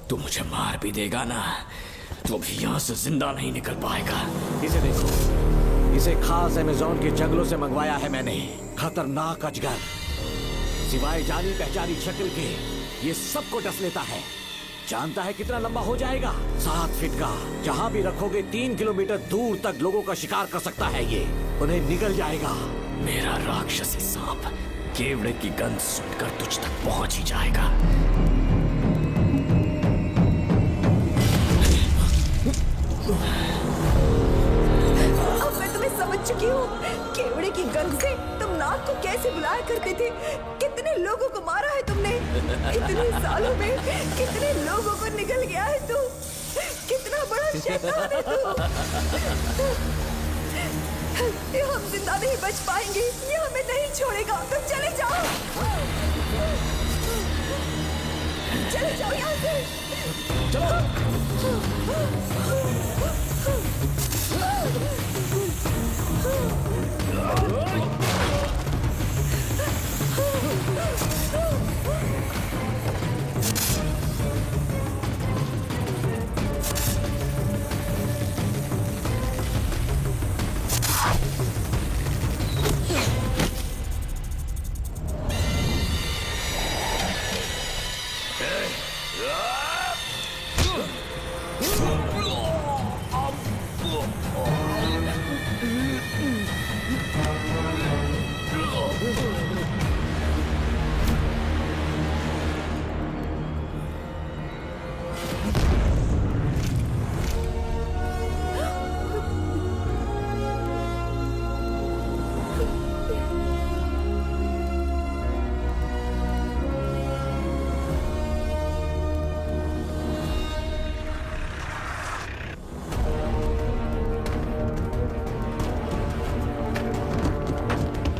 तू मुझे मार भी देगा ना, तो भी यहाँ से जिंदा नहीं निकल पाएगा। इसे देखो, इसे खास अमेज़न के जंगलों से मंगवाया है मैंने। खतरनाक अजगर, सिवाय जानी पहचानी शक्ल के ये सबको डस लेता है। जानता है कितना लंबा हो जाएगा? 7 फीट का। जहाँ भी रखोगे 3 किलोमीटर दूर तक लोगों का शिकार कर सकता है ये। उन्हें निगल जाएगा। मेरा राक्षसी सांप केवड़े की गंध सुनकर तुझ तक पहुंच ही जाएगा। अब मैं तुम्हें समझ चुकी हूँ। केवड़े की गंध से तुम नाग को कैसे बुलाया करते थे। कितने लोगों को मारा है तुमने। इतने सालों में कितने लोगों को निगल गया है तू। कितना बड़ा शैतान है तू। हम जिंदा नहीं बच पाएंगे। ये हमें नहीं छोड़ेगा। तुम चले जाओ। चले जाओ यहाँ से।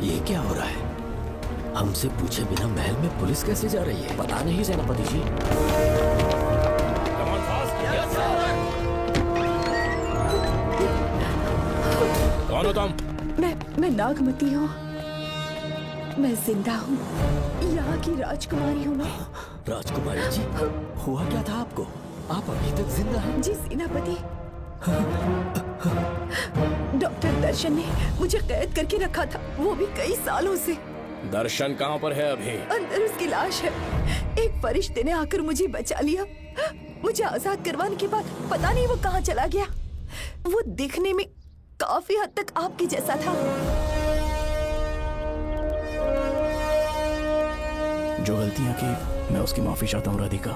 ये क्या हो रहा है? हमसे पूछे बिना महल में पुलिस कैसे जा रही है? पता नहीं सेनापति जी। कौन हो तुम? मैं नागमती हूँ। मैं जिंदा हूँ। यहाँ की राजकुमारी हूँ मैं। राजकुमारी जी, हुआ क्या था आपको? आप अभी तक जिंदा हैं? जी सेनापति। डॉक्टर दर्शन ने मुझे कैद करके रखा था, वो भी कई सालों से। दर्शन कहाँ पर है अभी? अंदर उसकी लाश है। एक फरिश्ते ने आकर मुझे बचा लिया। मुझे आजाद करवाने के बाद पता नहीं वो कहाँ चला गया। वो दिखने में काफी हद तक आपके जैसा था। जो गलतियां की मैं उसकी माफी चाहता हूँ राधिका।